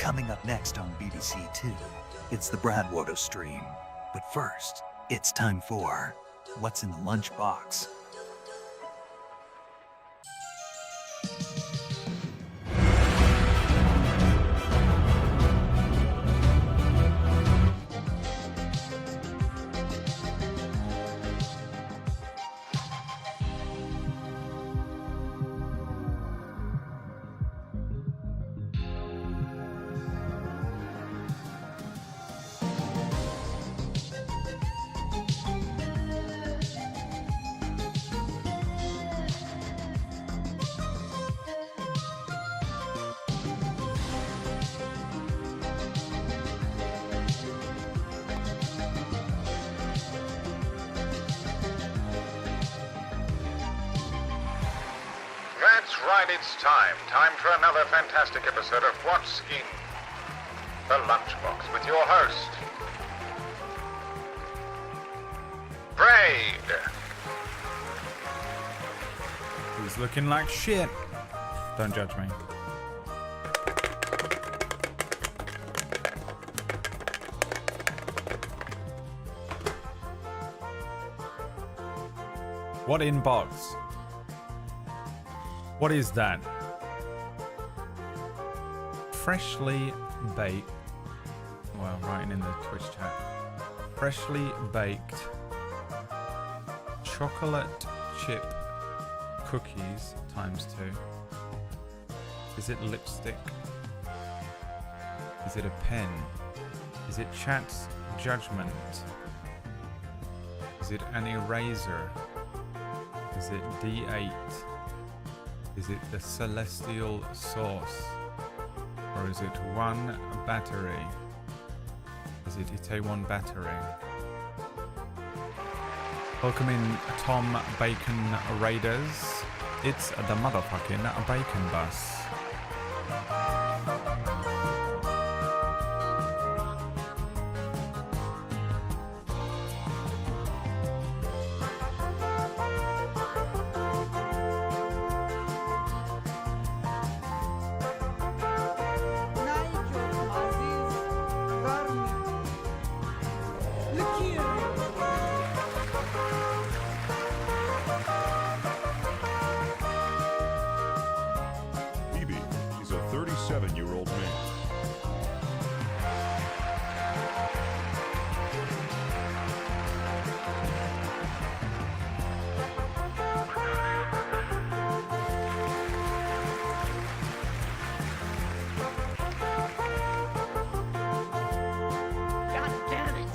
Coming up next on BBC Two, it's the Bradwater stream. But first, it's time for What's in the Lunchbox? That's right, it's time. Time for another fantastic episode of What's in the Lunchbox with your host, Braid. He's looking like shit. Don't judge me. What in box? What is that? Freshly baked. Well, writing in the Twitch chat. Freshly baked chocolate chip cookies ×2. Is it lipstick? Is it a pen? Is it chat's judgment? Is it an eraser? Is it D8? Is it the celestial sauce? Or is it one battery? Is it Itaewon battery? Welcome in Tom Bacon Raiders. It's the motherfucking Bacon Bus. He's a 37-year-old man. God damn it.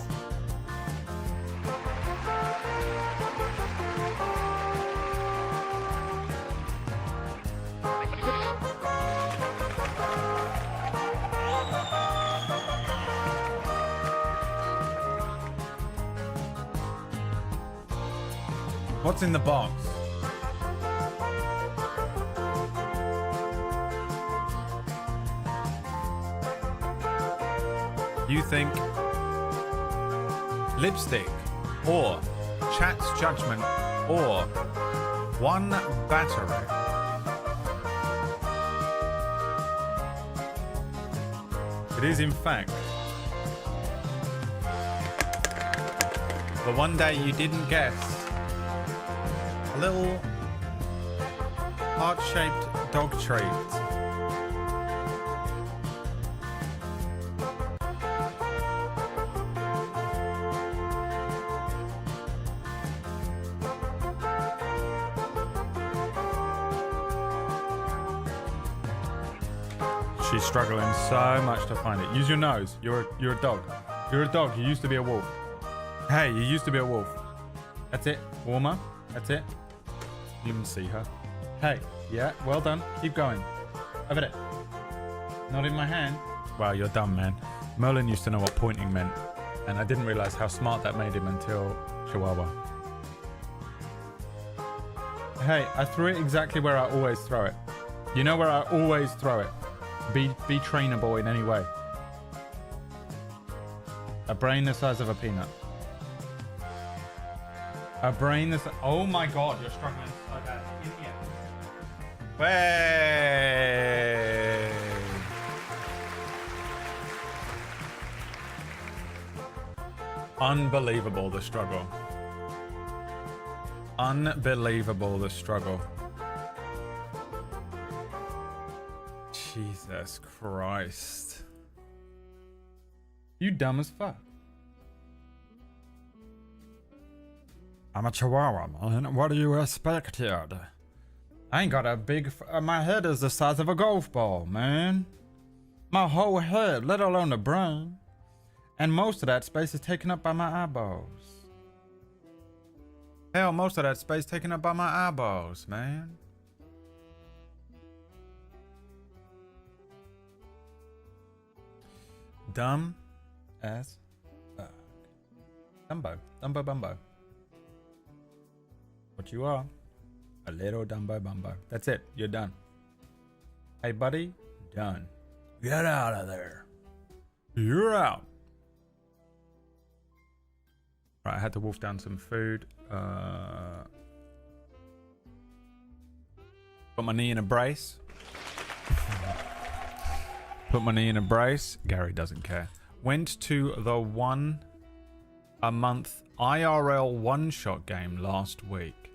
What's in the box? You think lipstick or chat's judgment or one battery? It is in fact the one day you didn't guess. A little heart-shaped dog treat. She's struggling so much to find it. Use your nose. You're a dog. You're a dog. You used to be a wolf. Hey, you used to be a wolf. That's it. Warmer. That's it. You can see her. Hey, yeah, well done. Keep going. Over there. Not in my hand. Wow, you're dumb, man. Merlin used to know what pointing meant, and I didn't realize how smart that made him until Chihuahua. Hey, I threw it exactly where I always throw it. You know where I always throw it. Be trainable in any way. A brain the size of a peanut. A brain the size... Oh my god, you're struggling so bad. In here. Way. Unbelievable, the struggle. Unbelievable, the struggle. Jesus Christ. You dumb as fuck. I'm a chihuahua, man. What do you expected? I ain't got a big... my head is the size of a golf ball, man. My whole head, let alone the brain. And most of that space is taken up by my eyeballs. Hell, most of that space taken up by my eyeballs, man. Dumb as fuck. Dumbo. Dumbo Bumbo. What you are? A little Dumbo Bumbo. That's it. You're done. Hey, buddy. Done. Get out of there. You're out. Right, I had to wolf down some food. Put my knee in a brace. Put my knee in a brace. Gary doesn't care. Went to the 1 a month IRL one-shot game last week,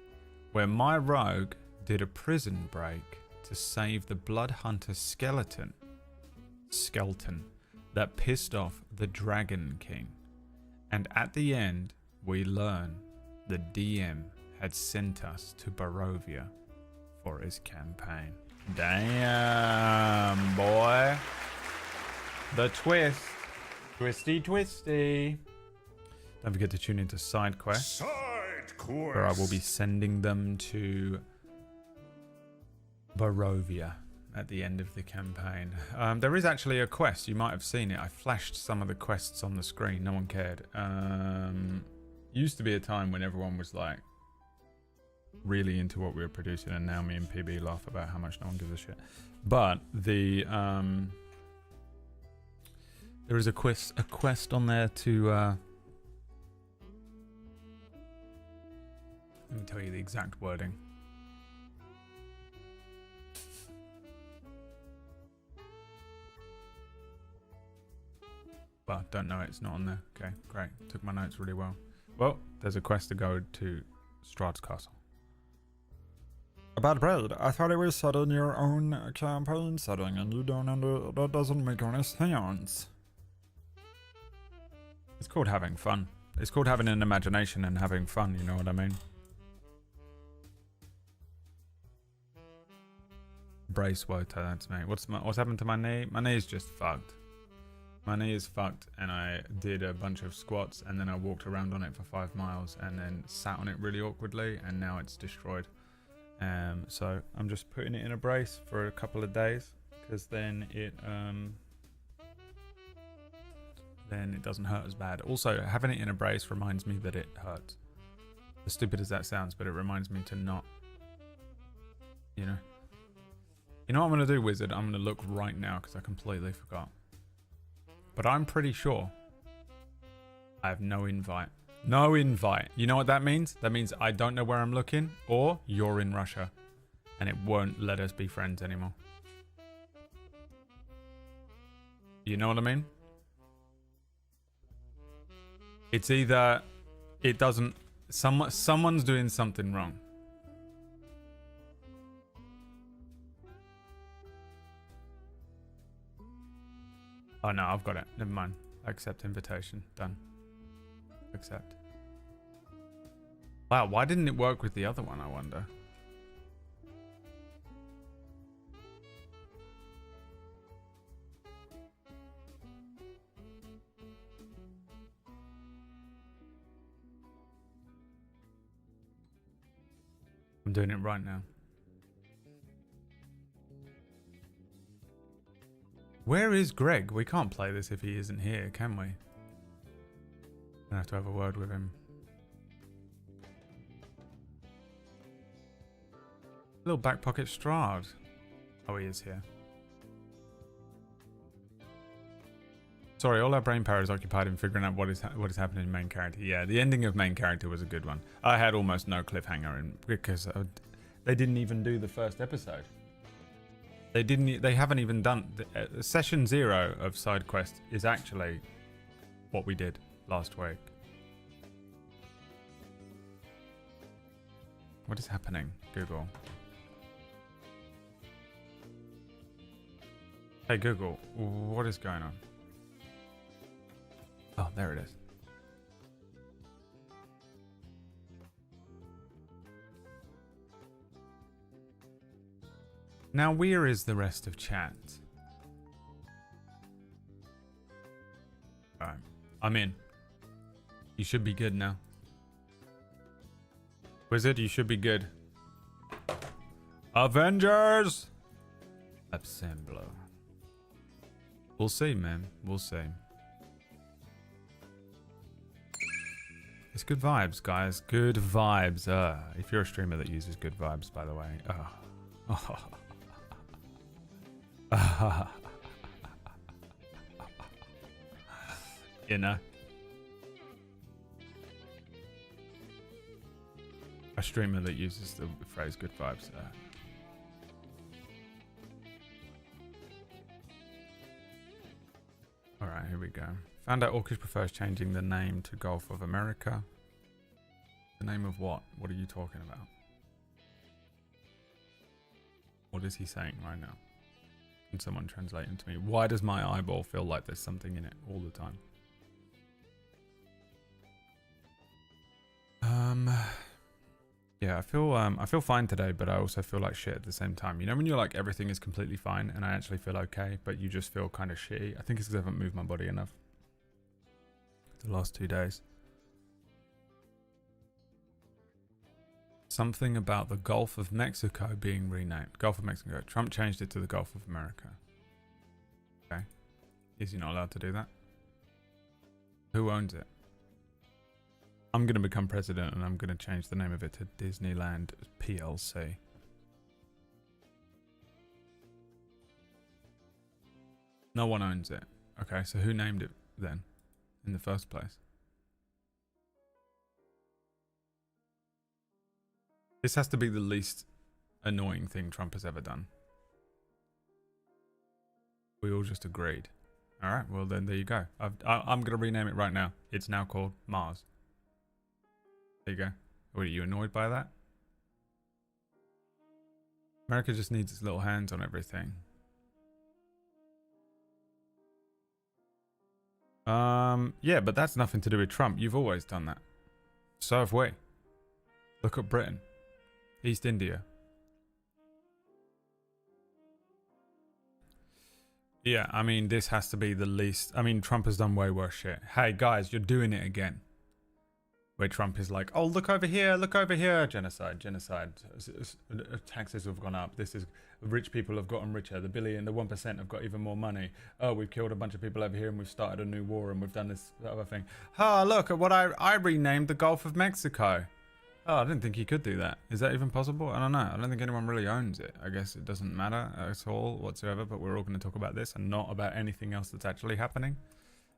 where my rogue did a prison break to save the blood hunter skeleton that pissed off the Dragon King. And at the end, we learn the DM had sent us to Barovia for his campaign. Damn, boy. The twist. Twisty, twisty. Don't forget to tune into Side Quest, where I will be sending them to Barovia at the end of the campaign. There is actually a quest. You might have seen it. I flashed some of the quests on the screen. No one cared. Used to be a time when everyone was like really into what we were producing, and now me and PB laugh about how much no one gives a shit. But the there is a quest on there to let me tell you the exact wording. But don't know it, it's not on there. Okay, great. Took my notes really well. Well, there's a quest to go to Strahd's Castle. A bad braid. I thought it was set in your own campaign setting, and you don't that doesn't make any sense. It's called having fun. It's called having an imagination and having fun, you know what I mean? Brace water, that's me. What's happened to my knee? My knee is just fucked. My knee is fucked, and I did a bunch of squats, and then I walked around on it for 5 miles, and then sat on it really awkwardly, and now it's destroyed. So I'm just putting it in a brace for a couple of days, because then it doesn't hurt as bad. Also, having it in a brace reminds me that it hurts. As stupid as that sounds, but it reminds me to not, you know. You know what I'm going to do, Wizard? I'm going to look right now, because I completely forgot. But I'm pretty sure I have no invite. No invite. You know what that means? That means I don't know where I'm looking, or you're in Russia, and it won't let us be friends anymore. You know what I mean? It's either it doesn't... Someone's doing something wrong. Oh no, I've got it. Never mind. Accept invitation. Done. Accept. Wow, why didn't it work with the other one, I wonder? I'm doing it right now. Where is Greg? We can't play this if he isn't here, can we? I have to have a word with him. Little back pocket Strahd. Oh, he is here. Sorry, all our brain power is occupied in figuring out what is happening in main character. Yeah, the ending of main character was a good one. I had almost no cliffhanger in because they didn't even do the first episode. They haven't even done session 0 of side quest is actually what we did last week. What is happening, Google? Hey Google, what is going on? Oh, there it is. Now, where is the rest of chat? Alright, I'm in. You should be good now. Wizard, you should be good. Avengers! Assembler. We'll see, man. We'll see. It's good vibes, guys. Good vibes. If you're a streamer that uses good vibes, by the way. You know? A streamer that uses the phrase good vibes. Alright, here we go. Found out Orcish prefers changing the name to Gulf of America. The name of what? What are you talking about? What is he saying right now? Can someone translate him to me? Why does my eyeball feel like there's something in it all the time? Yeah, I feel fine today, but I also feel like shit at the same time. You know when you're like everything is completely fine and I actually feel okay, but you just feel kind of shitty? I think it's because I haven't moved my body enough the last 2 days. Something about the Gulf of Mexico being renamed. Gulf of Mexico. Trump changed it to the Gulf of America. Okay. Is he not allowed to do that? Who owns it? I'm going to become president and I'm going to change the name of it to Disneyland PLC. No one owns it. Okay, so who named it then in the first place? This has to be the least annoying thing Trump has ever done. We all just agreed. All right, well then there you go. I'm going to rename it right now. It's now called Mars. There you go. Were you annoyed by that? America just needs its little hands on everything. Yeah, but that's nothing to do with Trump. You've always done that. So have we. Look at Britain. East India. Yeah, I mean, this has to be the least. I mean, Trump has done way worse shit. Hey, guys, you're doing it again. Where Trump is like, oh, look over here, genocide. Taxes have gone up. This is rich people have gotten richer. The 1% have got even more money. Oh, we've killed a bunch of people over here and we've started a new war and we've done this other thing. Ah, look at what I renamed the Gulf of Mexico. Oh, I didn't think he could do that. Is that even possible? I don't know. I don't think anyone really owns it. I guess it doesn't matter at all whatsoever, but we're all going to talk about this and not about anything else that's actually happening.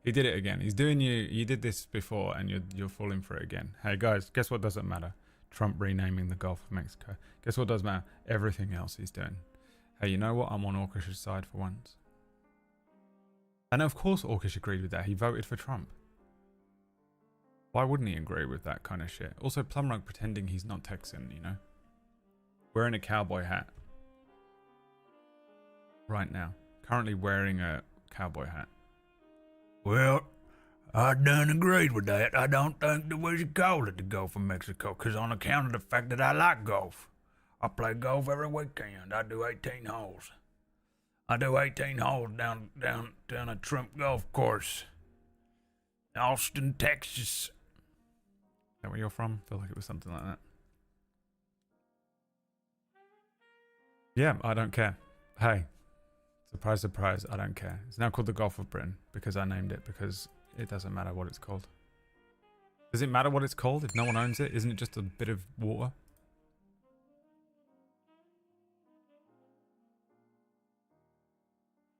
He did it again. He's doing you did this before and you're falling for it again. Hey guys, guess what doesn't matter? Trump renaming the Gulf of Mexico. Guess what does matter? Everything else he's doing. Hey, you know what? I'm on Orcish's side for once. And of course Orcish agreed with that. He voted for Trump. Why wouldn't he agree with that kind of shit? Also, Plumrug pretending he's not Texan, you know? Wearing a cowboy hat. Right now. Currently wearing a cowboy hat. Well, I done agreed with that. I don't think that we should call it the Gulf of Mexico, because on account of the fact that I like golf. I play golf every weekend. I do 18 holes. I do 18 holes down a Trump golf course. Austin, Texas. Is that where you're from? I feel like it was something like that. Yeah, I don't care. Hey. Surprise, surprise, I don't care. It's now called the Gulf of Britain because I named it, because it doesn't matter what it's called. Does it matter what it's called if no one owns it? Isn't it just a bit of water?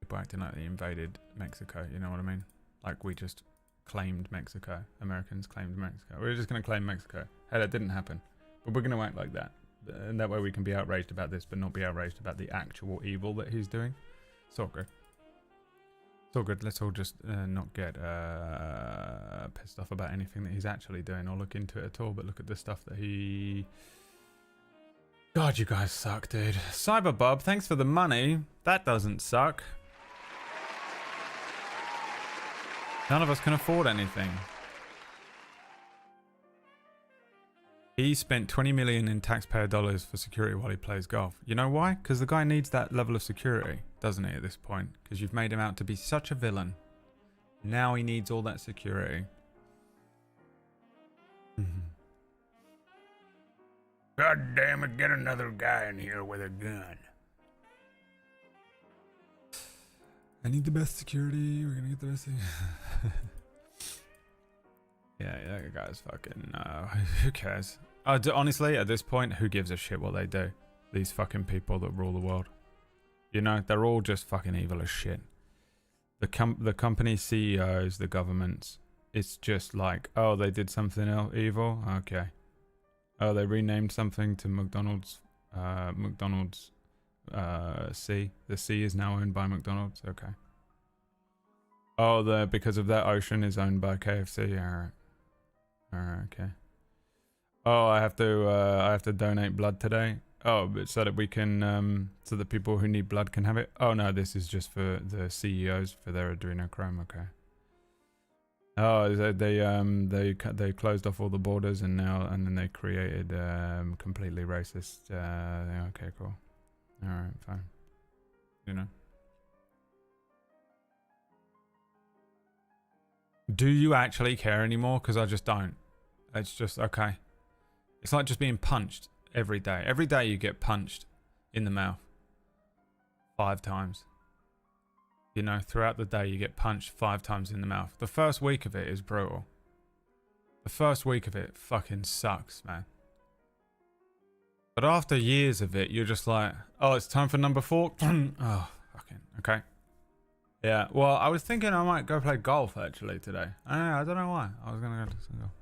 People acting like they invaded Mexico, you know what I mean? Like we just claimed Mexico. Americans claimed Mexico. We're just going to claim Mexico. Hey, that didn't happen. But we're going to act like that. And that way we can be outraged about this, but not be outraged about the actual evil that he's doing. It's all good. It's all good. Let's all just not get pissed off about anything that he's actually doing or look into it at all, but look at the stuff that he God, you guys suck, dude. Cyberbob, thanks for the money. That doesn't suck. None of us can afford anything. He spent 20 million in taxpayer dollars for security while he plays golf. You know why? Because the guy needs that level of security, doesn't he, at this point? Because you've made him out to be such a villain. Now he needs all that security. God damn it, get another guy in here with a gun. I need the best security. We're gonna get the best thing. Yeah, that guy's fucking. Who cares? Honestly, at this point, who gives a shit what they do? These fucking people that rule the world. You know, they're all just fucking evil as shit. The company CEOs, the governments. It's just like, oh, they did something evil. Okay. Oh, they renamed something to McDonald's. McDonald's. C. The C is now owned by McDonald's. Okay. Oh, because of that, Ocean is owned by KFC. Alright. Alright, okay. Oh, I have to donate blood today. Oh, but so that we can so that people who need blood can have it. Oh no, this is just for the CEOs for their adrenochrome. Okay. Oh, they closed off all the borders and then they created completely racist. Okay, cool. All right, fine. You know. Do you actually care anymore? Because I just don't. It's just okay. It's like just being punched every day. Every day you get punched in the mouth 5 times. You know, throughout the day you get punched 5 times in the mouth. The first week of it is brutal. The first week of it fucking sucks, man. But after years of it, you're just like, oh, it's time for number 4. Oh, fucking, okay. Yeah, well, I was thinking I might go play golf actually today. I don't know why. I was going to go to some golf.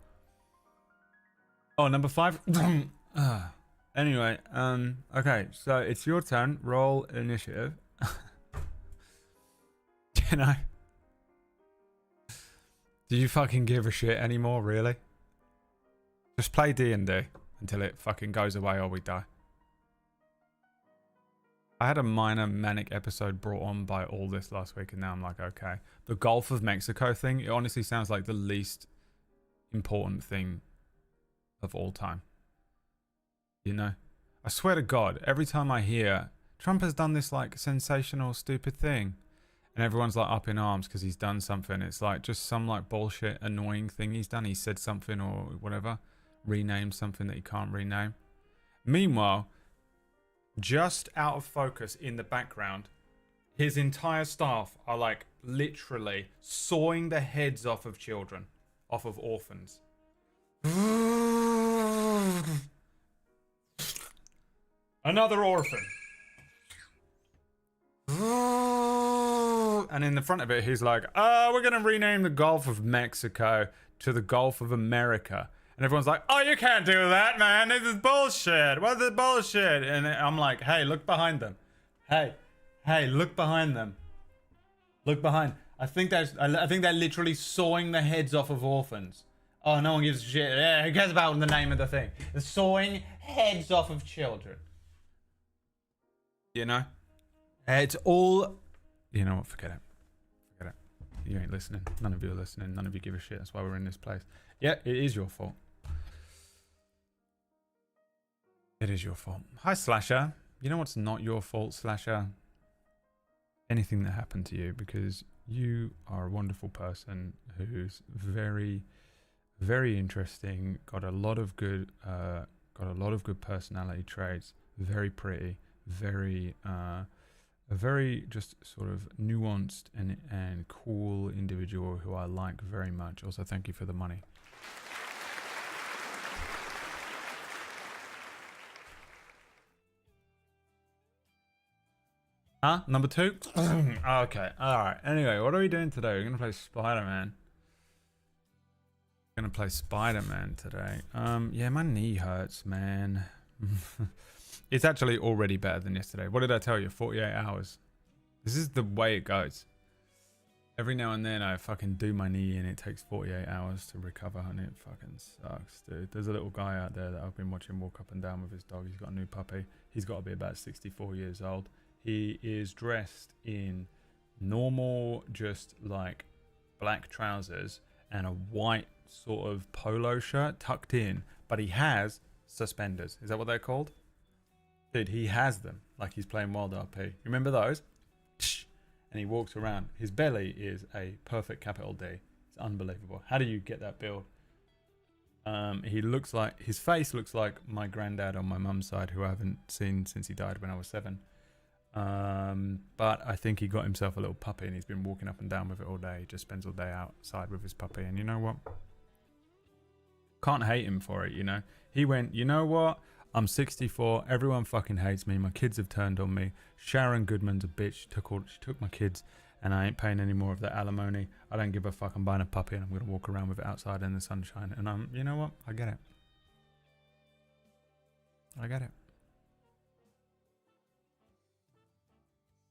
Oh, number 5. Anyway, okay, so it's your turn. Roll initiative. You know? Do you fucking give a shit anymore, really? Just play D&D until it fucking goes away or we die. I had a minor manic episode brought on by all this last week and now I'm like, okay. The Gulf of Mexico thing, it honestly sounds like the least important thing of all time. You know? I swear to God, every time I hear Trump has done this like sensational stupid thing and everyone's like up in arms because he's done something, it's like just some like bullshit annoying thing he's done. He said something or whatever, renamed something that he can't rename. Meanwhile, just out of focus in the background, his entire staff are like literally sawing the heads off of children, off of orphans. Another orphan. And in the front of it, he's like, oh, we're going to rename the Gulf of Mexico to the Gulf of America. And everyone's like, oh, you can't do that, man. This is bullshit. What's this bullshit? And I'm like, hey, look behind them. Hey, look behind them. Look behind. I think they're literally sawing the heads off of orphans. Oh, no one gives a shit. Yeah, who cares about the name of the thing? They're sawing heads off of children. You know? It's all... You know what? Forget it. Forget it. You ain't listening. None of you are listening. None of you give a shit. That's why we're in this place. Yeah, it is your fault. It is your fault. Hi, Slasher. You know what's not your fault, Slasher? Anything that happened to you, because you are a wonderful person who's very, very interesting. Got a lot of good personality traits. Very pretty. Very, a very just sort of nuanced and cool individual who I like very much. Also, thank you for the money. Huh? Number 2? Okay, alright. Anyway, what are we doing today? We're going to play Spider-Man. We're going to play Spider-Man today. Yeah, my knee hurts, man. It's actually already better than yesterday. What did I tell you? 48 hours. This is the way it goes. Every now and then I fucking do my knee and it takes 48 hours to recover and it fucking sucks, dude. There's a little guy out there that I've been watching walk up and down with his dog. He's got a new puppy. He's got to be about 64 years old. He is dressed in normal, just like black trousers and a white sort of polo shirt tucked in, but he has suspenders. Is that what they're called? Dude, he has them like he's playing Wild RP. You remember those? And he walks around. His belly is a perfect capital D. It's unbelievable. How do you get that build? He looks like, his face looks like my granddad on my mum's side, who I haven't seen since he died when I was 7. But I think he got himself a little puppy and he's been walking up and down with it all day. He just spends all day outside with his puppy. And you know what? Can't hate him for it, you know? He went, you know what? I'm 64. Everyone fucking hates me. My kids have turned on me. Sharon Goodman's a bitch. She took my kids and I ain't paying any more of that alimony. I don't give a fuck. I'm buying a puppy and I'm going to walk around with it outside in the sunshine. And you know what? I get it. I get it.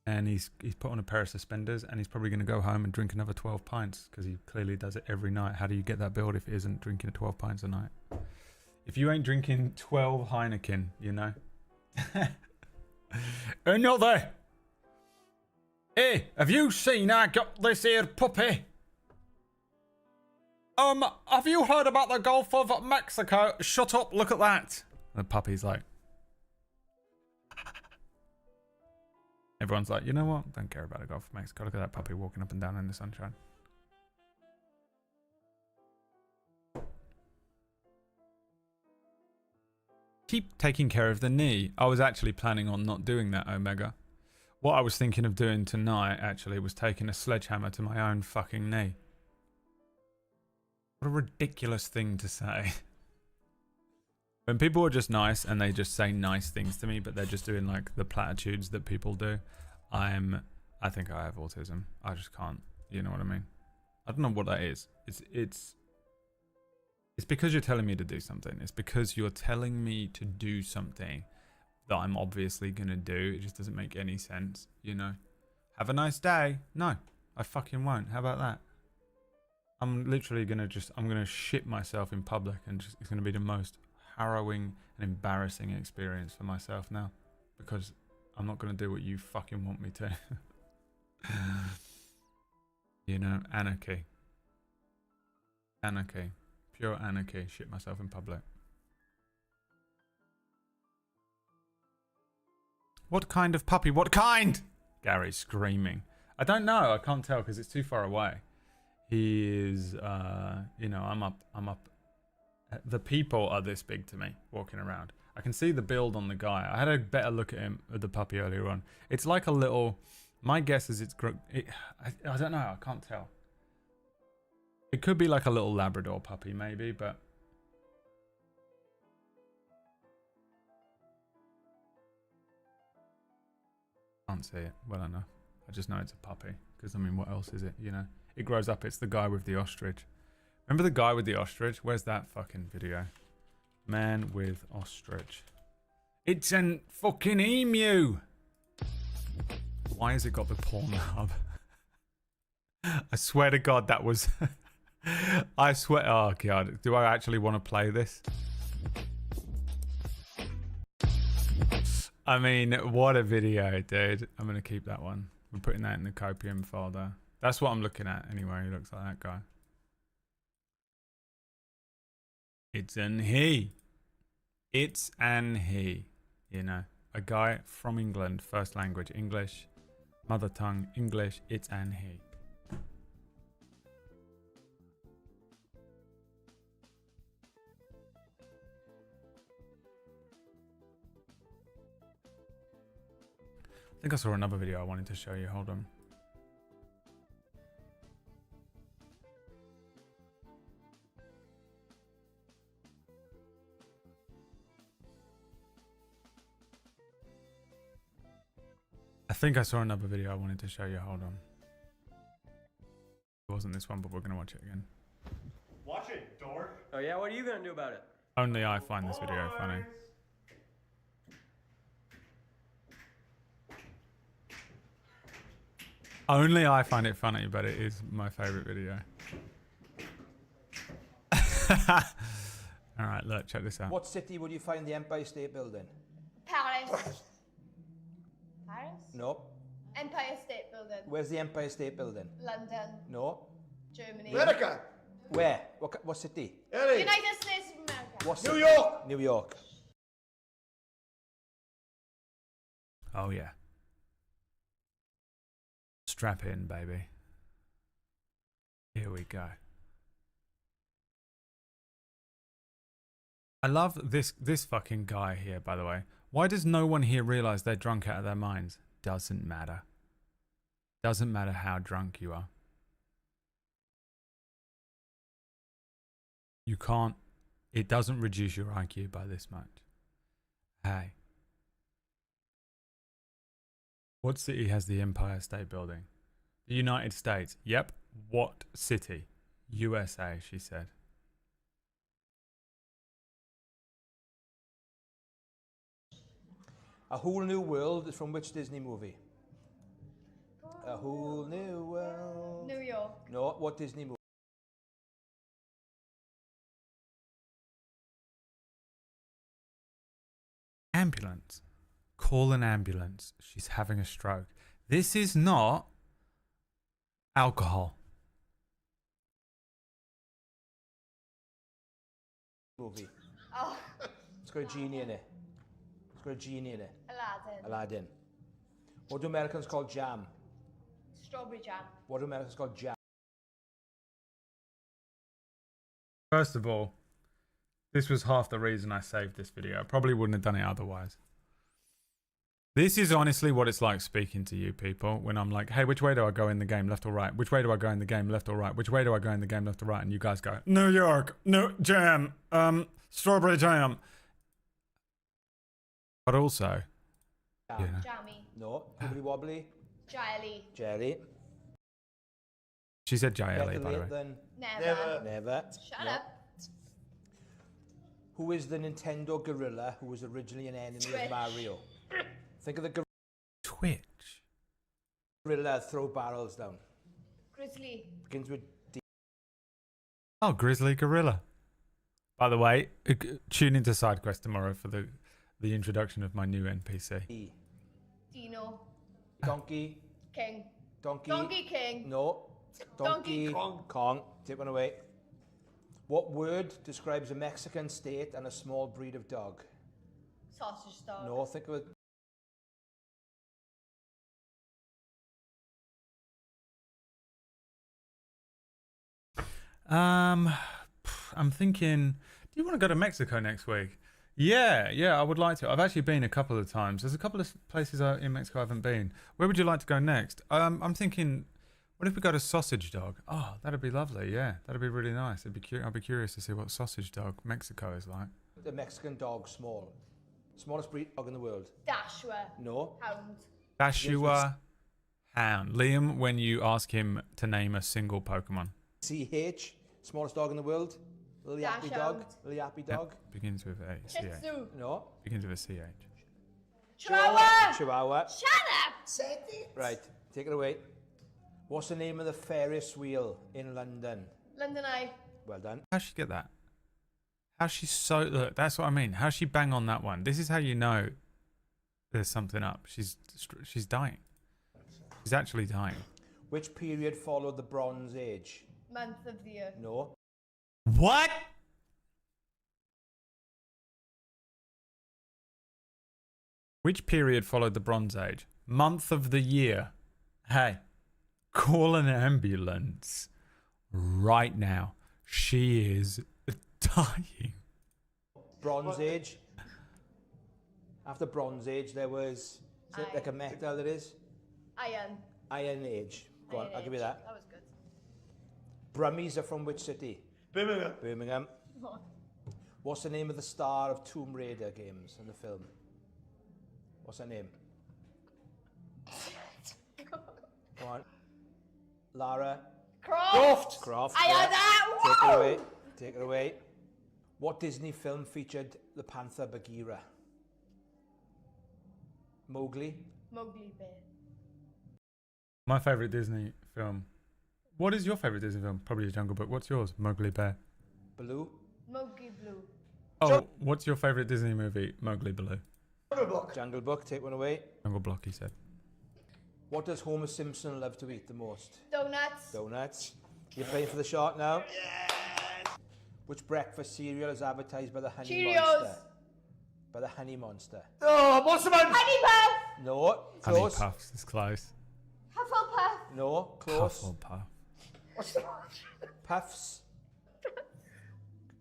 And he's put on a pair of suspenders and he's probably going to go home and drink another 12 pints because he clearly does it every night. How do you get that build if it isn't drinking 12 pints a night? If you ain't drinking 12 Heineken, you know. Another. Hey, have you seen I got this here puppy? Have you heard about the Gulf of Mexico? Shut up, look at that. The puppy's like. Everyone's like, you know what? Don't care about the Gulf of Mexico. Look at that puppy walking up and down in the sunshine. Keep taking care of the knee. I was actually planning on not doing that, Omega. What I was thinking of doing tonight, actually, was taking a sledgehammer to my own fucking knee. What a ridiculous thing to say. When people are just nice and they just say nice things to me, but they're just doing like the platitudes that people do, I think I have autism. I just can't. You know what I mean? I don't know what that is. It's because you're telling me to do something. It's because you're telling me to do something that I'm obviously going to do. It just doesn't make any sense, you know? Have a nice day. No, I fucking won't. How about that? I'm literally going to I'm going to shit myself in public and it's going to be the most harrowing and embarrassing experience for myself now. Because I'm not going to do what you fucking want me to. You know, anarchy. Anarchy. Pure anarchy. Shit myself in public. What kind of puppy? What kind? Gary's screaming. I don't know. I can't tell because it's too far away. He is, you know, I'm up. The people are this big to me walking around. I can see the build on the guy. I had a better look at him, at the puppy earlier on. It's like a little, my guess is I don't know. I can't tell. It could be like a little Labrador puppy maybe, but can't see it well enough. I just know it's a puppy because I mean, what else is it? You know, it grows up. It's the guy with the ostrich. Remember the guy with the ostrich? Where's that fucking video? Man with ostrich. It's an fucking emu. Why has it got the Pornhub? I swear to God that was... I swear... Oh God, do I actually want to play this? I mean, what a video, dude. I'm going to keep that one. We're putting that in the Copium folder. That's what I'm looking at anyway. He looks like that guy. It's an he. It's an he. You know, a guy from England, first language English, mother tongue English. It's an he. I think I saw another video I wanted to show you. Hold on. I think I saw another video I wanted to show you. Hold on. It wasn't this one, but we're going to watch it again. Watch it, dork. Oh yeah, what are you gonna do about it? Only I find this video funny. Only I find it funny, but it is my favorite video. All right, look, check this out. What city would you find the Empire State Building? Paris. Paris? No. Empire State Building. Where's the Empire State Building? London. No. Germany. America. Where? What city? Eddie. United States of America. What New city? York. New York. Oh, yeah. Strap in, baby. Here we go. I love this fucking guy here, by the way. Why does no one here realize they're drunk out of their minds? Doesn't matter. Doesn't matter how drunk you are. You can't. It doesn't reduce your IQ by this much. Hey. What city has the Empire State Building? The United States. Yep. What city? USA, she said. A Whole New World is from which Disney movie? A Whole New World. New York. No, what Disney movie? Ambulance. Call an ambulance. She's having a stroke. This is not alcohol. Movie. Oh, It's got a genie in it. It's got a genie in it. Aladdin. Aladdin. What do Americans call jam? Strawberry jam. What do Americans call jam? First of all, this was half the reason I saved this video. I probably wouldn't have done it otherwise. This is honestly what it's like speaking to you people when I'm like, hey, which way do I go in the game, left or right? Which way do I go in the game, left or right? Which way do I go in the game, left or right? And you guys go, New York, no jam, strawberry jam. But also, Jam. you know, Jammy. No. Wibbly wobbly. Jelly. Jelly. she said JLA, Better by the way. late than Never. never. Shut No. up. Who is the Nintendo gorilla who was originally an enemy Twitch. of Mario? Think of the Twitch. gorilla that throw barrels down. Grizzly. Begins with D. Oh, Grizzly Gorilla. By the way, tune into SideQuest tomorrow for the introduction of my new NPC. Dino. Donkey. King. Donkey. Donkey King. No. Donkey Kong. Take one away. What word describes a Mexican state and a small breed of dog? Sausage dog. No, think of it. I'm thinking, do you want to go to Mexico next week? Yeah, I would like to. I've actually been a couple of times. There's a couple of places in Mexico I haven't been. Where would you like to go next? I'm thinking, what if we go to Sausage Dog? Oh, that'd be lovely. Yeah, that'd be really nice. I'd be curious to see what Sausage Dog Mexico is like. The Mexican dog, small. Smallest breed dog in the world. Dashua. No. Hound. Dashua Hound. Liam, when you ask him to name a single Pokemon. CH. Smallest dog in the world. Little yappy dog. Dachshund. Little yappy Yep, dog. begins with a Shih CH. Tzu. No. Begins with a CH. Chihuahua. Chihuahua. Shut up. Right. Take it away. What's the name of the Ferris wheel in London? London Eye. Well done. How'd she get that? How's she so... Look, that's what I mean. How'd she bang on that one? This is how you know there's something up. She's dying. She's actually dying. Which period followed the Bronze Age? Month of the year. No. What? Which period followed the Bronze Age? Month of the year. Hey, call an ambulance right now. She is dying. Bronze Age. After Bronze Age, there was... Is it like a metal it is? Iron. Iron Age. Go on, Iron I'll give you Age. that. That was good. Brummies are from which city? Birmingham. Birmingham. What's the name of the star of Tomb Raider games in the film? What's her name? Come on. Lara Croft. Croft. I yeah. had that. Take it Woo! away. Take it away. What Disney film featured the panther Bagheera? Mowgli. Mowgli Bear. My favorite Disney film. What is your favorite Disney film? Probably Jungle Book. What's yours? Mowgli Bear. Baloo. Mowgli Blue. Oh, what's your favorite Disney movie? Mowgli Baloo. Jungle Book, take one away. Jungle Block, he said. What does Homer Simpson love to eat the most? Donuts. Donuts. You're playing for the shark now? Yes! Which breakfast cereal is advertised by the Honey Cheerios. Monster? By the Honey Monster. Oh, Monster Munch! Honey Puff. No, Honey close. Puffs is close. Hufflepuff. No, close. Hufflepuff. Puffs.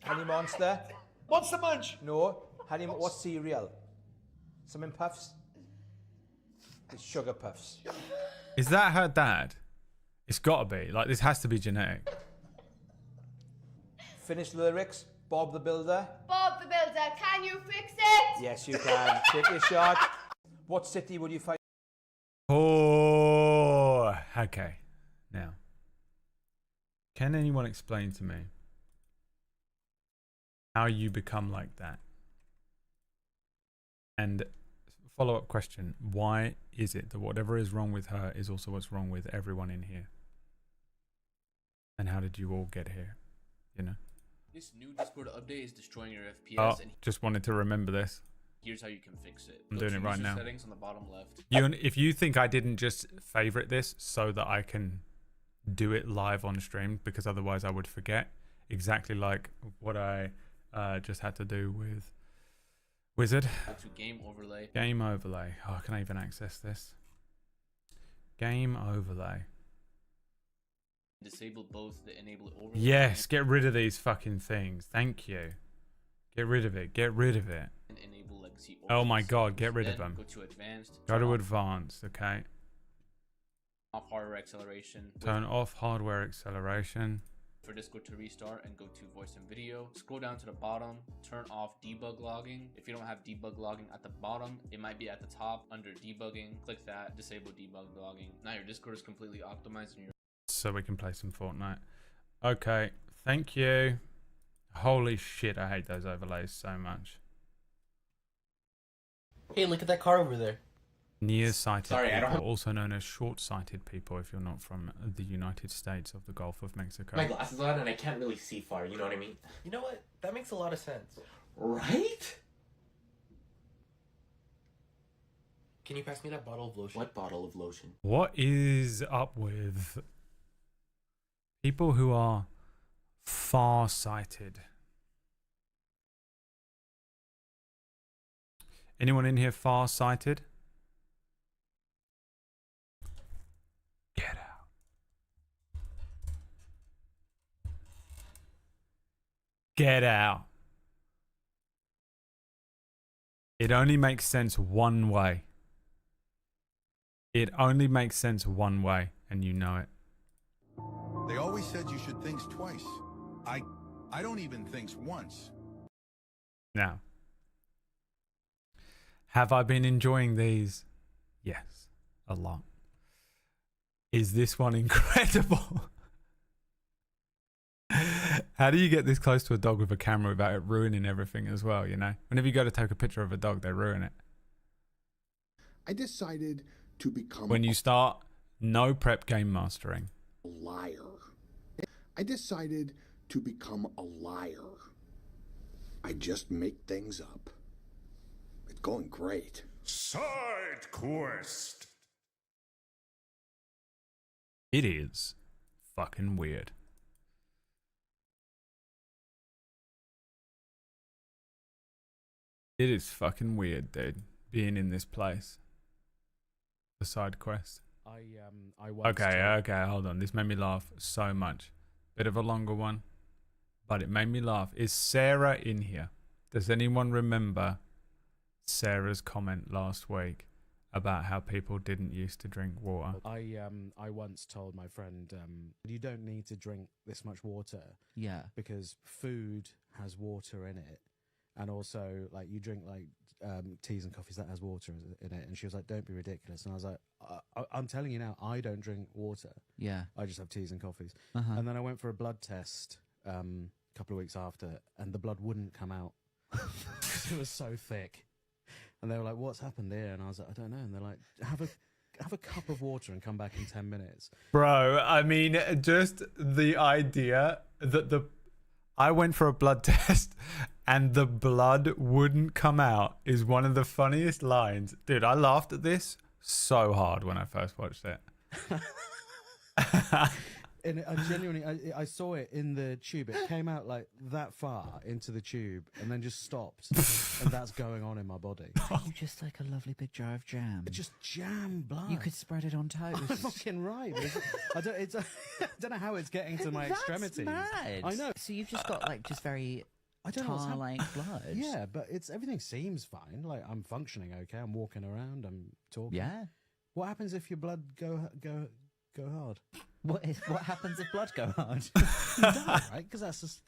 Honey Monster. Monster Munch! No. What cereal? Something Puffs? It's Sugar Puffs. Is that her dad? It's gotta be. Like, this has to be genetic. Finish lyrics. Bob the Builder. Bob the Builder. Can you fix it? Yes, you can. Take your shot. What city would you find? Oh, okay. Now, can anyone explain to me how you become like that? And follow-up question, why is it that whatever is wrong with her is also what's wrong with everyone in here? And how did you all get here? You know? This new Discord update is destroying your FPS, Oh, and just wanted to remember this. here's how you can fix it. I'm Go doing to it right user now. Settings on the bottom left. If you think I didn't just favorite this so that I can do it live on stream, because otherwise I would forget, exactly like what I just had to do with Wizard. Back to game overlay. Game overlay. Oh, can I even access this? Game overlay. Disable both the enable overlay. Yes, get rid of these fucking things. Thank you. Get rid of it. Get rid of it. And enable legacy Oh my options. god, get rid of Then them. Go to advanced. Go turn to off- advanced, okay? Off hardware acceleration. Wait Turn off hardware acceleration. for Discord to restart and go to voice and video. Scroll down to the bottom, turn off debug logging. If you don't have debug logging at the bottom, it might be at the top under debugging. Click that, disable debug logging. Now your Discord is completely optimized and you're So we can play some Fortnite. Okay, thank you. Holy shit, I hate those overlays so much. Hey, look at that car over there. Nearsighted Sorry, I don't people, have- also known as short-sighted people if you're not from the United States of the Gulf of Mexico. My glasses on and I can't really see far, you know what I mean? You know what? That makes a lot of sense. Right? Can you pass me that bottle of lotion? What bottle of lotion? What is up with people who are far-sighted? Anyone in here far-sighted? Get out. Get out. It only makes sense one way. It only makes sense one way, and you know it. They always said you should think twice. I don't even think once. Now, have I been enjoying these? Yes, a lot. Is this one incredible? How do you get this close to a dog with a camera without it ruining everything as well, you know? Whenever you go to take a picture of a dog, they ruin it. I decided to become When you start no prep game mastering. a liar. I decided to become a liar. I just make things up. It's going great. Side quest. It is fucking weird. It is fucking weird, dude, being in this place. The side quest. I once Okay, hold on. This made me laugh so much. Bit of a longer one, but it made me laugh. Is Sarah in here? Does anyone remember Sarah's comment last week about how people didn't used to drink water? I once told my friend, you don't need to drink this much water. Yeah. Because food has water in it. And also, like, you drink, like, teas and coffees that has water in it. And she was like, don't be ridiculous. And I was like, I'm telling you now, I don't drink water. Yeah. I just have teas and coffees. Uh-huh. And then I went for a blood test a couple of weeks after, and the blood wouldn't come out. It was so thick. And they were like, what's happened here? And I was like, I don't know. And they're like, have a cup of water and come back in 10 minutes. Bro, I mean, just the idea that I went for a blood test and the blood wouldn't come out is one of the funniest lines. Dude, I laughed at this so hard when I first watched it. And I genuinely, I saw it in the tube. It came out like that far into the tube and then just stopped. And that's going on in my body. You just like a lovely big jar of jam. Just jam blood. You could spread it on toast. I'm fucking right. I don't know how it's getting to my extremities. Mad. I know. So you've just got like just very I don't know what's tar-like blood. Yeah, but everything seems fine. Like I'm functioning okay. I'm walking around. I'm talking. Yeah. What happens if your blood go hard? What happens if blood go hard? You die, right? Because that's just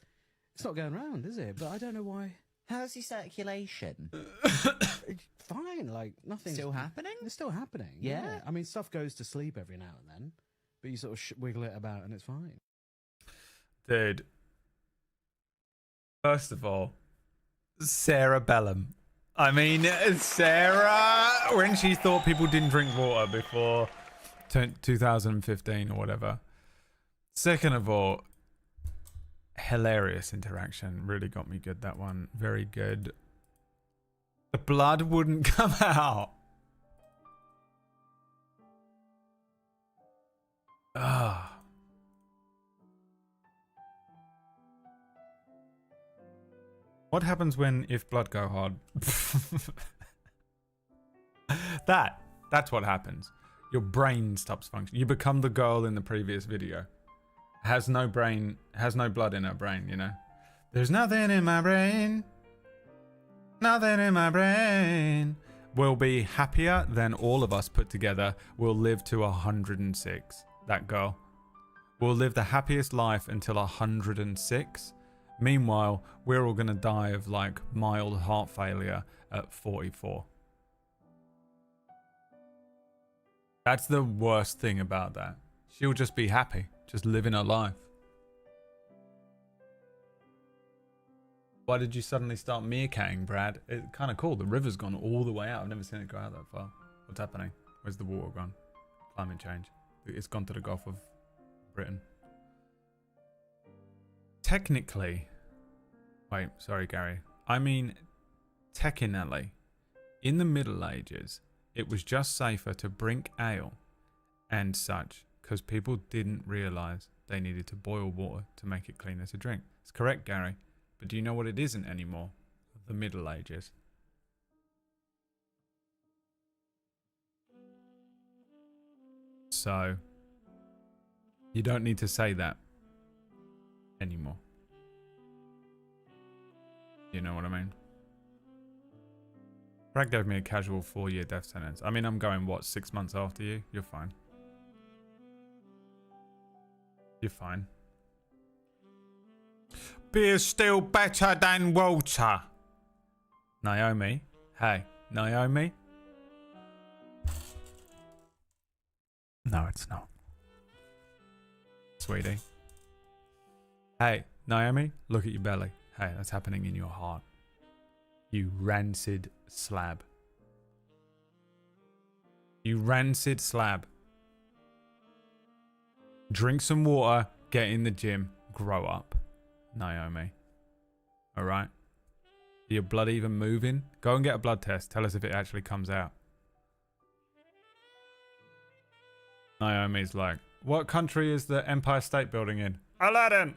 it's not going round, is it? But I don't know why. How's your circulation? Fine, like nothing. Still happening? It's still happening. Yeah. I mean, stuff goes to sleep every now and then, but you sort of wiggle it about and it's fine. Dude. First of all, Sarah Bellum. I mean, Sarah, when she thought people didn't drink water before 2015 or whatever. Second of all, hilarious interaction. Really got me good, that one. Very good. The blood wouldn't come out. Ah. What happens if blood go hard? That's what happens. Your brain stops functioning. You become the girl in the previous video. Has no brain, has no blood in her brain, you know? There's nothing in my brain. Nothing in my brain. We'll be happier than all of us put together. We'll live to 106. That girl. We'll live the happiest life until 106. Meanwhile, we're all going to die of like mild heart failure at 44. That's the worst thing about that. She'll just be happy, just living her life. Why did you suddenly start meerkatting, Brad? It's kind of cool. The river's gone all the way out. I've never seen it go out that far. What's happening? Where's the water gone? Climate change. It's gone to the Gulf of Britain. Technically, wait, sorry, Gary. I mean, technically, in the Middle Ages, it was just safer to drink ale and such because people didn't realize they needed to boil water to make it cleaner to drink. It's correct, Gary. But do you know what it isn't anymore? The Middle Ages. So, you don't need to say that anymore. You know what I mean? Brad gave me a casual 4-year death sentence. I mean, I'm going, what, 6 months after you? You're fine. You're fine. Beer's still better than water. Naomi. Hey, Naomi. No, it's not. Sweetie. Hey, Naomi, look at your belly. Hey, that's happening in your heart. You rancid slab. You rancid slab. Drink some water, get in the gym, grow up. Naomi. Alright? Your blood even moving? Go and get a blood test. Tell us if it actually comes out. Naomi's like, what country is the Empire State Building in? Aladdin!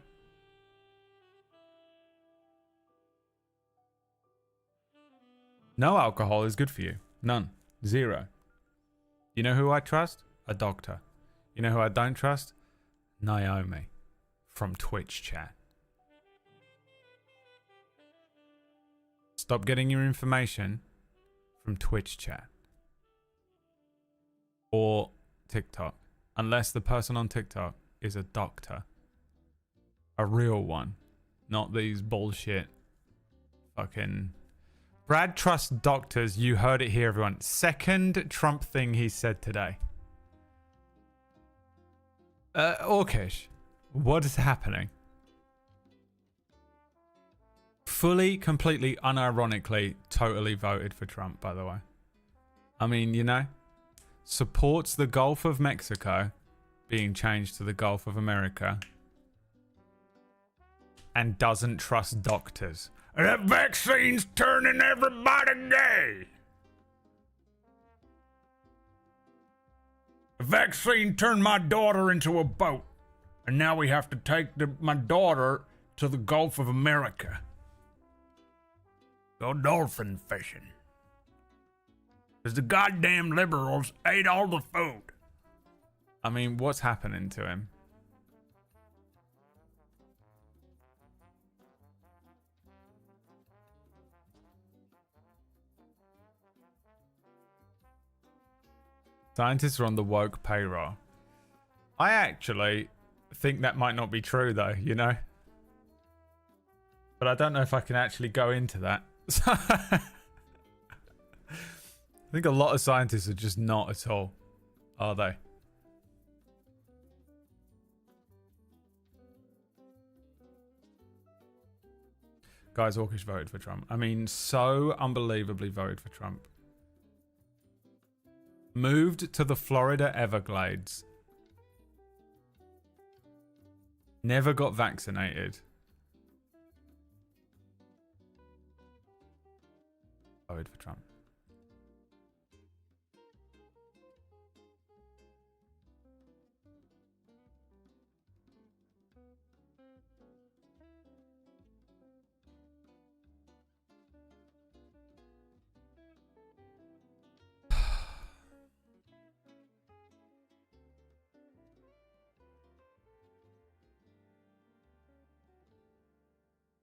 No alcohol is good for you. None. Zero. You know who I trust? A doctor. You know who I don't trust? Naomi. From Twitch chat. Stop getting your information from Twitch chat. Or TikTok. Unless the person on TikTok is a doctor. A real one. Not these bullshit fucking... Brad trusts doctors. You heard it here, everyone. Second Trump thing he said today. Orkish, what is happening? Fully, completely, unironically, totally voted for Trump, by the way. I mean, you know, supports the Gulf of Mexico being changed to the Gulf of America and doesn't trust doctors. That vaccine's turning everybody gay. The vaccine turned my daughter into a boat, and now we have to take my daughter to the Gulf of America. Go dolphin fishing. Because the goddamn liberals ate all the food. I mean, what's happening to him? Scientists are on the woke payroll. I actually think that might not be true, though, you know? But I don't know if I can actually go into that. I think a lot of scientists are just not at all, are they? Guys, Orkish voted for Trump. I mean, so unbelievably voted for Trump. Moved to the Florida Everglades. Never got vaccinated. Voted for Trump.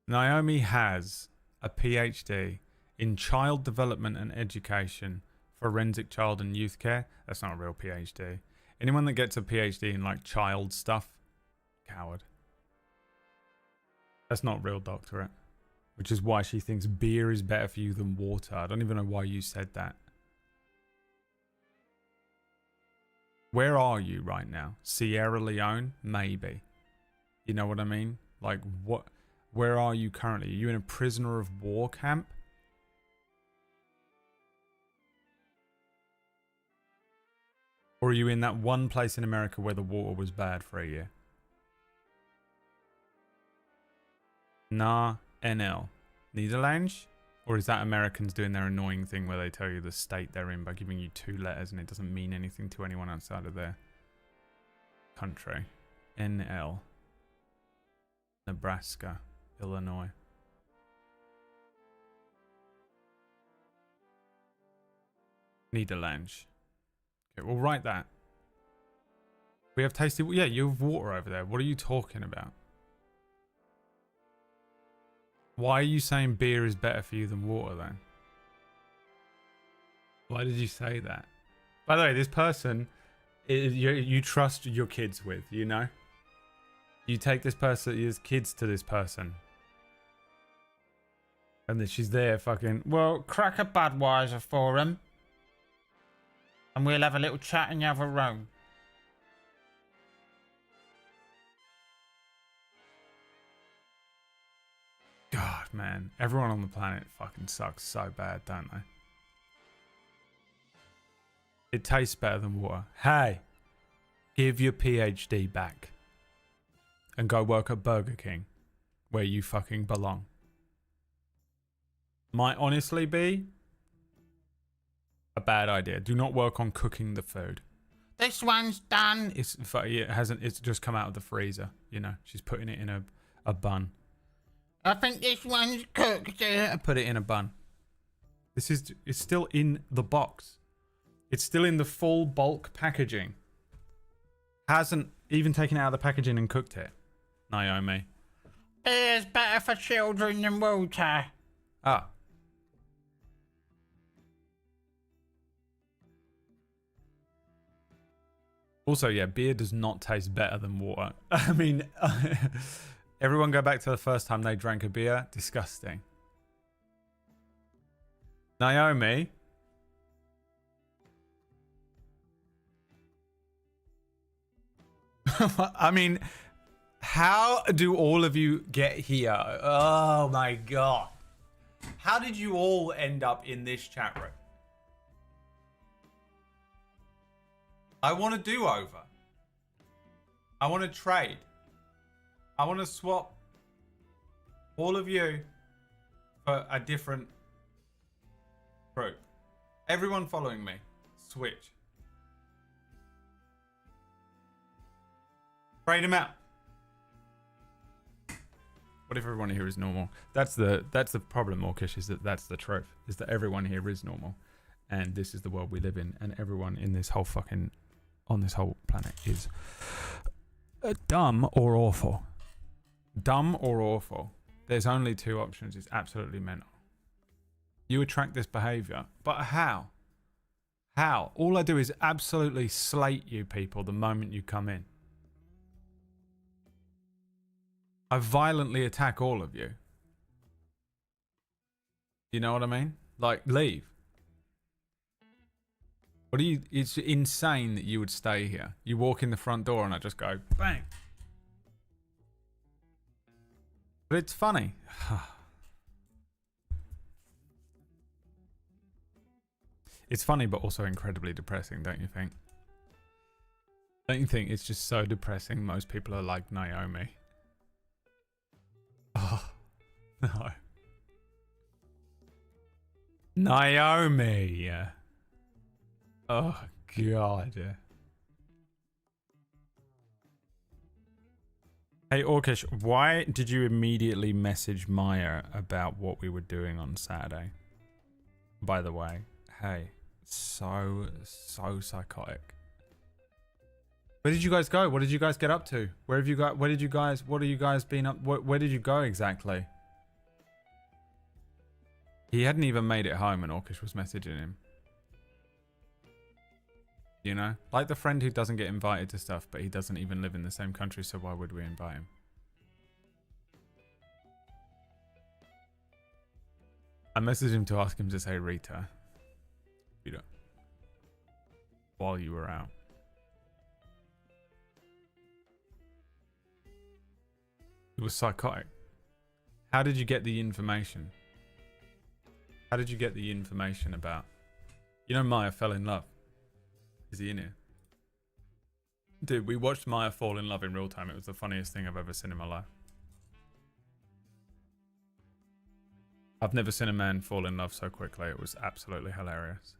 Naomi has a PhD in child development and education, forensic child and youth care. That's not a real PhD. Anyone that gets a PhD in like child stuff, coward. That's not real doctorate. Which is why she thinks beer is better for you than water. I don't even know why you said that. Where are you right now? Sierra Leone? Maybe. You know what I mean? Like what? Where are you currently? Are you in a prisoner of war camp? Or are you in that one place in America where the water was bad for a year? Nah, NL. Netherlands? Or is that Americans doing their annoying thing where they tell you the state they're in by giving you 2 letters and it doesn't mean anything to anyone outside of their country? NL. Nebraska. Illinois. Netherlands. Okay, we'll write that. We have tasty... Yeah, you have water over there. What are you talking about? Why are you saying beer is better for you than water then? Why did you say that? By the way, this person you trust your kids with, you know? You take this person, his kids to this person. And then she's there fucking, well, crack a Budweiser for him. And we'll have a little chat in the other room. God, man. Everyone on the planet fucking sucks so bad, don't they? It tastes better than water. Hey, give your PhD back. And go work at Burger King, where you fucking belong. Might honestly be a bad idea. Do not work on cooking the food. This one's done. It's just come out of the freezer. You know, she's putting it in a bun. I think this one's cooked. Put it in a bun. It's still in the box. It's still in the full bulk packaging. Hasn't even taken it out of the packaging and cooked it. Naomi. Beer's better for children than water. Ah. Also, yeah, beer does not taste better than water. I mean, everyone go back to the first time they drank a beer. Disgusting. Naomi. I mean, how do all of you get here? Oh my god. How did you all end up in this chat room? I want a do-over. I want to trade. I want to swap all of you for a different group. Everyone following me. Switch. Trade him out. What if everyone here is normal? That's the problem, Orkish, is that that's the truth. Is that everyone here is normal. And this is the world we live in. And everyone in this whole fucking... on this whole planet is... dumb or awful. Dumb or awful. There's only two options. It's absolutely mental. You attract this behavior. But how? How? All I do is absolutely slate you people the moment you come in. I violently attack all of you. You know what I mean? Like, leave. What do you... It's insane that you would stay here. You walk in the front door and I just go, bang. But it's funny. It's funny, but also incredibly depressing, don't you think? Don't you think it's just so depressing? Most people are like Naomi. Oh, no. Naomi. Oh, God. Hey, Orkish, why did you immediately message Maya about what we were doing on Saturday? By the way, hey, so psychotic. Where did you guys go? What did you guys get up to? Where have you got? What have you guys been up? Where did you go exactly? He hadn't even made it home and Orkish was messaging him. You know? Like the friend who doesn't get invited to stuff, but he doesn't even live in the same country, so why would we invite him? I messaged him to ask him to say Rita. You know. While you were out. It was psychotic. How did you get the information? How did you get the information about... You know Maya fell in love. Is he in here? Dude, we watched Maya fall in love in real time. It was the funniest thing I've ever seen in my life. I've never seen a man fall in love so quickly. It was absolutely hilarious.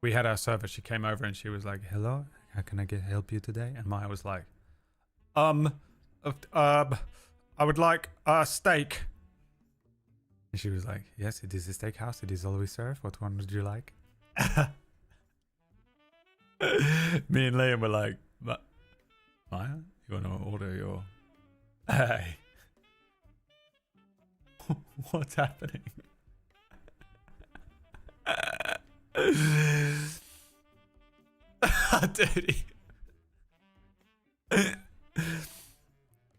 We had our server. She came over and she was like, "Hello, how can I help you today?" And Maya was like, I would like a steak." And she was like, "Yes, it is a steakhouse. It is always served. What one would you like?" Me and Liam were like, "Maya, you want to order your..." Hey. What's happening? Dude.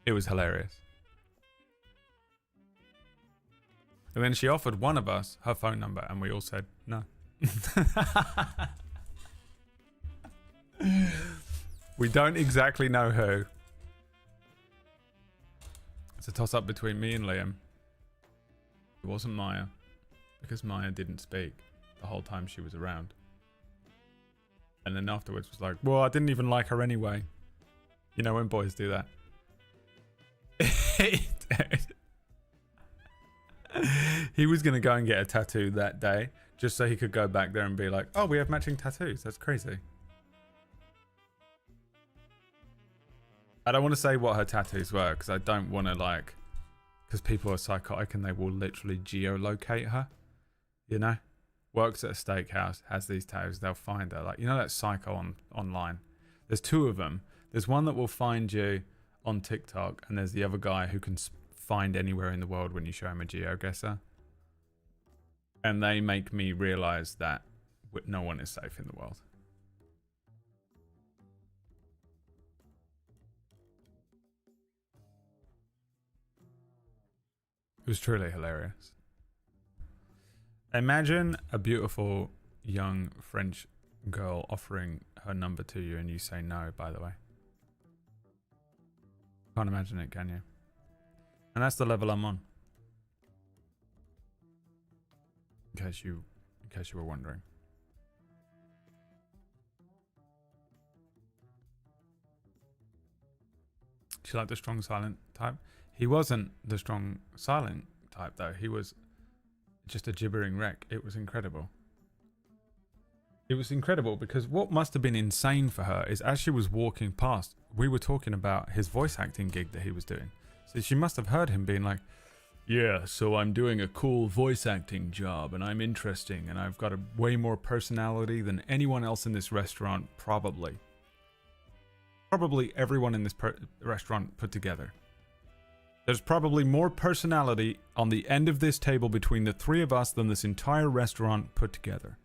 It was hilarious. And then she offered one of us her phone number and we all said no. We don't exactly know who. It's a toss up between me and Liam. It wasn't Maya, because Maya didn't speak the whole time she was around. And then afterwards was like, "Well, I didn't even like her anyway." You know when boys do that. He was going to go and get a tattoo that day just so he could go back there and be like, "Oh, we have matching tattoos. That's crazy." I don't want to say what her tattoos were because I don't want to like... Because people are psychotic and they will literally geolocate her. You know? Works at a steakhouse, has these tattoos, they'll find her. Like, you know that psycho online? There's two of them. There's one that will find you on TikTok and there's the other guy who can find anywhere in the world when you show him a geoguesser. And they make me realize that no one is safe in the world. It was truly hilarious. Imagine a beautiful young French girl offering her number to you and you say no, by the way. Can't imagine it, can you? And that's the level I'm on. In case you were wondering. Do you like the strong silent type? He wasn't the strong silent type though. He was just a gibbering wreck. It was incredible. It was incredible because what must have been insane for her is as she was walking past, we were talking about his voice acting gig that he was doing. So she must have heard him being like, yeah, so I'm doing a cool voice acting job and I'm interesting and I've got a way more personality than anyone else in this restaurant, probably. Probably everyone in this restaurant put together. There's probably more personality on the end of this table between the three of us than this entire restaurant put together.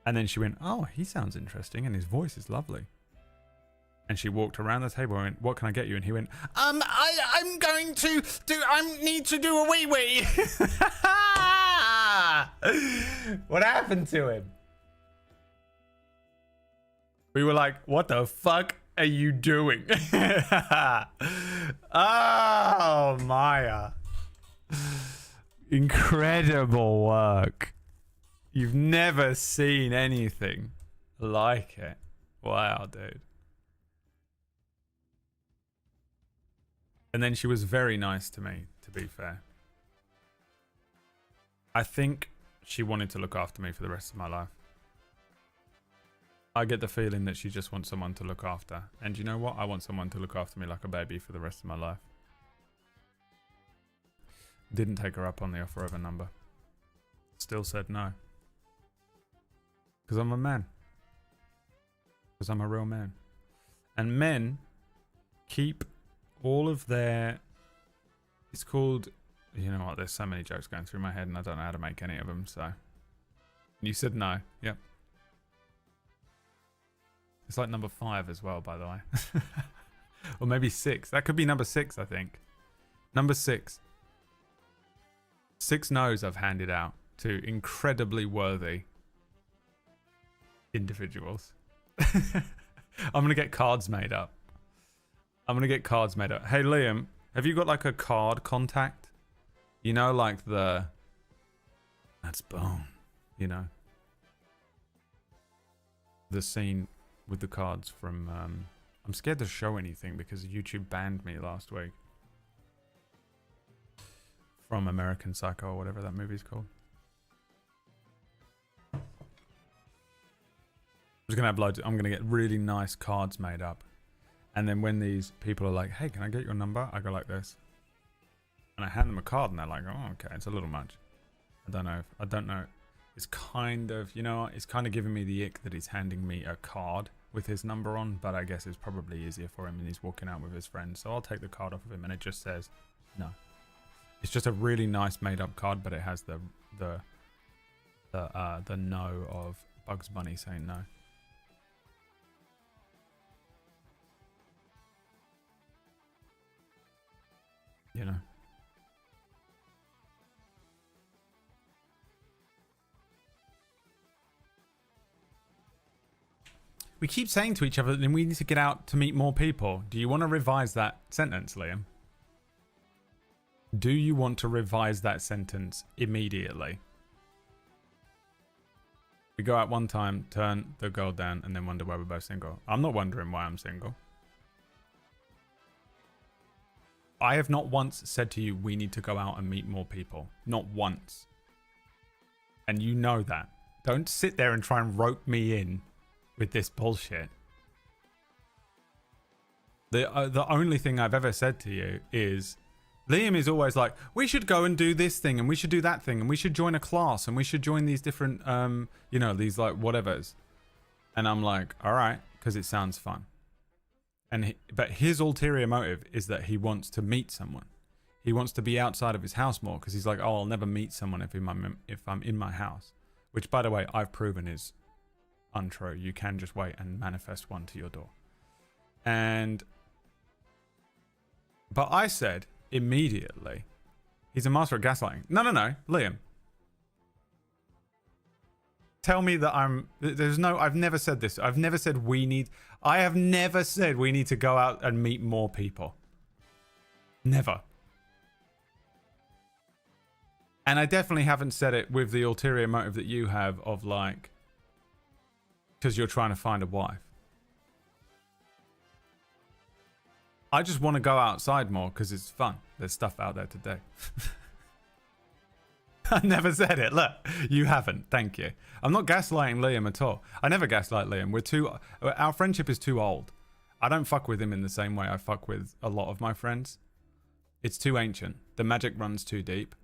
And then she went, oh, he sounds interesting and his voice is lovely. And she walked around the table and went, what can I get you? And he went, I'm going to need to do a wee-wee. What happened to him? We were like, what the fuck are you doing? Oh, Maya. Incredible work. You've never seen anything like it. Wow, dude. And then she was very nice to me, to be fair. I think she wanted to look after me for the rest of my life. I get the feeling that she just wants someone to look after. And you know what? I want someone to look after me like a baby for the rest of my life. Didn't take her up on the offer of a number. Still said no. Because I'm a man. Because I'm a real man. And men keep all of their... It's called... You know what? There's so many jokes going through my head and I don't know how to make any of them, so... You said no. Yep. It's like number 5 as well, by the way. Or maybe 6. That could be number 6, I think. Number 6. 6 no's I've handed out to incredibly worthy individuals. I'm going to get cards made up. Hey, Liam, have you got like a card contact? You know, like the... That's bone. You know? The scene with the cards from... I'm scared to show anything because YouTube banned me last week. From American Psycho or whatever that movie's called. I'm just gonna have loads. I'm gonna get really nice cards made up, and then when these people are like, "Hey, can I get your number?" I go like this, and I hand them a card, and they're like, "Oh, okay, it's a little much." I don't know. It's kind of, you know, it's kind of giving me the ick that he's handing me a card with his number on, but I guess it's probably easier for him, and he's walking out with his friends, so I'll take the card off of him, and it just says no. It's just a really nice made up card, but it has the no of Bugs Bunny saying no. You know. We keep saying to each other that we need to get out to meet more people. Do you want to revise that sentence, Liam? Do you want to revise that sentence immediately? We go out one time, turn the girl down, and then wonder why we're both single. I'm not wondering why I'm single. I have not once said to you, we need to go out and meet more people. Not once. And you know that. Don't sit there and try and rope me in with this bullshit. The only thing I've ever said to you is... Liam is always like, we should go and do this thing, and we should do that thing, and we should join a class, and we should join these different, you know, these like whatevers. And I'm like, all right, because it sounds fun. But his ulterior motive is that he wants to meet someone. He wants to be outside of his house more because he's like, oh, I'll never meet someone if I'm in my house. Which, by the way, I've proven is untrue. You can just wait and manifest one to your door. But I said immediately, he's a master at gaslighting. No, Liam. Tell me that I've never said this. I have never said we need to go out and meet more people. Never. And I definitely haven't said it with the ulterior motive that you have of like, because you're trying to find a wife. I just want to go outside more because it's fun. There's stuff out there today. I never said it. Look, you haven't. Thank you. I'm not gaslighting Liam at all. I never gaslight Liam. Our friendship is too old. I don't fuck with him in the same way I fuck with a lot of my friends. It's too ancient. The magic runs too deep.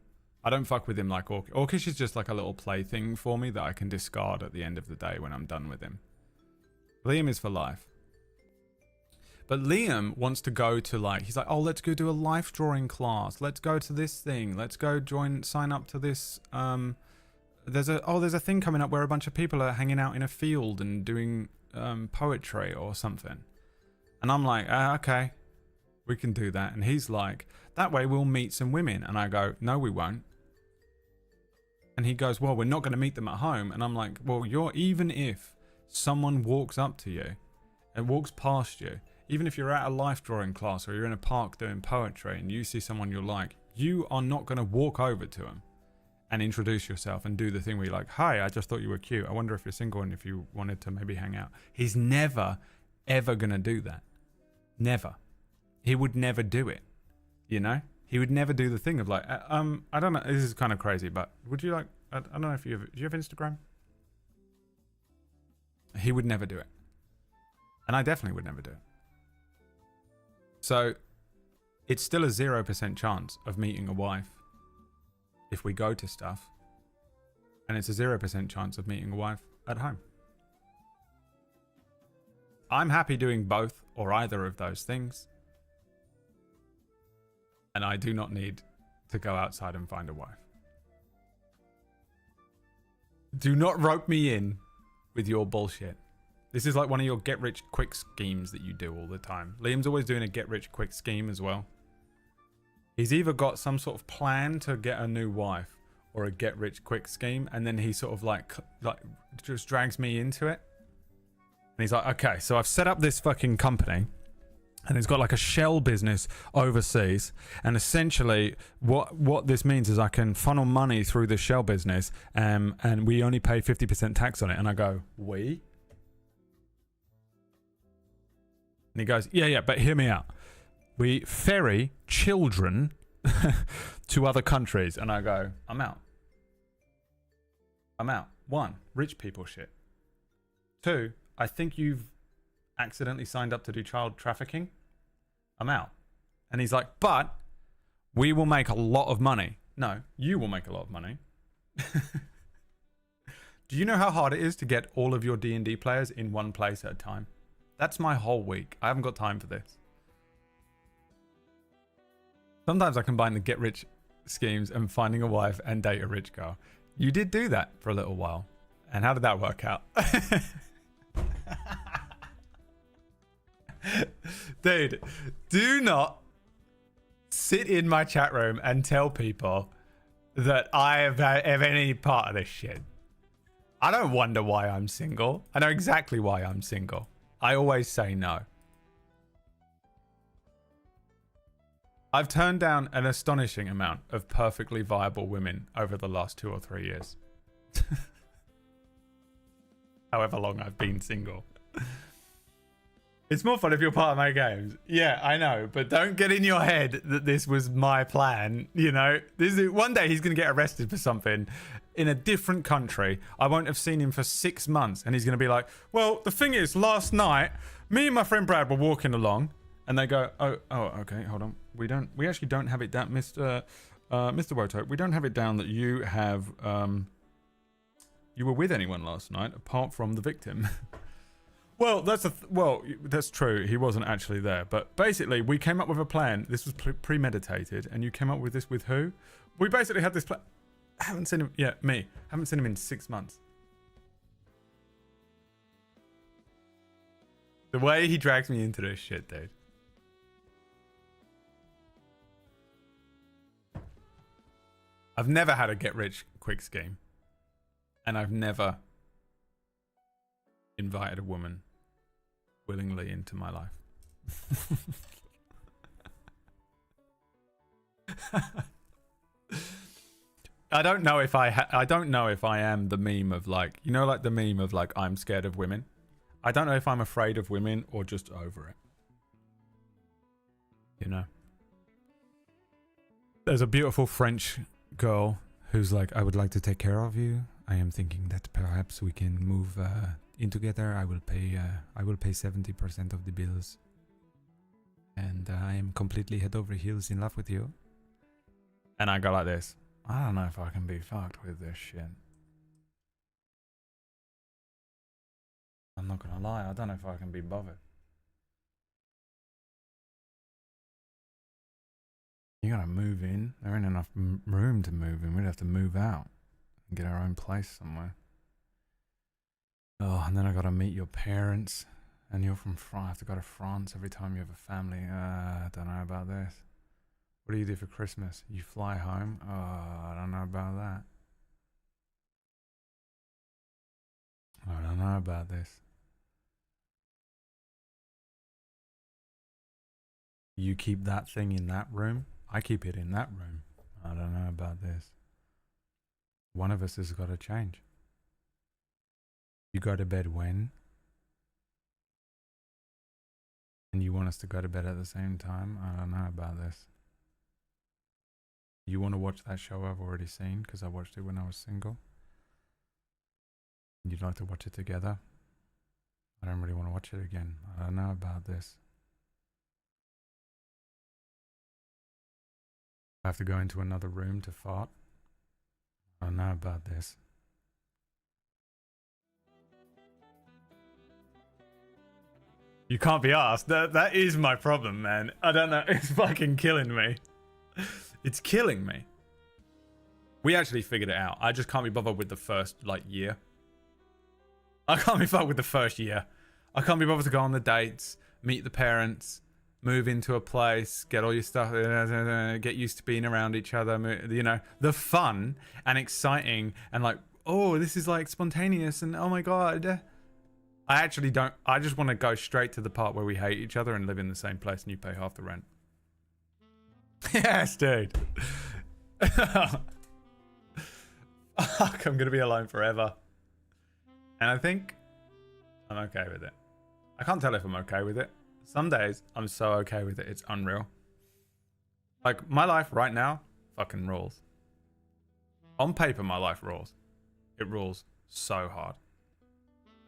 I don't fuck with him like Orcish. Orcish is just like a little plaything for me that I can discard at the end of the day when I'm done with him. Liam is for life. But Liam wants to go to like, he's like, oh, let's go do a life drawing class. Let's go to this thing. Let's go sign up to this. There's a thing coming up where a bunch of people are hanging out in a field and doing poetry or something. And I'm like, okay, we can do that. And he's like, that way we'll meet some women. And I go, no, we won't. And he goes, well, we're not going to meet them at home. And I'm like, well, even if someone walks up to you and walks past you, even if you're at a life drawing class or you're in a park doing poetry and you see someone you like, you are not going to walk over to them and introduce yourself and do the thing where you're like, hi, I just thought you were cute. I wonder if you're single and if you wanted to maybe hang out. He's never, ever going to do that. Never. He would never do it. You know? He would never do the thing of like, I don't know. This is kind of crazy, but would you like, I don't know if do you have Instagram? He would never do it. And I definitely would never do it. So it's still a 0% chance of meeting a wife if we go to stuff. And it's a 0% chance of meeting a wife at home. I'm happy doing both or either of those things. And I do not need to go outside and find a wife. Do not rope me in with your bullshit. This is like one of your get-rich-quick schemes that you do all the time. Liam's always doing a get-rich-quick scheme as well. He's either got some sort of plan to get a new wife or a get-rich-quick scheme, and then he sort of like just drags me into it. And he's like, okay, so I've set up this fucking company, and it's got like a shell business overseas, and essentially what this means is I can funnel money through the shell business, and we only pay 50% tax on it. And I go, we? And he goes, yeah, but hear me out. We ferry children to other countries. And I go, I'm out. 1, rich people shit. 2, I think you've accidentally signed up to do child trafficking. I'm out. And he's like, but we will make a lot of money. No, you will make a lot of money. Do you know how hard it is to get all of your D&D players in one place at a time? That's my whole week. I haven't got time for this. Sometimes I combine the get rich schemes and finding a wife and date a rich girl. You did do that for a little while. And how did that work out? Dude, do not sit in my chat room and tell people that I have any part of this shit. I don't wonder why I'm single. I know exactly why I'm single. I always say no. I've turned down an astonishing amount of perfectly viable women over the last 2 or 3 years. However long I've been single. It's more fun if you're part of my games. Yeah, I know, but don't get in your head that this was my plan. You know, one day he's going to get arrested for something in a different country. I won't have seen him for 6 months, and he's going to be like, well, the thing is, last night, me and my friend Brad were walking along, and they go, oh, okay, hold on. We actually don't have it down, Mr. Woto. We don't have it down that you have, you were with anyone last night apart from the victim. Well, that's true. He wasn't actually there. But basically, we came up with a plan. This was premeditated. And you came up with this with who? We basically had this plan. I haven't seen him. Yeah, me. Haven't seen him in 6 months. The way he drags me into this shit, dude. I've never had a get-rich-quick scheme. And I've never invited a woman willingly into my life. I don't know if I don't know if I am the meme of like, you know, like the meme of like, I'm scared of women. I don't know if I'm afraid of women or just over it. You know? There's a beautiful French girl who's like, I would like to take care of you. I am thinking that perhaps we can move in together. I will pay 70% of the bills. And I am completely head over heels in love with you. And I go like this. I don't know if I can be fucked with this shit. I'm not gonna lie, I don't know if I can be bothered. You gotta move in. There ain't enough room to move in. We'd have to move out and get our own place somewhere. Oh, and then I gotta meet your parents. And you're from France. I have to go to France every time you have a family. I don't know about this. What do you do for Christmas? You fly home? Oh, I don't know about that. I don't know about this. You keep that thing in that room? I keep it in that room. I don't know about this. One of us has got to change. You go to bed when? And you want us to go to bed at the same time? I don't know about this. You want to watch that show I've already seen because I watched it when I was single? You'd like to watch it together? I don't really want to watch it again. I don't know about this. I have to go into another room to fart? I don't know about this. You can't be asked. That is my problem, man. I don't know. It's fucking killing me. It's killing me. We actually figured it out. I just can't be bothered with the first, like, year. I can't be bothered with the first year. I can't be bothered to go on the dates, meet the parents, move into a place, get all your stuff, get used to being around each other, you know, the fun and exciting and like, oh, this is like spontaneous and oh my God. I actually don't, I just want to go straight to the part where we hate each other and live in the same place and you pay half the rent. Yes, dude. Fuck, I'm going to be alone forever. And I think I'm okay with it. I can't tell if I'm okay with it. Some days I'm so okay with it, it's unreal. Like, my life right now fucking rules. On paper, my life rules. It rules so hard.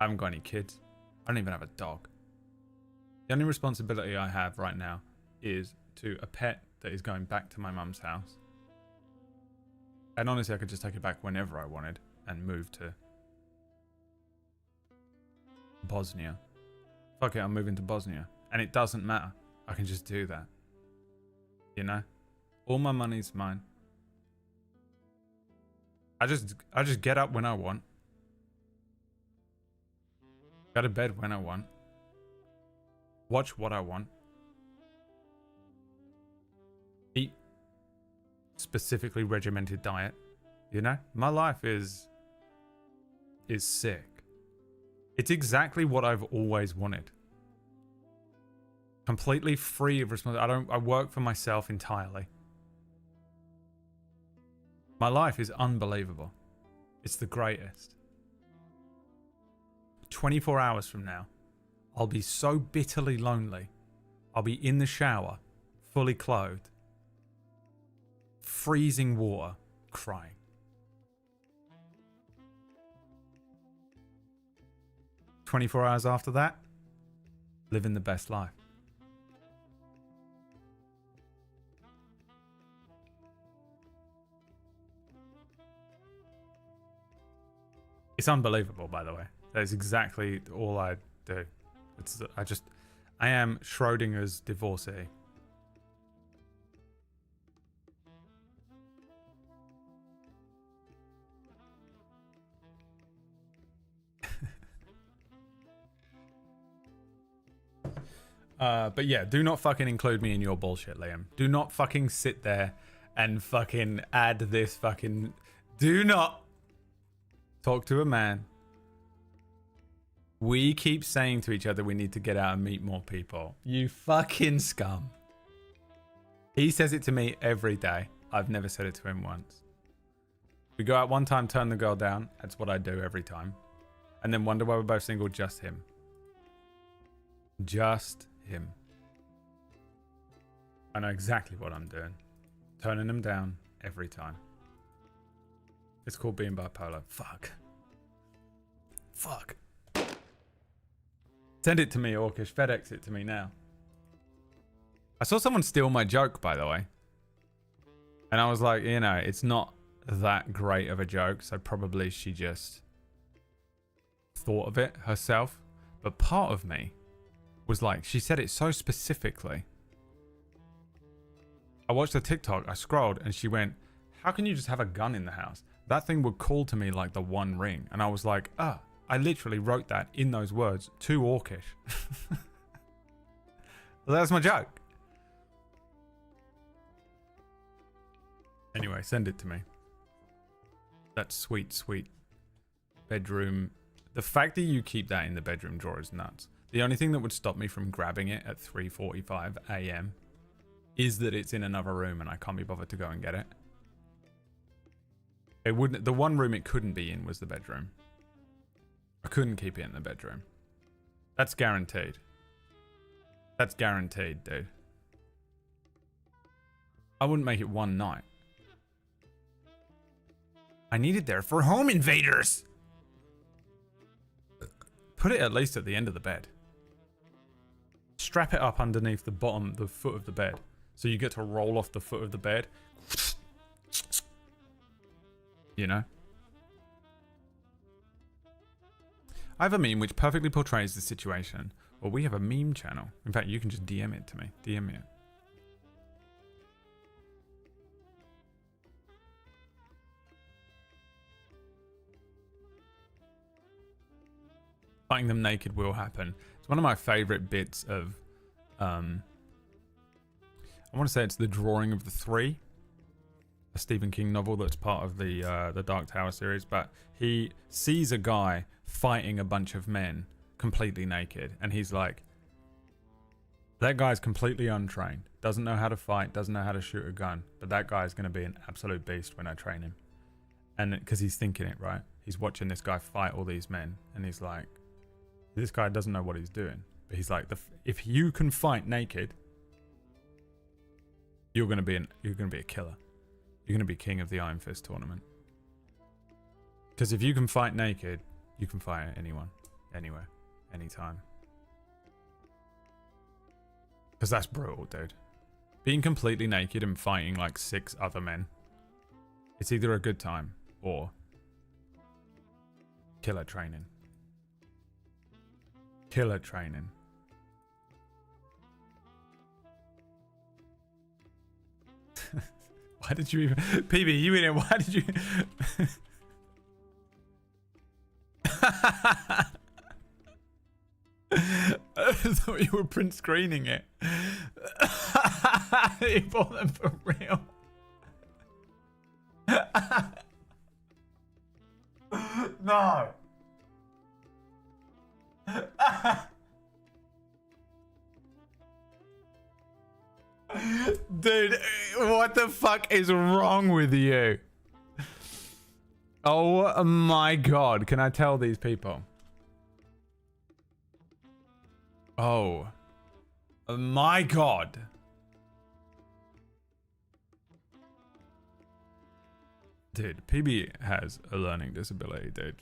I haven't got any kids. I don't even have a dog. The only responsibility I have right now is to a pet that is going back to my mum's house. And honestly, I could just take it back whenever I wanted and move to Bosnia. Fuck it, I'm moving to Bosnia. And it doesn't matter. I can just do that. You know? All my money's mine. I just get up when I want. Go to bed when I want. Watch what I want. Eat specifically regimented diet. You know? My life is sick. It's exactly what I've always wanted. Completely free of responsibility. I work for myself entirely. My life is unbelievable. It's the greatest. 24 hours from now, I'll be so bitterly lonely. I'll be in the shower, fully clothed, freezing water, crying. "24 hours after that, living the best life." It's unbelievable, by the way. That's exactly all I do. I am Schrodinger's divorcee. But yeah, do not fucking include me in your bullshit, Liam. Do not fucking sit there and fucking add this fucking... Do not talk to a man. We keep saying to each other we need to get out and meet more people. You fucking scum. He says it to me every day. I've never said it to him once. We go out one time, turn the girl down. That's what I do every time. And then wonder why we're both single. Just him. Just him. I know exactly what I'm doing. Turning him down every time. It's called being bipolar. Fuck. Fuck. Send it to me, Orcish. FedEx it to me now. I saw someone steal my joke, by the way. And I was like, you know, it's not that great of a joke, so probably she just thought of it herself. But part of me was like, she said it so specifically. I watched the TikTok, I scrolled, and she went, how can you just have a gun in the house? That thing would call to me like the One Ring. And I was like, I literally wrote that in those words to Orcish. That's my joke. Anyway, send it to me. That sweet, sweet bedroom. The fact that you keep that in the bedroom drawer is nuts. The only thing that would stop me from grabbing it at 3:45 a.m. is that it's in another room and I can't be bothered to go and get it. It wouldn't. The one room it couldn't be in was the bedroom. I couldn't keep it in the bedroom. That's guaranteed. That's guaranteed, dude. I wouldn't make it one night. I need it there for home invaders. Put it at least at the end of the bed. Strap it up underneath the foot of the bed. So you get to roll off the foot of the bed. You know? I have a meme which perfectly portrays the situation. Well, we have a meme channel. In fact, you can just DM it to me. DM me it. Fighting them naked will happen. It's one of my favorite bits of, I want to say it's The Drawing of the Three, a Stephen King novel that's part of the Dark Tower series. But he sees a guy fighting a bunch of men completely naked, and he's like, that guy's completely untrained, doesn't know how to fight, doesn't know how to shoot a gun, but that guy's going to be an absolute beast when I train him. And because he's thinking it, right? He's watching this guy fight all these men, and he's like, this guy doesn't know what he's doing, but he's like, if you can fight naked, you're gonna be a killer. You're gonna be king of the Iron Fist tournament. Because if you can fight naked, you can fight anyone, anywhere, anytime. Because that's brutal, dude. Being completely naked and fighting like 6 other men, it's either a good time or killer training. Killer training. Why did you even... PB, you in it? Why did you... I thought you were print screening it. You bought them for real. No. Dude, what the fuck is wrong with you? Oh my god, can I tell these people? Oh my god. Dude, PB has a learning disability, dude.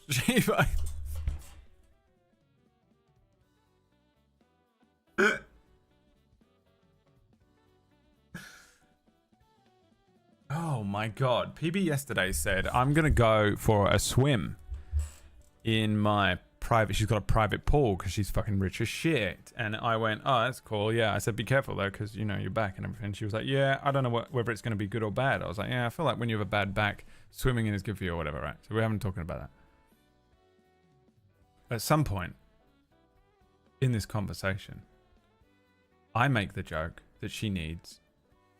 Oh my god. PB yesterday said, I'm going to go for a swim in my private... She's got a private pool because she's fucking rich as shit. And I went, oh, that's cool. Yeah. I said, be careful though because, you know, your back and everything. She was like, yeah, I don't know whether it's going to be good or bad. I was like, yeah, I feel like when you have a bad back, swimming in is good for you or whatever, right? So we haven't talking about that. At some point in this conversation, I make the joke that she needs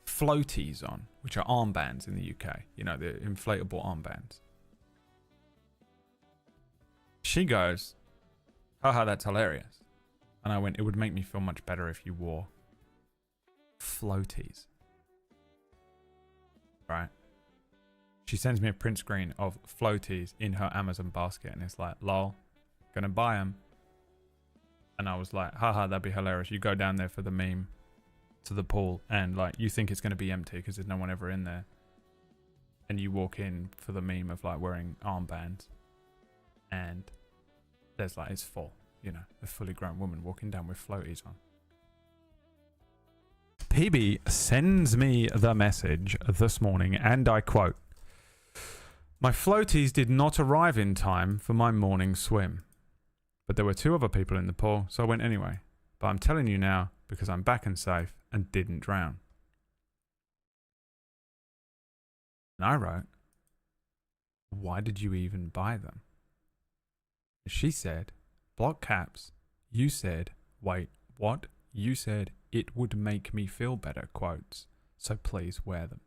floaties on, which are armbands in the UK. You know, the inflatable armbands. She goes, haha, that's hilarious. And I went, it would make me feel much better if you wore floaties. Right? She sends me a print screen of floaties in her Amazon basket, and it's like, lol, gonna buy them. And I was like, haha, that'd be hilarious. You go down there for the meme to the pool, and like, you think it's gonna be empty because there's no one ever in there. And you walk in for the meme of like wearing armbands, and there's like, it's full, you know, a fully grown woman walking down with floaties on. PB sends me the message this morning, and I quote, "My floaties did not arrive in time for my morning swim, but there were 2 other people in the pool, so I went anyway. But I'm telling you now because I'm back and safe and didn't drown." And I wrote, "Why did you even buy them?" She said, "Block caps. You said, wait, what? You said it would make me feel better, quotes. So please wear them."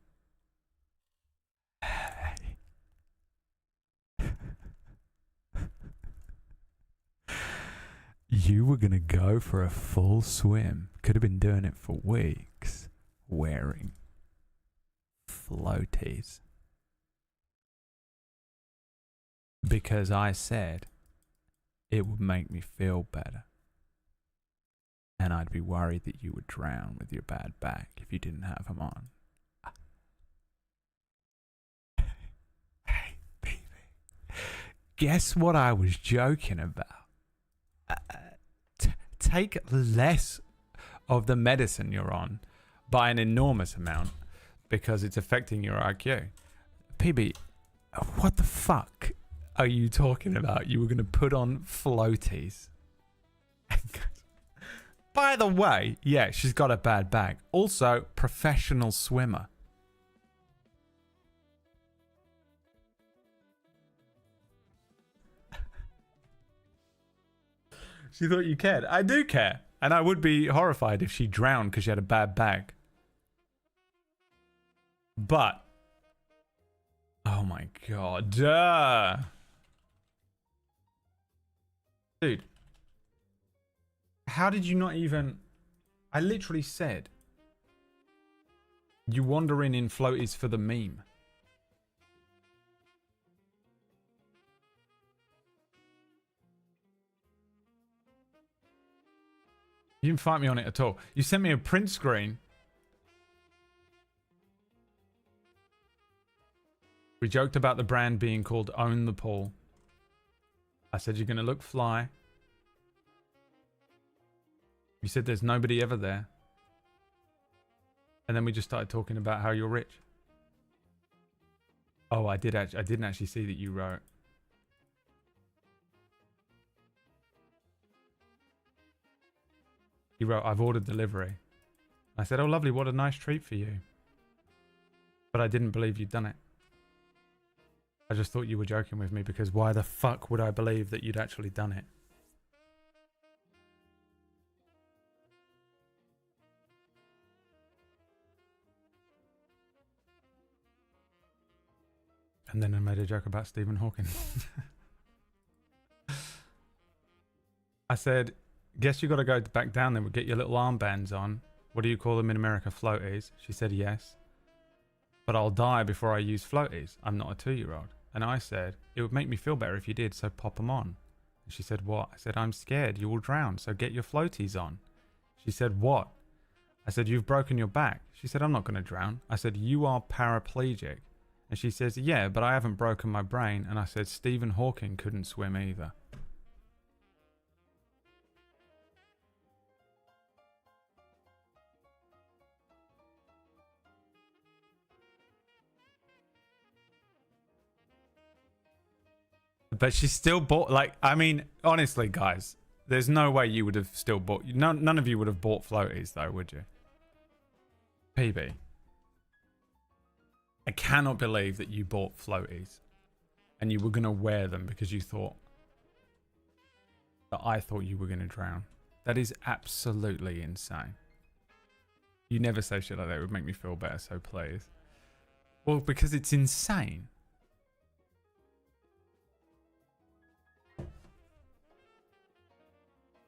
You were going to go for a full swim. Could have been doing it for weeks. Wearing floaties. Because I said it would make me feel better. And I'd be worried that you would drown with your bad back if you didn't have them on. Hey, baby. Guess what I was joking about? Take less of the medicine you're on by an enormous amount because it's affecting your IQ. PB, what the fuck are you talking about? You were going to put on floaties. By the way, yeah, she's got a bad back. Also, professional swimmer. She thought you cared. I do care. And I would be horrified if she drowned because she had a bad back. But, oh my god. Dude. How did you not even... I literally said, you wander in floaties for the meme. You didn't fight me on it at all. You sent me a print screen. We joked about the brand being called Own the Pool. I said you're going to look fly. You said there's nobody ever there. And then we just started talking about how you're rich. Oh, I didn't actually see that you wrote. You wrote, "I've ordered delivery." I said, "Oh, lovely. What a nice treat for you." But I didn't believe you'd done it. I just thought you were joking with me because why the fuck would I believe that you'd actually done it? And then I made a joke about Stephen Hawking. I said, "Guess you got to go back down there. We'll get your little armbands on. What do you call them in America? Floaties." She said, "Yes. But I'll die before I use floaties. I'm not a 2-year-old. And I said, "It would make me feel better if you did, so pop them on." And she said, "What?" I said, "I'm scared. You will drown, so get your floaties on." She said, "What?" I said, "You've broken your back." She said, "I'm not going to drown." I said, "You are paraplegic." And she says, "Yeah, but I haven't broken my brain." And I said, "Stephen Hawking couldn't swim either." But she still bought, like, I mean, honestly, guys, there's no way you would have still bought, none of you would have bought floaties, though, would you? PB. I cannot believe that you bought floaties and you were going to wear them because you thought that I thought you were going to drown. That is absolutely insane. You never say shit like that. It would make me feel better, so please. Well, because it's insane.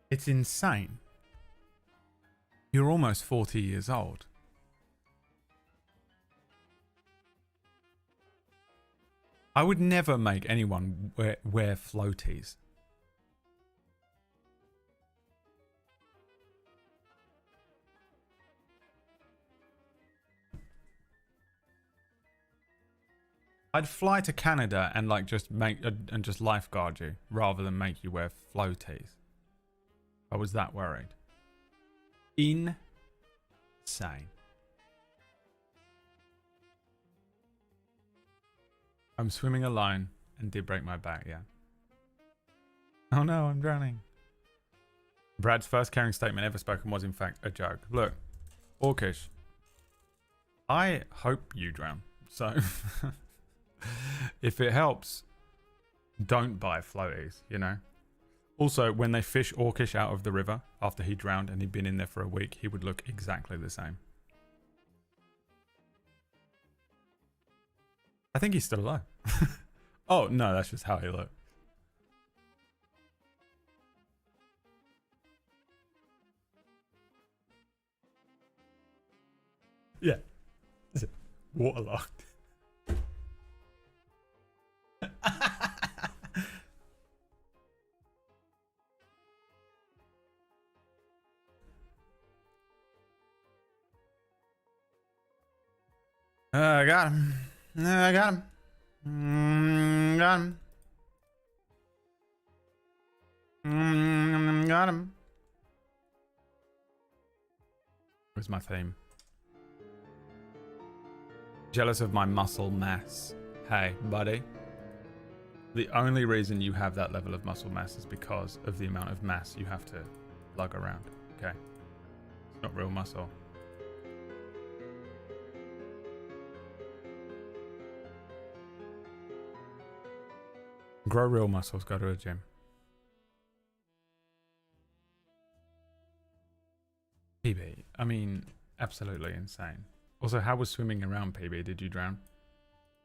It's insane. You're almost 40 years old. I would never make anyone wear floaties. I'd fly to Canada and like just and just lifeguard you rather than make you wear floaties. I was that worried. Insane. I'm swimming alone and did break my back, yeah. Oh no, I'm drowning. Brad's first caring statement ever spoken was in fact a joke. Look, Orcish, I hope you drown. So if it helps, don't buy floaties, you know. Also, when they fish Orcish out of the river after he drowned and he'd been in there for a week, he would look exactly the same. I think he's still alive. Oh, no, that's just how he looked. Yeah. Waterlogged. I got him. I got him. Got him. Got him. Where's my theme? Jealous of my muscle mass. Hey, buddy. The only reason you have that level of muscle mass is because of the amount of mass you have to lug around. Okay? It's not real muscle. Grow real muscles, go to a gym. PB, I mean, absolutely insane. Also, how was swimming around, PB? Did you drown?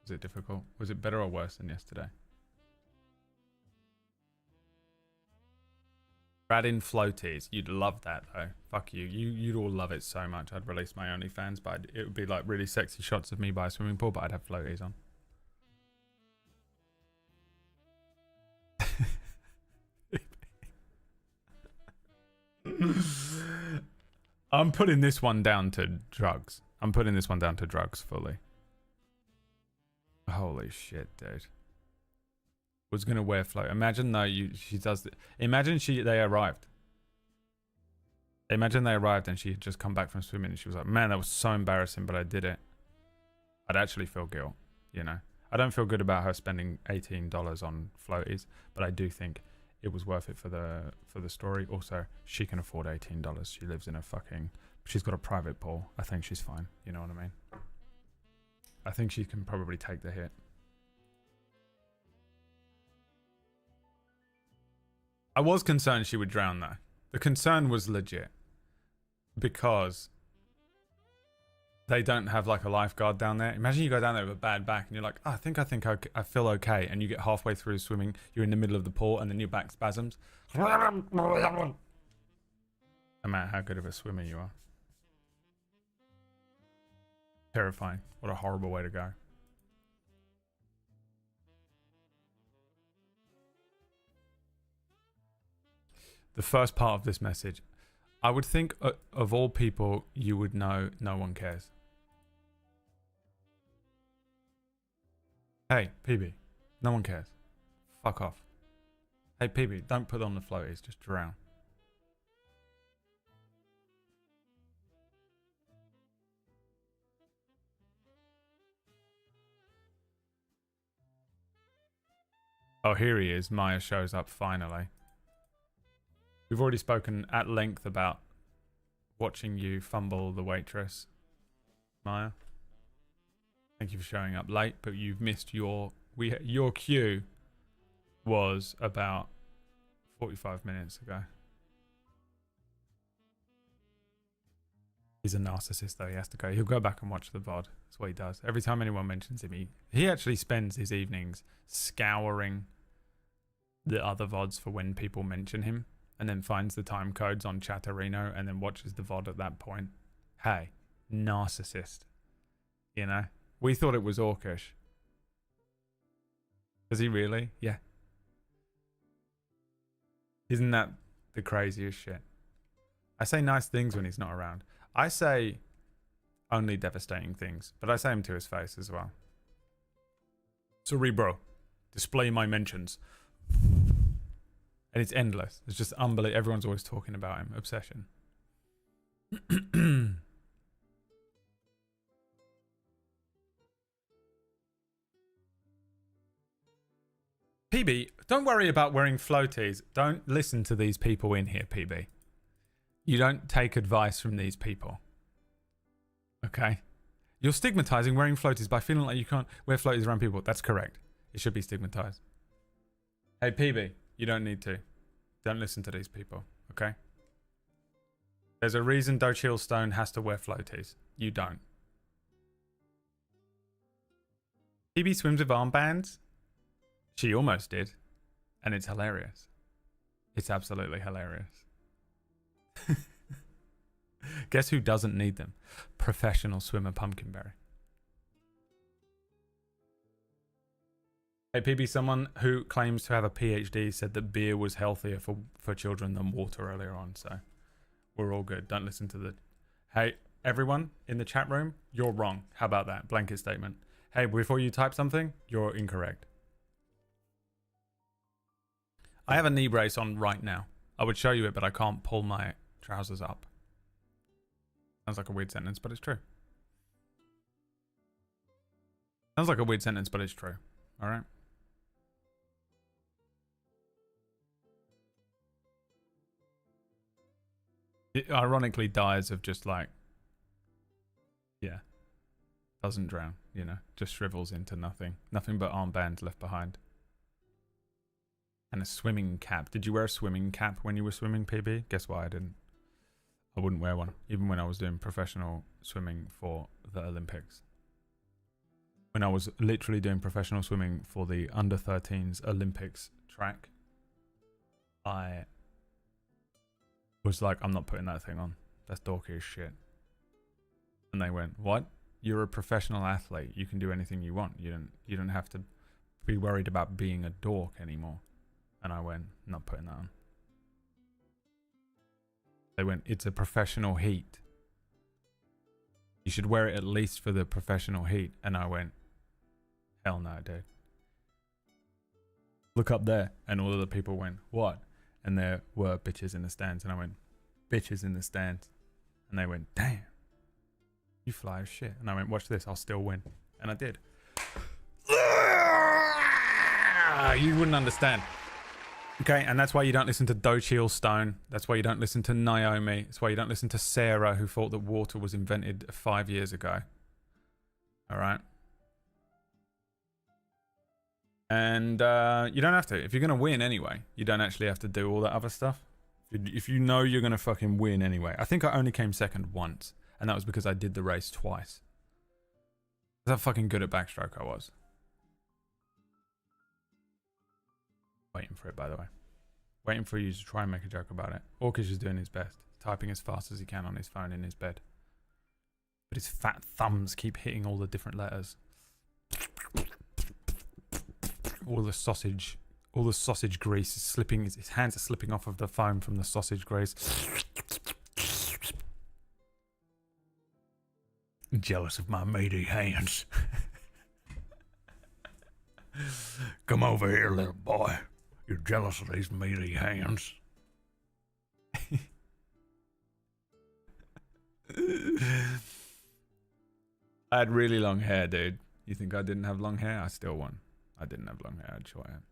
Was it difficult? Was it better or worse than yesterday? Brad in floaties. You'd love that, though. Fuck you. You'd all love it so much. I'd release my OnlyFans, but it would be like really sexy shots of me by a swimming pool, but I'd have floaties on. I'm putting this one down to drugs. I'm putting this one down to drugs fully. Holy shit, dude. Was gonna wear float. Imagine though she does imagine they arrived. Imagine they arrived and she had just come back from swimming and she was like, man, that was so embarrassing, but I did it. I'd actually feel guilt, you know. I don't feel good about her spending $18 on floaties, but I do think it was worth it for the story. Also, she can afford $18. She lives in she's got a private pool. I think she's fine. You know what I mean? I think she can probably take the hit. I was concerned she would drown though. The concern was legit. Because they don't have like a lifeguard down there. Imagine you go down there with a bad back and you're like, oh, I think I feel okay. And you get halfway through swimming, you're in the middle of the pool and then your back spasms. No matter how good of a swimmer you are. Terrifying. What a horrible way to go. The first part of this message. I would think of all people you would know, no one cares. Hey, PB, no one cares. Fuck off. Hey, PB, don't put on the floaties, just drown. Oh, here he is. Maya shows up finally. We've already spoken at length about watching you fumble the waitress, Maya. Thank you for showing up late, but you've missed your queue was about 45 minutes ago. He's a narcissist though, he has to go. He'll go back and watch the VOD. That's what he does. Every time anyone mentions him, he actually spends his evenings scouring the other VODs for when people mention him. And then finds the time codes on Chatterino and then watches the VOD at that point. Hey, narcissist. You know? We thought it was Orcish. Does he really? Yeah. Isn't that the craziest shit? I say nice things when he's not around. I say only devastating things, but I say them to his face as well. Cerebro, display my mentions. And it's endless. It's just unbelievable. Everyone's always talking about him. Obsession. PB, don't worry about wearing floaties. Don't listen to these people in here, PB. You don't take advice from these people. Okay? You're stigmatizing wearing floaties by feeling like you can't wear floaties around people. That's correct. It should be stigmatized. Hey, PB, you don't need to. Don't listen to these people, okay? There's a reason Dochil Stone has to wear floaties. You don't. PB swims with armbands? She almost did. And it's hilarious. It's absolutely hilarious. Guess who doesn't need them? Professional swimmer Pumpkinberry. Hey PB, someone who claims to have a PhD said that beer was healthier for children than water earlier on, so we're all good. Don't listen to the... Hey, everyone in the chat room, you're wrong. How about that? Blanket statement. Hey, before you type something, you're incorrect. I have a knee brace on right now. I would show you it, but I can't pull my trousers up. Sounds like a weird sentence, but it's true. Sounds like a weird sentence, but it's true. All right. It ironically dies of just like, yeah, doesn't drown, you know, just shrivels into nothing. Nothing but armbands left behind. And a swimming cap. Did you wear a swimming cap when you were swimming, PB? Guess what? I didn't. I wouldn't wear one, even when I was doing professional swimming for the Olympics. When I was literally doing professional swimming for the under-13s Olympics track, I was like, I'm not putting that thing on. That's dorky as shit. And they went, what? You're a professional athlete. You can do anything you want. You don't have to be worried about being a dork anymore. And I went, not putting that on. They went, it's a professional heat. You should wear it at least for the professional heat. And I went, hell no, dude. Look up there. And all of the people went, what? And there were bitches in the stands. And I went, bitches in the stands. And they went, damn. You fly as shit. And I went, watch this, I'll still win. And I did. You wouldn't understand. Okay, and that's why you don't listen to Dochil Stone. That's why you don't listen to Naomi. That's why you don't listen to Sarah, who thought that water was invented 5 years ago. Alright? And you don't have to. If you're going to win anyway, you don't actually have to do all that other stuff. If you know you're going to fucking win anyway. I think I only came second once. And that was because I did the race twice. That's how fucking good at backstroke I was. Waiting for it, by the way. Waiting for you to try and make a joke about it. Orkish is doing his best. Typing as fast as he can on his phone in his bed. But his fat thumbs keep hitting all the different letters. All the sausage grease is slipping. His hands are slipping off of the foam from the sausage grease. Jealous of my meaty hands. Come over here, little boy. You're jealous of these meaty hands. I had really long hair, dude. You think I didn't have long hair? I still won. I didn't have long hair. I had short hair.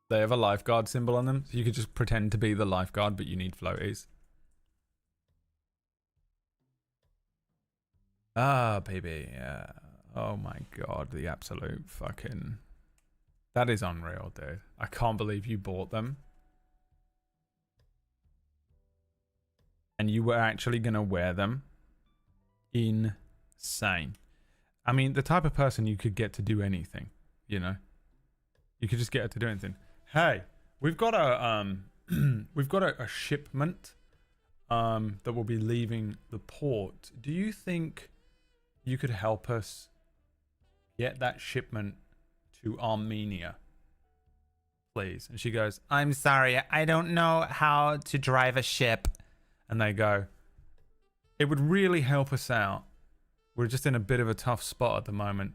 They have a lifeguard symbol on them, so you could just pretend to be the lifeguard, but you need floaties. Ah, baby, yeah. Oh my god, the absolute fucking... That is unreal, dude. I can't believe you bought them. And you were actually going to wear them. Insane. I mean, the type of person you could get to do anything, you know? You could just get her to do anything. Hey, we've got a we've got a shipment that will be leaving the port. Do you think you could help us get that shipment to Armenia, please? And she goes, I'm sorry, I don't know how to drive a ship. And they go, it would really help us out. We're just in a bit of a tough spot at the moment.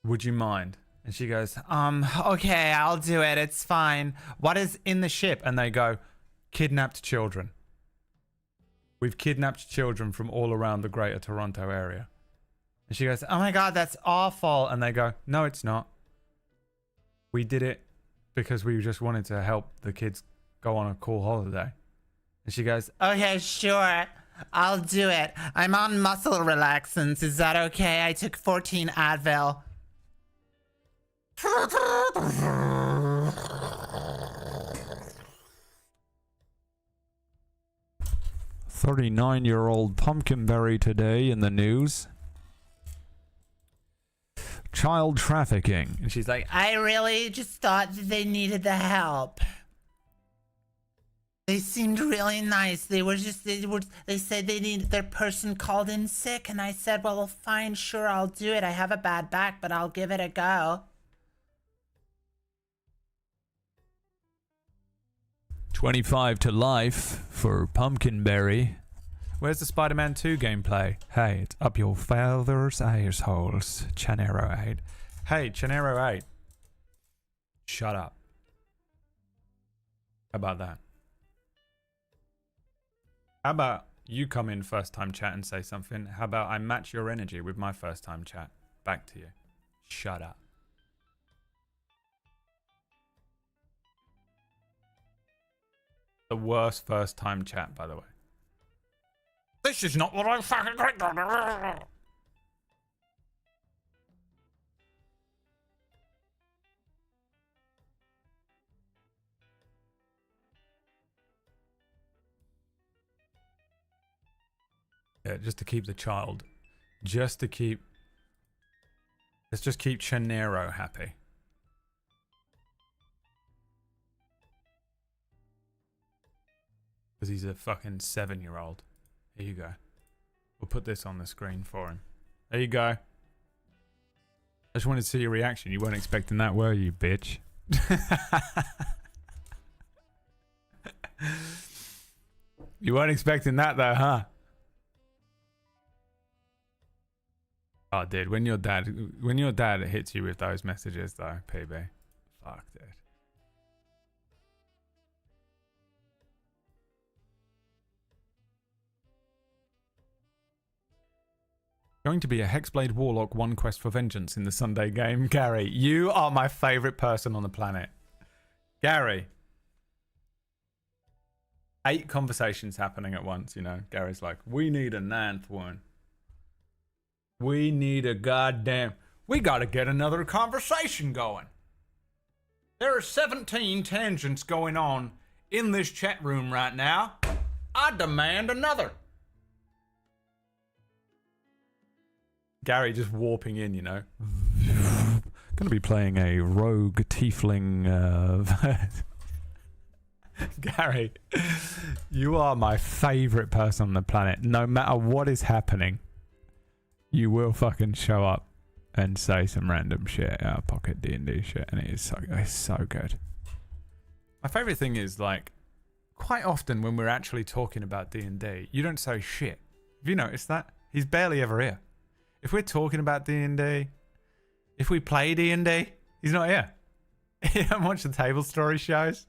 Would you mind? And she goes, okay, I'll do it. It's fine. What is in the ship? And they go, kidnapped children. We've kidnapped children from all around the Greater Toronto area. And she goes, oh my God, that's awful. And they go, no, it's not. We did it because we just wanted to help the kids go on a cool holiday. And she goes, okay, sure. I'll do it. I'm on muscle relaxants. Is that okay? I took 14 Advil. 39-year-old Pumpkinberry today in the news. Child trafficking. And she's like, I really just thought that they needed the help. They seemed really nice. They said they needed their person called in sick, and I said, well, fine, sure, I'll do it. I have a bad back, but I'll give it a go. 25 to life for Pumpkinberry. Where's the Spider-Man 2 gameplay? Hey, it's up your father's assholes, Chanero 8. Hey, Chanero 8. Shut up. How about that? How about you come in first time chat and say something? How about I match your energy with my first time chat? Back to you. Shut up. The worst first time chat, by the way. This is not what I fucking... Yeah, just to keep the child. Just to keep... Let's just keep Chanero happy. Because he's a fucking 7-year-old. Here you go. We'll put this on the screen for him. There you go. I just wanted to see your reaction. You weren't expecting that, were you, bitch? You weren't expecting that, though, huh? Oh, dude, when your dad hits you with those messages, though, PB, fuck, dude. Going to be a Hexblade Warlock 1 Quest for Vengeance in the Sunday game. Gary, you are my favorite person on the planet. Gary. 8 conversations happening at once, you know. Gary's like, we need a 9th one. We need a goddamn... We gotta get another conversation going. There are 17 tangents going on in this chat room right now. I demand another. Gary just warping in, you know. Gonna be playing a rogue tiefling. Gary, you are my favorite person on the planet. No matter what is happening, you will fucking show up and say some random shit, out of pocket D&D shit, and it's so good. My favorite thing is, like, quite often when we're actually talking about D&D, you don't say shit. Have you noticed that? He's barely ever here. If we're talking about D&D, if we play D&D, he's not here. You don't watch the table story shows.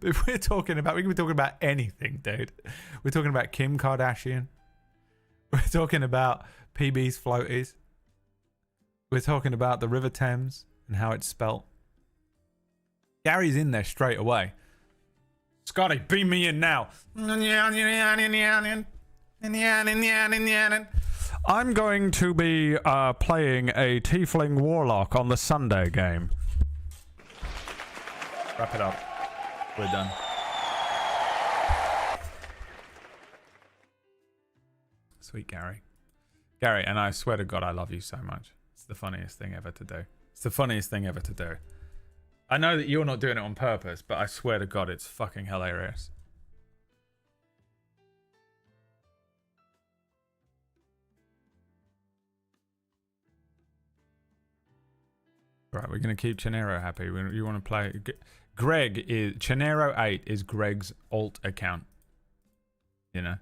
But if we're talking about, we can be talking about anything, dude. We're talking about Kim Kardashian. We're talking about PB's floaties. We're talking about the River Thames and how it's spelt. Gary's in there straight away. Scotty, beam me in now. I'm going to be playing a Tiefling Warlock on the Sunday game. Wrap it up. We're done. Sweet Gary. Gary, and I swear to God, I love you so much. It's the funniest thing ever to do. It's the funniest thing ever to do. I know that you're not doing it on purpose, but I swear to God, it's fucking hilarious. Right, we're gonna keep Chenero happy. You want to play? Greg is Chenero 8 is Greg's alt account. You know.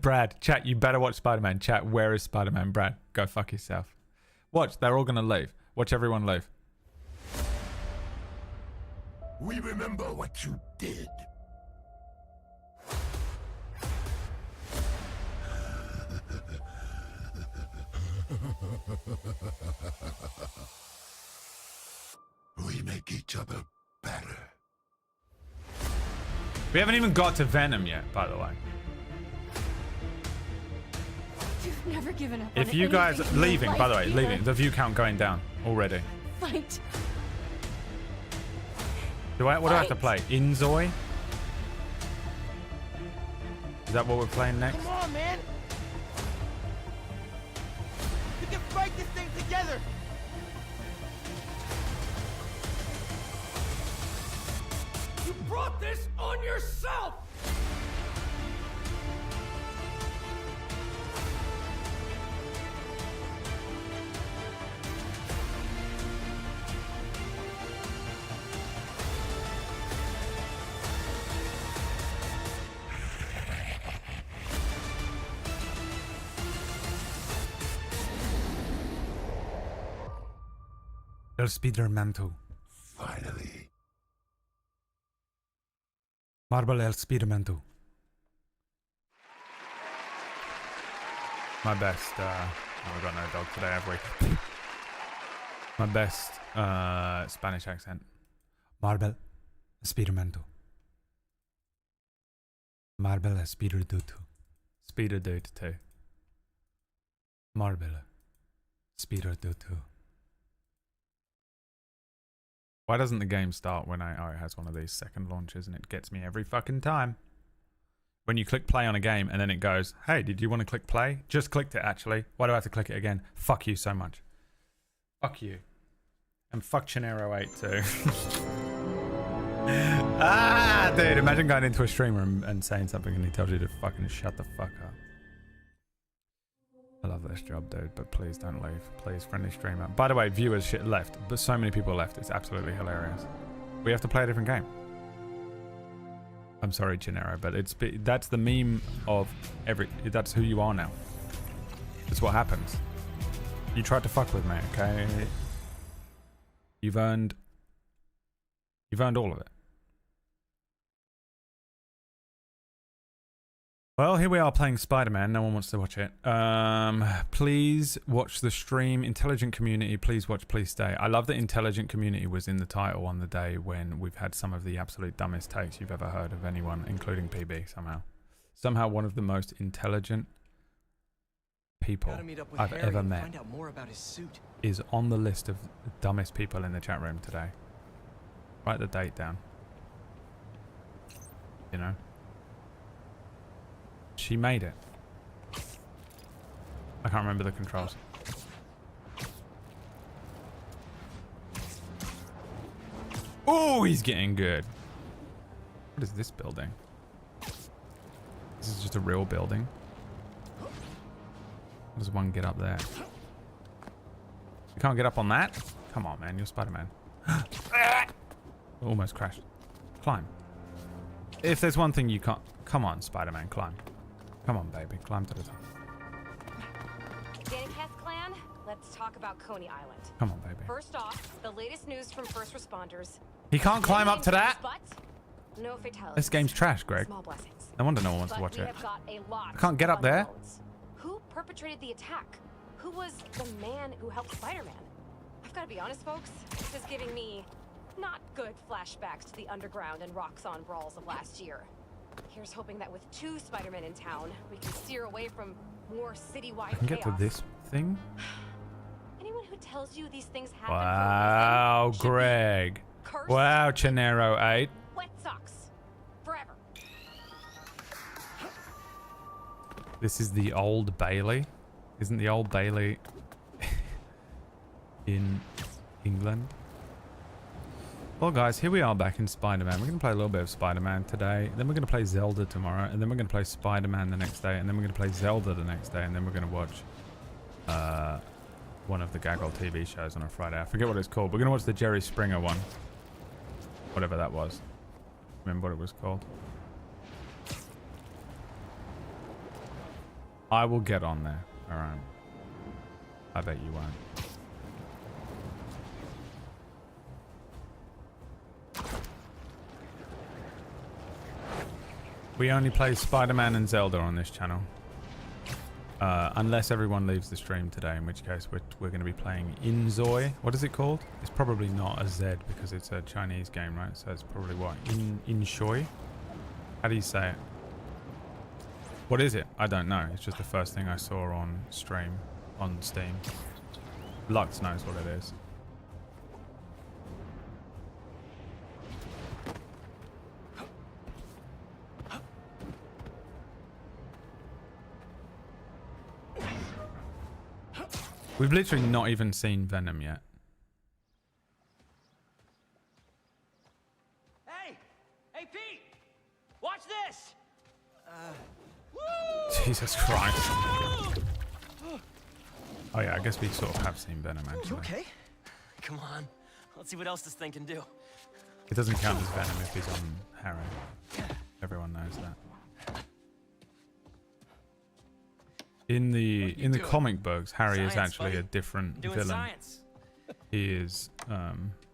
Brad, chat. You better watch Spider-Man. Chat. Where is Spider-Man? Brad, go fuck yourself. Watch. They're all gonna leave. Watch everyone leave. We remember what you did. We make each other better. We haven't even got to Venom yet, by the way. You've never given up. If you guys leaving, by the way, leaving, the view count going down already. Fight. What do I have to play? Inzoi? Is that what we're playing next? Come on, man. We can fight this thing together. You brought this on yourself. El Spider-Man. Finally. Marvel El Spider-Man. My best, oh, we got no dog today, have we? My best Spanish accent. Marvel Spider-Man. Marvel Spider-Dude. Spider-Dude 2. Marvel Spider-Dude 2. Why doesn't the game start when oh, it has one of these second launches and it gets me every fucking time? When you click play on a game and then it goes, hey, did you want to click play? Just clicked it actually. Why do I have to click it again? Fuck you so much. Fuck you. And fuck Chenero 8 too. Ah, dude, imagine going into a streamer and saying something and he tells you to fucking shut the fuck up. I love this job, dude, but please don't leave. Please, friendly streamer. By the way, viewers shit left, but so many people left. It's absolutely hilarious. We have to play a different game. I'm sorry, Chenero, but that's the meme of that's who you are now. That's what happens. You tried to fuck with me, okay? You've earned all of it. Well, here we are playing Spider-Man. No one wants to watch it. Please watch the stream. Intelligent Community, please watch, please stay. I love that Intelligent Community was in the title on the day when we've had some of the absolute dumbest takes you've ever heard of anyone, including PB somehow. Somehow one of the most intelligent people I've ever met is on the list of the dumbest people in the chat room today. Write the date down. You know? She made it. I can't remember the controls. Oh, he's getting good. What is this building? This is just a real building. How does one get up there? You can't get up on that? Come on, man. You're Spider-Man. Almost crashed. Climb. If there's one thing you can't... Come on, Spider-Man. Climb. Come on, baby. Climb to the top. Daniketh clan, let's talk about Coney Island. Come on, baby. First off, the latest news from first responders. He can't climb up to that? But no fatalities. This game's trash, Greg. Small blessings. No wonder no one wants But to watch we it. have got a lot I can't get up there. unknowns. Who perpetrated the attack? Who was the man who helped Spider-Man? I've got to be honest, folks. This is giving me not good flashbacks to the underground and Roxxon brawls of last year. Here's hoping that with 2 Spider-Men in town, we can steer away from more citywide I can get to chaos. this thing. Anyone who tells you these things happen Wow, for a reason should be Greg. cursed. Wow, Chenero 8. Wet socks. Forever. This is the Old Bailey. Isn't the Old Bailey in England? Well, guys, here we are back in Spider-Man. We're going to play a little bit of Spider-Man today. Then we're going to play Zelda tomorrow. And then we're going to play Spider-Man the next day. And then we're going to play Zelda the next day. And then we're going to watch one of the Gaggle TV shows on a Friday. I forget what it's called. We're going to watch the Jerry Springer one. Whatever that was. Remember what it was called? I will get on there. All right. I bet you won't. We only play Spider-Man and Zelda on this channel. Unless everyone leaves the stream today, in which case we're going to be playing Inzoi. What is it called? It's probably not a Z because it's a Chinese game, right? So it's probably what? Inshoi? How do you say it? What is it? I don't know. It's just the first thing I saw on stream, on Steam. Lux knows what it is. We've literally not even seen Venom yet. Hey! Hey, Pete! Watch this! Jesus Christ. Oh yeah, I guess we sort of have seen Venom actually. You okay? Come on. Let's see what else this thing can do. It doesn't count as Venom if he's on Harry. Everyone knows that. In the comic books, Harry is actually a different villain. Science. He is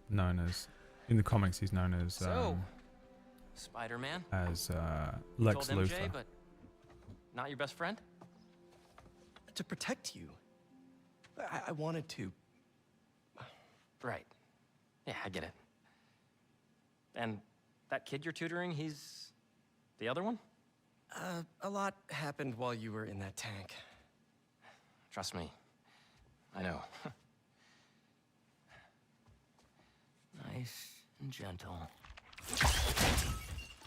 known as, in the comics, he's known as Spider-Man. as Lex Told MJ, Luthor. but not your best friend? To protect you. I wanted to. Right. Yeah, I get it. And that kid you're tutoring, he's the other one? A lot happened while you were in that tank. Trust me. I know. Nice and gentle.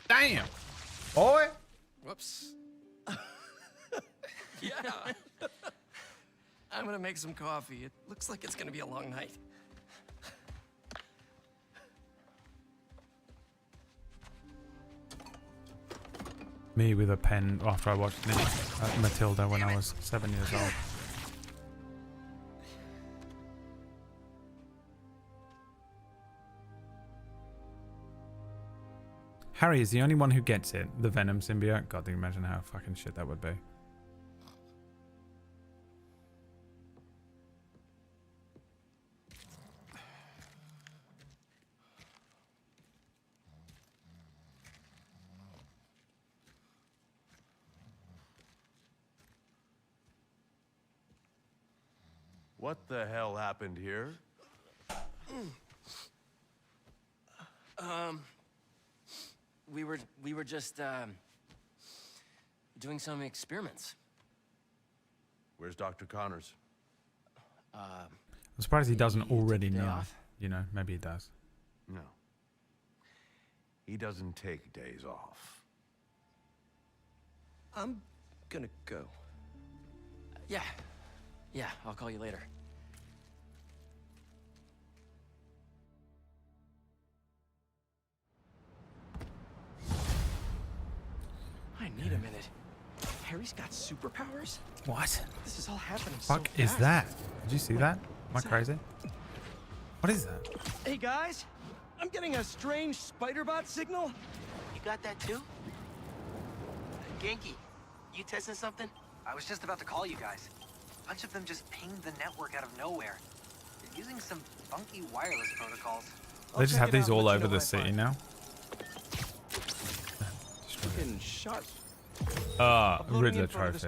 Damn! Boy! Whoops. Yeah. I'm gonna make some coffee. It looks like it's gonna be a long night. Me with a pen after I watched Matilda when I was 7 years old. Harry is the only one who gets it, the Venom symbiote. God, can you imagine how fucking shit that would be? What the hell happened here? We were just doing some experiments. Where's Dr. Connors? I'm surprised he doesn't already day know. off? You know, maybe he does. No. He doesn't take days off. I'm gonna go. Yeah. Yeah, I'll call you later. I need a minute. Harry's got superpowers? What? This is all happening Fuck so is fast. that? Did you see that? Am I crazy? What is that? Hey guys, I'm getting a strange spider-bot signal. You got that too? Genki, you testing something? I was just about to call you guys. A bunch of them just pinged the network out of nowhere. They're using some funky wireless protocols. They just have these all over the city now. Getting shot. Riddler trophies.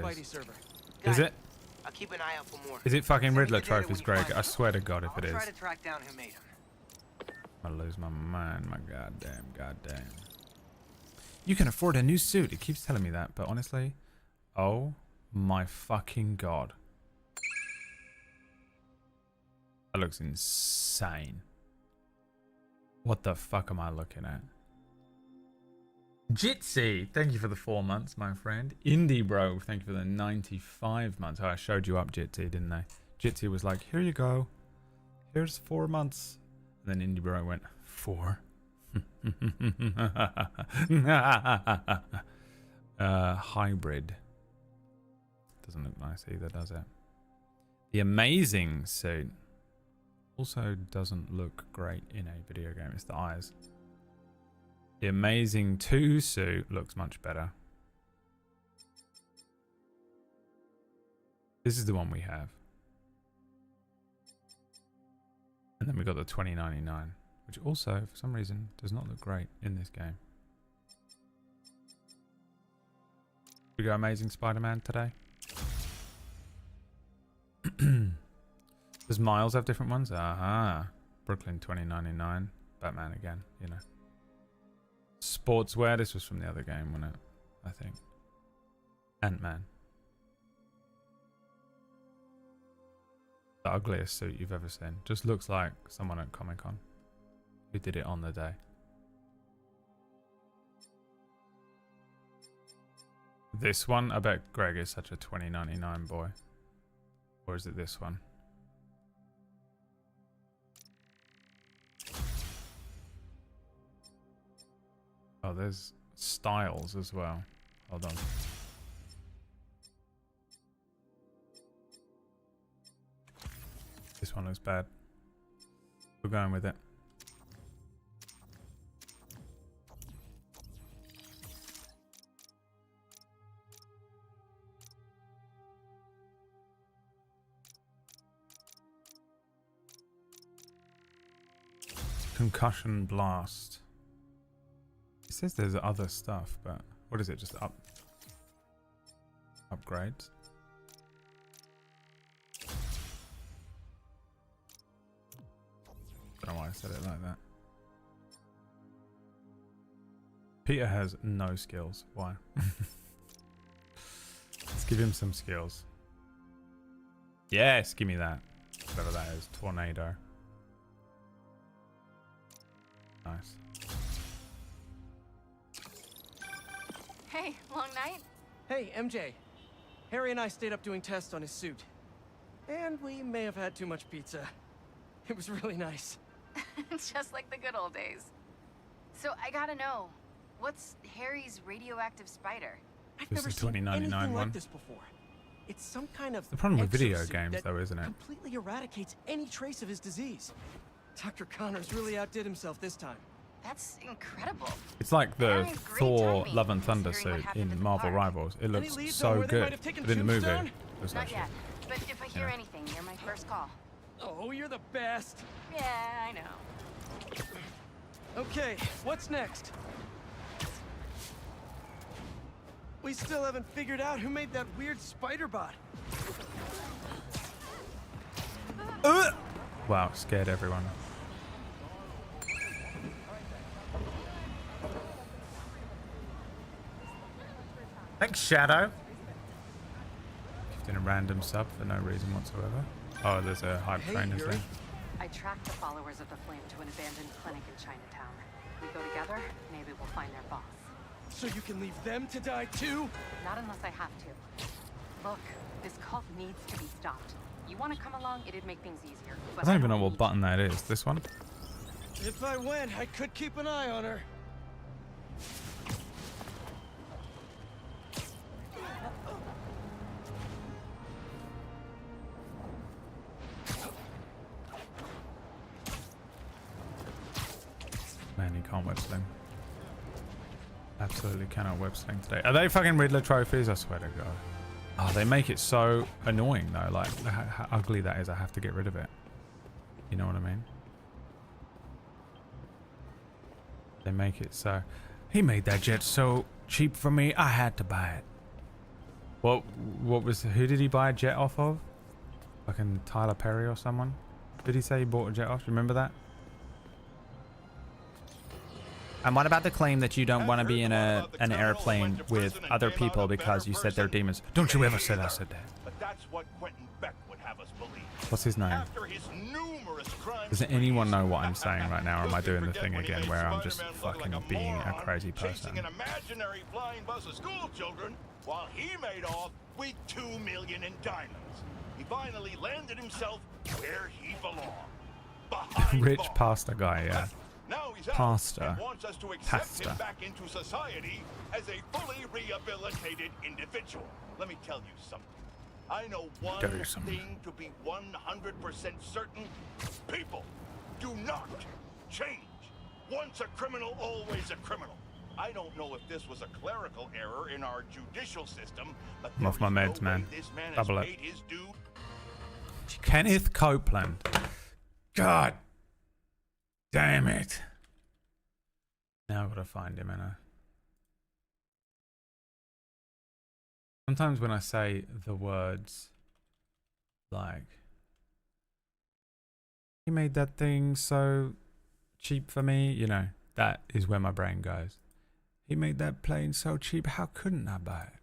Is it? I'll keep an eye out for more. Is it fucking Send me Riddler the data when trophies, you Greg? find I them. swear to God if it I'll is. try to track down who made them. I'm gonna lose my mind, my goddamn. You can afford a new suit. It keeps telling me that, but honestly, oh my fucking God. That looks insane. What the fuck am I looking at? Jitsi, thank you for the 4 months, my friend. Indie Bro, thank you for the 95 months. Oh, I showed you up, Jitsi, didn't I? Jitsi was like, here you go. Here's 4 months. And then Indie Bro went, 4 Hybrid. Doesn't look nice either, does it? The Amazing suit also doesn't look great in a video game. It's the eyes. The Amazing 2 suit looks much better. This is the one we have. And then we got the 2099, which also, for some reason, does not look great in this game. We go Amazing Spider-Man today. Does Miles have different ones? Aha. Brooklyn 2099. Batman again, you know. Sportswear. This was from the other game, wasn't it? I think. Ant-Man. The ugliest suit you've ever seen. Just looks like someone at Comic-Con who did it on the day. This one, I bet Greg is such a 2099 boy. Or is it this one? Oh, there's styles as well. Hold on. This one looks bad. We're going with it. Concussion blast. It says there's other stuff, but what is it? Just upgrades? I don't know why I said it like that. Peter has no skills. Why? Let's give him some skills. Yes, give me that. Whatever that is. Tornado. Nice. Hey, long night? Hey, MJ. Harry and I stayed up doing tests on his suit. And we may have had too much pizza. It was really nice. Just like the good old days. So I gotta know, what's Harry's radioactive spider? I've never seen anything like this before. It's some kind of The problem with video exosuit games, that though, isn't it? completely eradicates any trace of his disease. Dr. Connors really outdid himself this time. That's incredible. It's like the Harry's great Thor timing, Love and Thunder considering what suit happened at in the Marvel park. Rivals. It Any looks leads on so where they might good. have taken But in the movie, Tombstone? it was Not actually... yet, but if I hear Yeah. anything, you're my first call. Oh, you're the best. Yeah, I know. Okay, what's next? We still haven't figured out who made that weird spider bot. Wow, scared everyone. Thanks, Shadow. Gifting a random sub for no reason whatsoever. Oh, there's a hype train, is there? I tracked the followers of the Flame to an abandoned clinic in Chinatown. We go together, maybe we'll find their boss. So you can leave them to die too? Not unless I have to. Look, this cult needs to be stopped. You want to come along, it'd make things easier. I But don't even know what button that is. This one? If I went, I could keep an eye on her. Man, you can't web sling. Absolutely cannot web sling today. Are they fucking Riddler trophies? I swear to God. Oh, they make it so annoying though. Like how ugly that is. I have to get rid of it. You know what I mean? They make it so. He made that jet so cheap for me. I had to buy it. What was? Who did he buy a jet off of? Fucking Tyler Perry or someone? Did he say he bought a jet off? Remember that? And what about the claim that you don't want to be in an airplane with other people because you said they're demons? Don't you ever say I said that. But that's what Quentin Beck would have us believe. What's his name? After his numerous crimes, Does anyone know what I'm saying right now, or am I doing the thing again where I'm just fucking being a crazy person? chasing an imaginary flying bus of school children, while he made off with $2 million in diamonds. He finally landed himself where he belonged. Behind Rich bars. pastor guy, yeah. Now he's out Pastor. and wants us to accept Pastor. him back into society as a fully rehabilitated individual. Let me tell you something. I know one Tell you something. thing to be 100% certain. People do not change. Once a criminal, always a criminal. I don't know if this was a clerical error in our judicial system, but I'm off my there is meds, no way man. this man has Double it. paid his due. Kenneth Copeland. God damn it. Now I've got to find him, innit? Sometimes when I say the words like, he made that thing so cheap for me, you know, that is where my brain goes. He made that plane so cheap, how couldn't I buy it?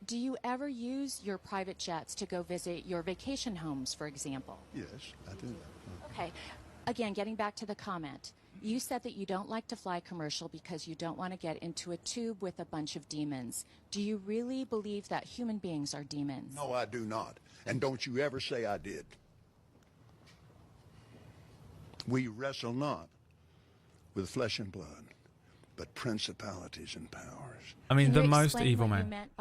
Do you ever use your private jets to go visit your vacation homes, for example? Yes, I do that. Okay. Again, getting back to the comment. You said that you don't like to fly commercial because you don't want to get into a tube with a bunch of demons. Do you really believe that human beings are demons? No, I do not. And don't you ever say I did. We wrestle not with flesh and blood, but principalities and powers. I mean, Can the you most explain evil what man. you meant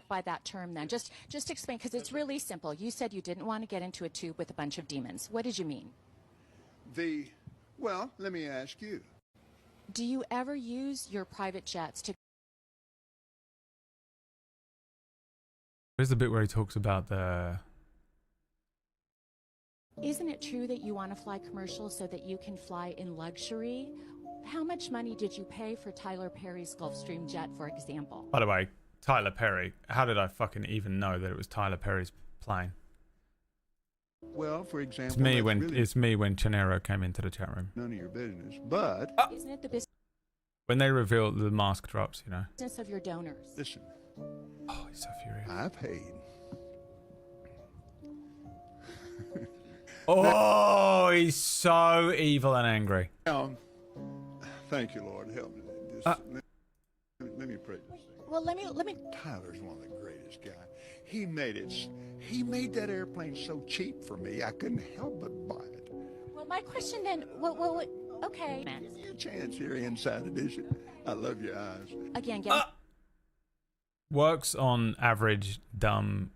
by that term then? Just explain, because it's really simple. You said you didn't want to get into a tube with a bunch of demons. What did you mean? Well, let me ask you. Do you ever use your private jets to Where's the bit where he talks about the... Isn't it true that you want to fly commercial so that you can fly in luxury? How much money did you pay for Tyler Perry's Gulfstream jet, for example? By the way, Tyler Perry. How did I fucking even know that it was Tyler Perry's plane? Well, for example, It's me that's when really it's me when Chenero came into the chat room. none of your business. But Isn't it the business When they reveal the mask drops, you know. of your donors? listen, Oh, he's so furious. I paid. Oh, he's so evil and angry. Thank you, Lord. Help me. Just, let me pray this thing. Well, let me. Tyler's one of the greatest guys. He made that airplane so cheap for me, I couldn't help but buy it. Well, my question then. Okay. Give me a chance here, Inside Edition. I love your eyes. Again, getting Works on average dumb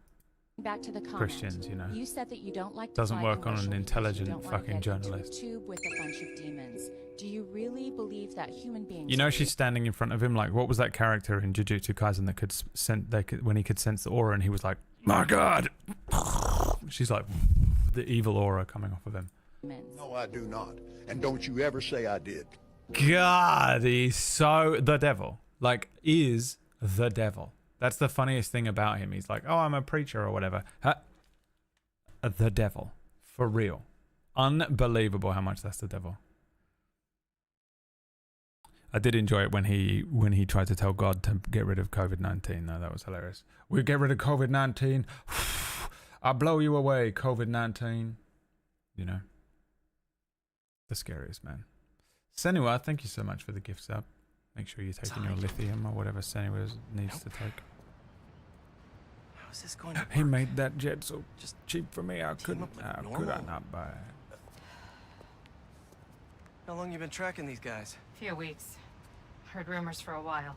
back to the comment. Christians, you know. You said that you don't like to Doesn't fly work on commercial an because you intelligent don't wanna fucking get into a journalist. tube with a bunch of demons. Do you really believe that human beings? You know, are she's standing in front of him like, what was that character in Jujutsu Kaisen that could when he could sense the aura, and he was like, my God. She's like, the evil aura coming off of him. No, I do not. And don't you ever say I did. God, he's so the devil. Like, is the devil. That's the funniest thing about him. He's like, oh, I'm a preacher or whatever. The devil. For real. Unbelievable how much that's the devil. I did enjoy it when he tried to tell God to get rid of COVID-19, though. That was hilarious. We'll get rid of COVID-19. I'll blow you away, COVID-19. You know. The scariest, man. Senua, thank you so much for the gift sub. Make sure you're taking your lithium or whatever Senua needs to take. How is this going to work? He made that jet so just cheap for me. How could I not buy it? How long you been tracking these guys? Few weeks. Heard rumors for a while.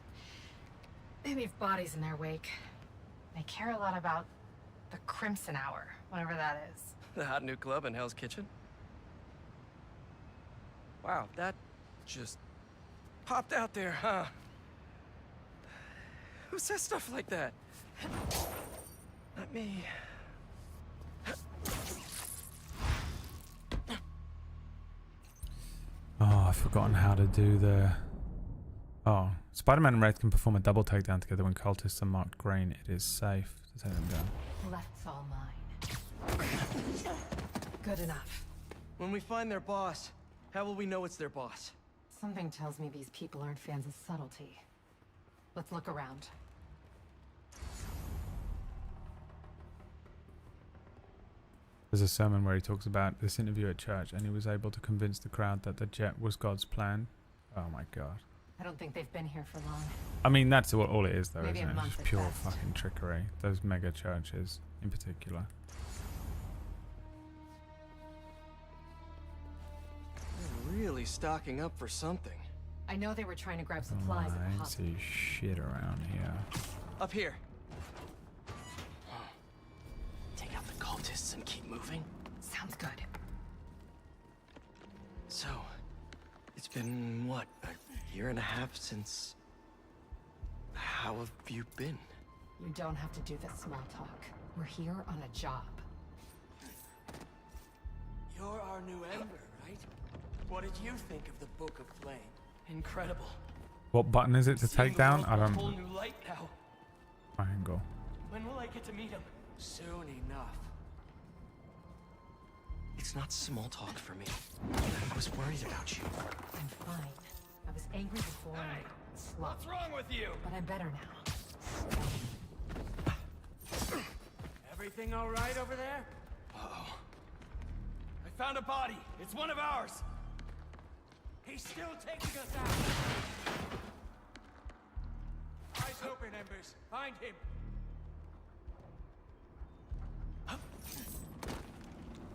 They leave bodies in their wake. They care a lot about the Crimson Hour, whatever that is. The hot new club in Hell's Kitchen? Wow, that just popped out there, huh? Who says stuff like that? Not me. Oh, I've forgotten how to do the... Oh, Spider-Man and Wraith can perform a double takedown together when cultists are marked green. It is safe to take them down. Left's all mine. Good enough. When we find their boss, how will we know it's their boss? Something tells me these people aren't fans of subtlety. Let's look around. There's a sermon where he talks about this interview at church, and he was able to convince the crowd that the jet was God's plan. Oh my God. I don't think they've been here for long. I mean, that's all it is, though, Maybe isn't a it? month Just at pure best. fucking trickery. Those mega churches, in particular. They're really clearly stocking up for something. I know they were trying to grab supplies at I the ain't hospital. see shit around here. Up here. Take out the cultists and keep moving. Sounds good. So, it's been, what, a year and a half since... How have you been? You don't have to do this small talk. We're here on a job. You're our new Ember, right? What did you think of the Book of Flame? Incredible. What button is it to take down? I A don't. whole new light now. Triangle. When will I get to meet him? Soon enough. It's not small talk for me. I was worried about you. I'm fine. I was angry before and slow. What's wrong with you? But I'm better now. Everything all right over there? Uh-oh. I found a body. It's one of ours. He's still taking us out. Eyes open, Embers. Find him.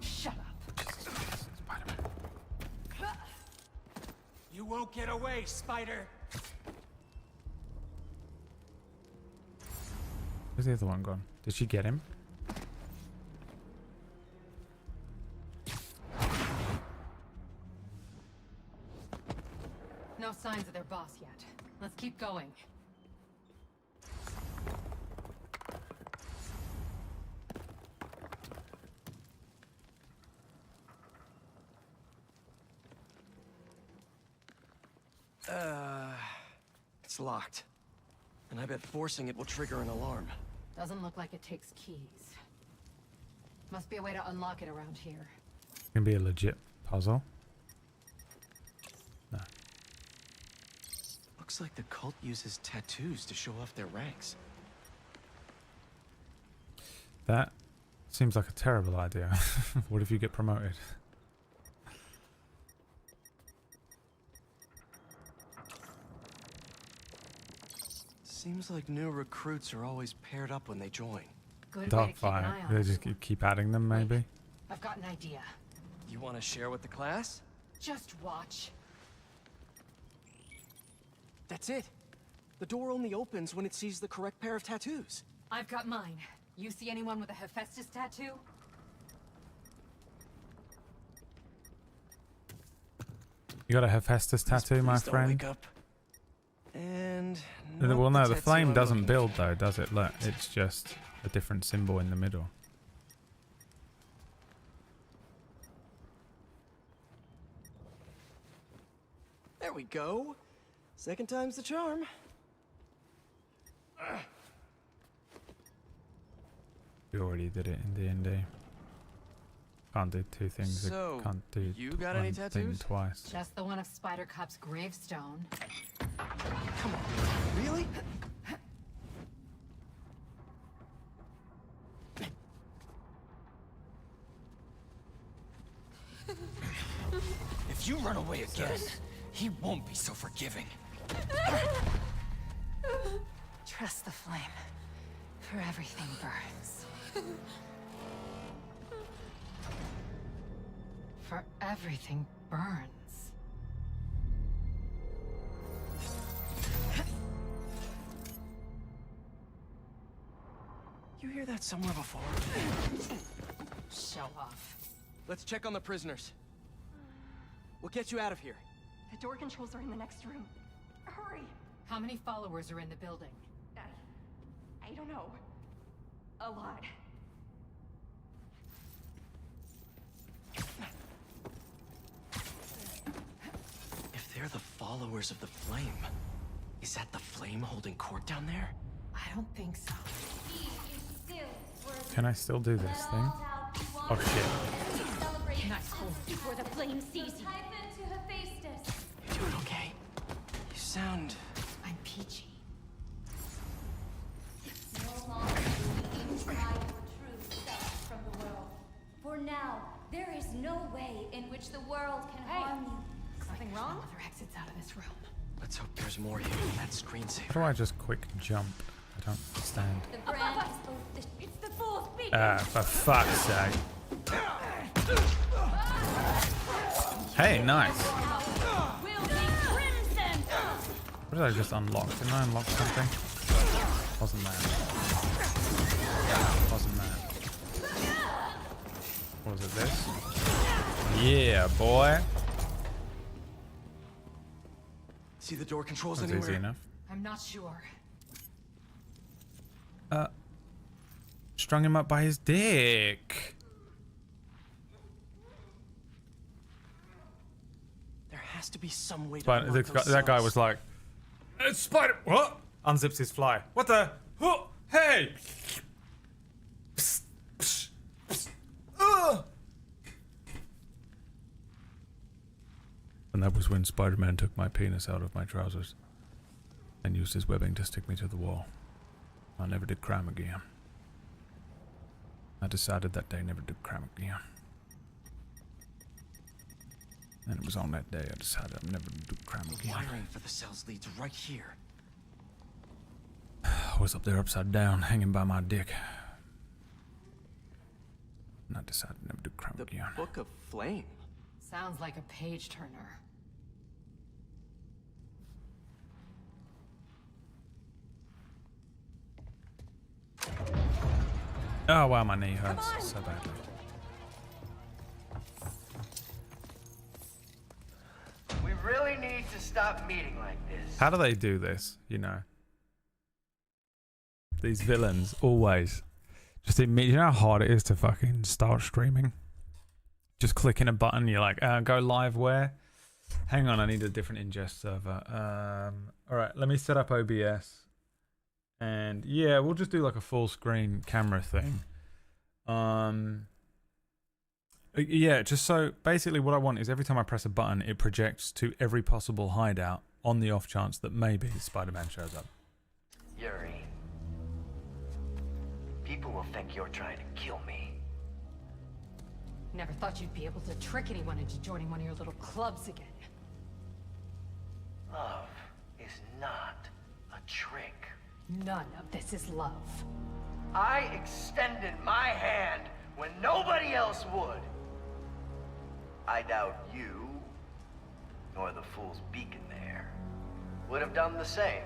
Shut up. You won't get away, Spider. Where's the other one gone? Did she get him? No signs of their boss yet. Let's keep going. It's locked. And I bet forcing it will trigger an alarm. Doesn't look like it takes keys. Must be a way to unlock it around here. Can be a legit puzzle. No. Looks like the cult uses tattoos to show off their ranks. That seems like a terrible idea. What if you get promoted? Seems like new recruits are always paired up when they join. Good way to keep an eye Darkfire. on They us. just keep adding them, maybe. I've got an idea. You want to share with the class? Just watch. That's it. The door only opens when it sees the correct pair of tattoos. I've got mine. You see anyone with a Hephaestus tattoo? You got a Hephaestus tattoo, my Please don't friend? wake up. And Well, no, the tattoo flame I'm doesn't looking build though, does it? Look, it's just a different symbol in the middle. There we go. Second time's the charm. We already did it in D&D. Can't do two things. So, Can't do you got any one thing tattoos? twice. Just the one of Spider Cop's gravestone. Come on, really? If you run away again, he won't be so forgiving. Trust the flame, for everything burns. For everything burns. You hear that somewhere before? Show off. Let's check on the prisoners. We'll get you out of here. The door controls are in the next room. Hurry! How many followers are in the building? I don't know. A lot. If they're the followers of the flame, is that the flame holding court down there? I don't think so. Can I still do this thing? Oh shit. Nice hold. Before the flame sees you. You doing okay? You sound... I'm peachy. No longer will you hide your true self from the world. For now, there is no way in which the world can harm you. Something wrong? Other exits out of this room. Let's hope there's more here than that screensaver. How do I just quick jump? I don't understand. The brand is both the... It's the fool's beacon! For fuck's sake. Hey, nice. What did I just unlock? Didn't I unlock something? Wasn't that? Wasn't that? What was it, this? Yeah, boy. See the door controls That's anywhere? easy enough. I'm not sure. Strung him up by his dick. There has to be some way to But unlock those that guy cells. was like, "It's Spider." What? Unzips his fly. What the? Oh, hey! Psst, psst, psst. And that was when Spider-Man took my penis out of my trousers and used his webbing to stick me to the wall. I never did crime again. I decided that day never to crime again. And it was on that day I decided I'm never to do crime The again. wiring for the cells leads right here. I was up there upside down, hanging by my dick. And I decided never to do crime again. Book of Flame. Sounds like a page turner. Oh wow, my knee hurts so badly. We really need to stop meeting like this. How do they do this, you know? These villains, always. Just admit, you know how hard it is to fucking start streaming? Just clicking a button, you're like, go live where? Hang on, I need a different ingest server. Alright, let me set up OBS. And yeah, we'll just do like a full screen camera thing. Yeah, just so basically what I want is every time I press a button, it projects to every possible hideout on the off chance that maybe Spider-Man shows up. Yuri, people will think you're trying to kill me. Never thought you'd be able to trick anyone into joining one of your little clubs again. Love is not a trick. None of this is love. I extended my hand when nobody else would. I doubt you, nor the fool's beacon there, would have done the same.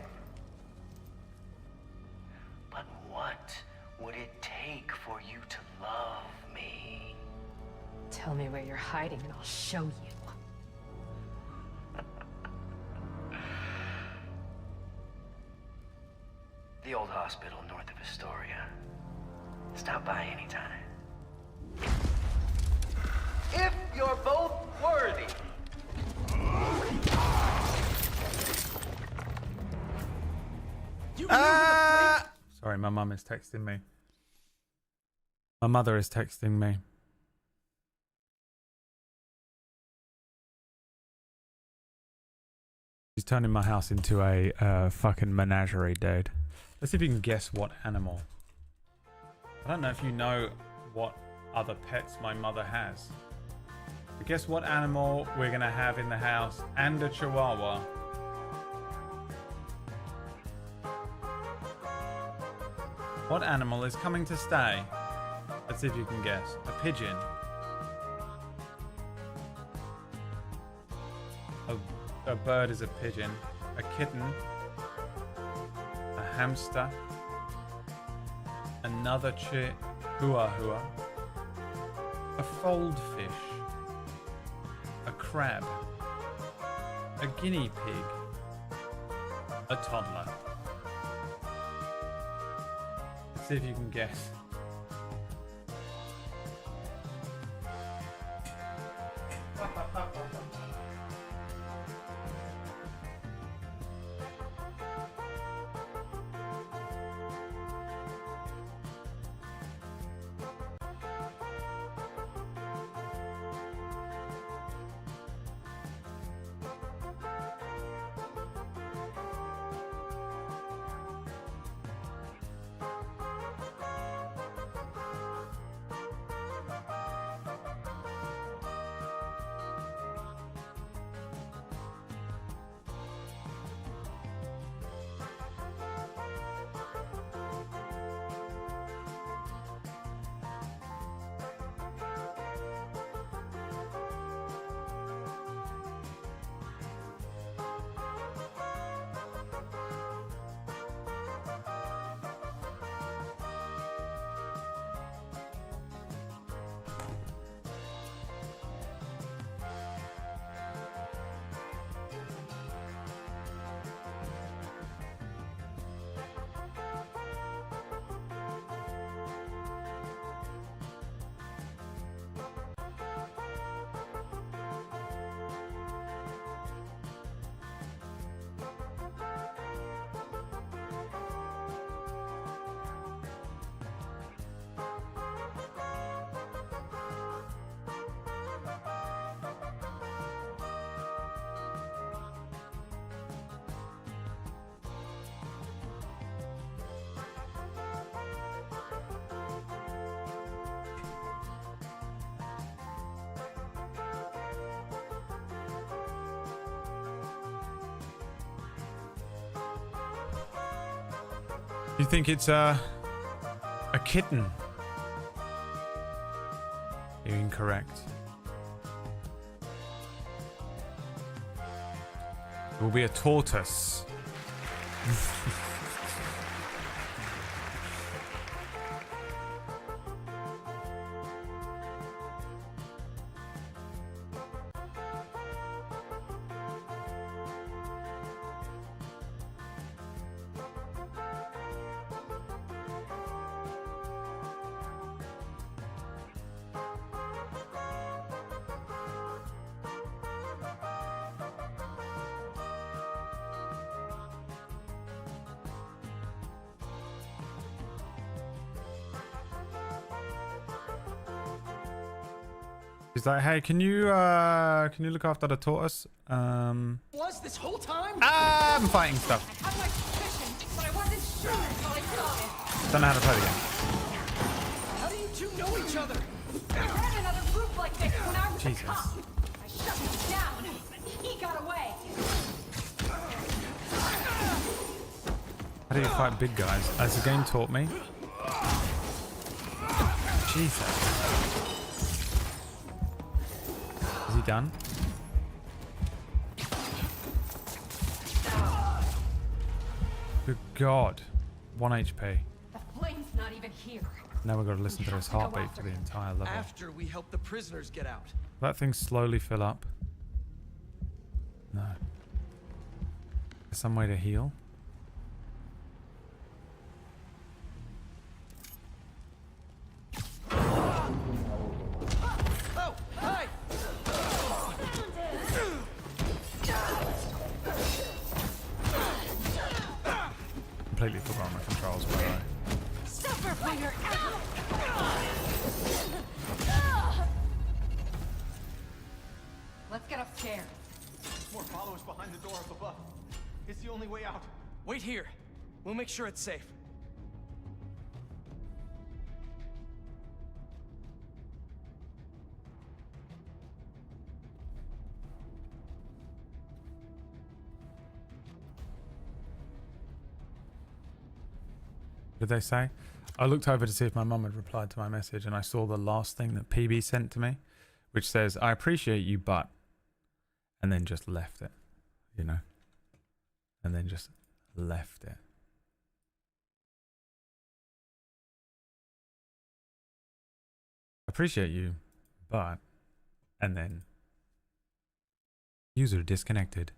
But what would it take for you to love me? Tell me where you're hiding and I'll show you. The old hospital north of Astoria. Stop by anytime. If you're both worthy. Sorry, my mum is texting me. My mother is texting me. She's turning my house into a fucking menagerie, dude. Let's see if you can guess what animal. I don't know if you know what other pets my mother has. But guess what animal we're gonna have in the house and a chihuahua. What animal is coming to stay? Let's see if you can guess. A pigeon. A bird is a pigeon. A kitten. A hamster. Another chihuahua. A foldfish. A crab. A guinea pig. A toddler. Let's see if you can guess. You think it's a kitten? You're incorrect. It will be a tortoise. He's like, hey, can you look after the tortoise? Was this whole time? I'm fighting stuff. I had my suspicions, but I wasn't sure until I saw it. Don't know how to play the game. How do you two know each other? I had another group like this when I was Jesus. a cop. I shut him down, and he got away. How do you fight big guys? As the game taught me. Jesus. Is he done? Good God. 1 HP. The flame's not even here. Now we've got to listen to his heartbeat for the entire level. After we help the prisoners get out. That thing slowly fill up. No. There's some way to heal. Oh, hi! Completely forgot my controls, by the way. Suffer for your Let's get upstairs. More followers behind the door up above. It's the only way out. Wait here. We'll make sure it's safe. What did they say? I looked over to see if my mum had replied to my message, and I saw the last thing that PB sent to me, which says, I appreciate you, but... And then just left it, you know? And then just left it. Appreciate you, but... And then... User disconnected.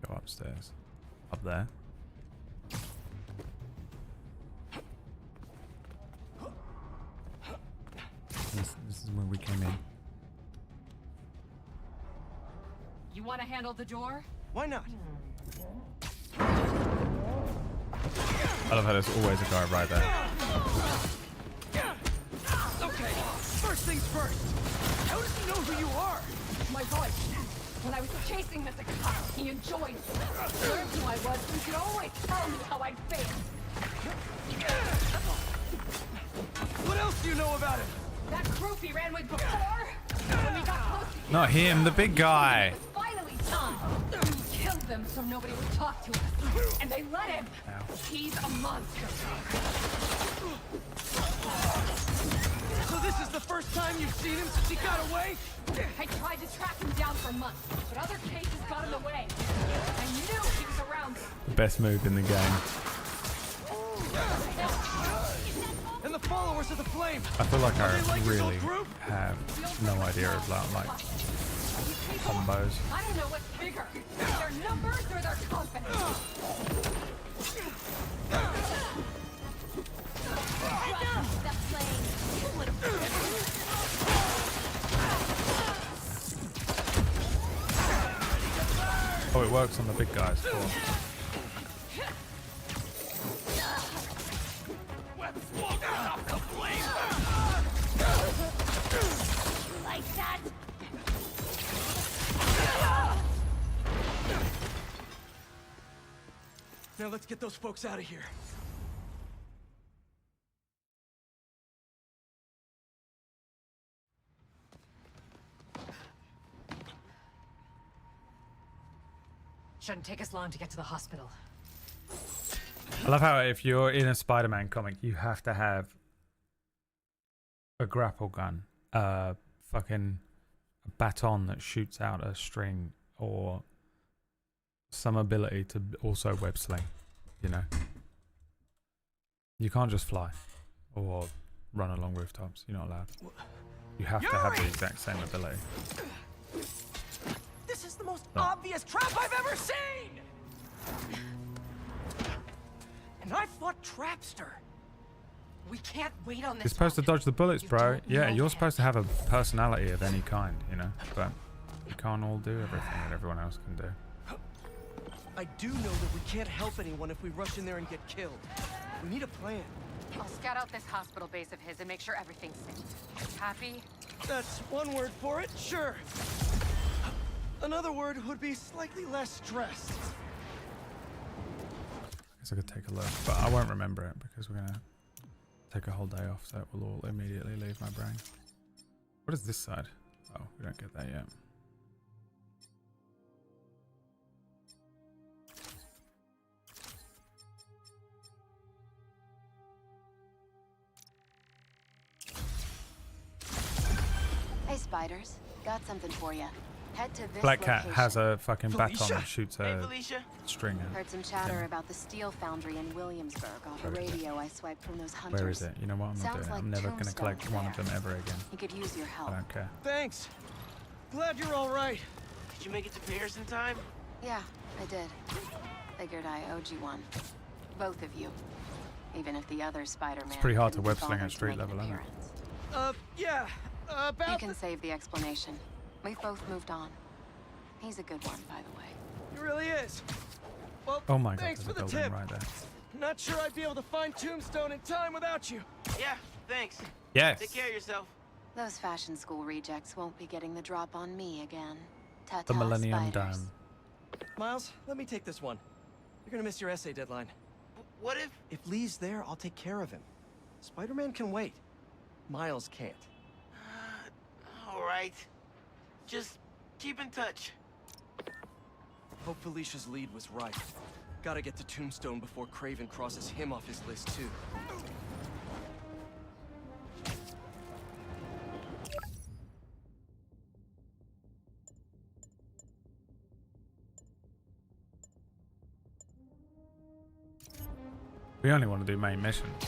Go upstairs. Up there. This is where we came in. You want to handle the door? Why not? I love how there's always a guy right there. Okay, first things first. How does he know who you are? My voice. When I was chasing Mr. Cop, he enjoyed it. Learned who I was, and could always tell me how I'd feel. What else do you know about him? That group he ran with before? When we got close to Not him, the big guy. it was finally time. He killed them so nobody would talk to us. And they let him. He's a monster. So this is the first time you've seen him since he got away? I tried to track him down for months, but other cases got in the way. I knew he was around. Best move in the game. And the followers of the flame. I feel like Are they I like his really old group? have no idea of that, like combos. I don't know what's bigger, their numbers or their confidence. Oh, it works on the big guys too. Like that? Now let's get those folks out of here. Shouldn't take us long to get to the hospital. I love how if you're in a Spider-Man comic, you have to have a grapple gun, fucking a baton that shoots out a string, or some ability to also web sling, you know. You can't just fly or run along rooftops. You're not allowed. You have to have the exact same ability. This is the most obvious trap I've ever seen! And I fought Trapster. We can't wait on You're this. supposed to dodge the bullets, bro. Yeah, you're supposed to have a personality of any kind, you know. But you can't all do everything that everyone else can do. I do know that we can't help anyone if we rush in there and get killed. We need a plan. I'll scout out this hospital base of his and make sure everything's safe. Happy? That's one word for it, sure. Another word would be slightly less stressed. I guess I could take a look, but I won't remember it because we're gonna take a whole day off, so it will all immediately leave my brain. What is this side? Oh, we don't get that yet. Hey, spiders. Got something for you. Head to this Black Cat location. has a fucking baton Felicia? that shoots a string in. Heard some chatter about the steel foundry in Williamsburg off a Where is it? radio I swiped from those hunters. Where is it? You know what? I'm not Sounds doing it. like I'm never going to Tombstone collect one of them there. ever again. He could use your help. I don't care. Thanks. Glad you're all right. Did you make it to Pierce in time? Yeah, I did. Figured I owed you one. Both of you. Even if the other Spider-Man. It's pretty hard to didn't web sling bother at to street make an level, isn't it? appearance. Yeah. About You can save the explanation. We've both moved on. He's a good one, by the way. He really is. Well, Oh my god, thanks there's for a the building tip. right there. Not sure I'd be able to find Tombstone in time without you. Yeah, thanks. Yes. Take care of yourself. Those fashion school rejects won't be getting the drop on me again. Ta-ta, The Millennium spiders. Dome. Miles, let me take this one. You're gonna miss your essay deadline. What if... If Lee's there, I'll take care of him. Spider-Man can wait. Miles can't. All right. Just keep in touch. Hope Felicia's lead was right. Gotta get to Tombstone before Craven crosses him off his list, too. We only want to do main missions.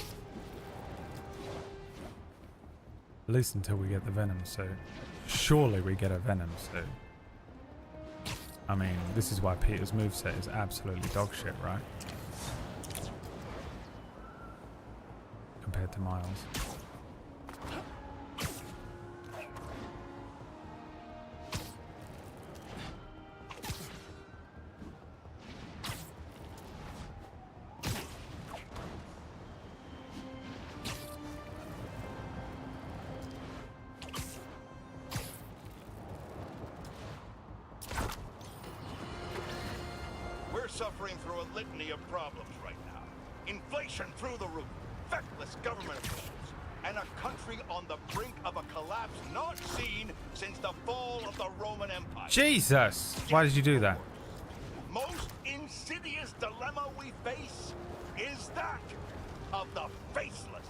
At least until we get the Venom suit. Surely we get a Venom suit. I mean, this is why Peter's moveset is absolutely dog shit, right? Compared to Miles. We're suffering through a litany of problems right now. Inflation through the roof, feckless government officials, and a country on the brink of a collapse not seen since the fall of the Roman Empire. Jesus! Why did you do that? Most insidious dilemma we face is that of the faceless.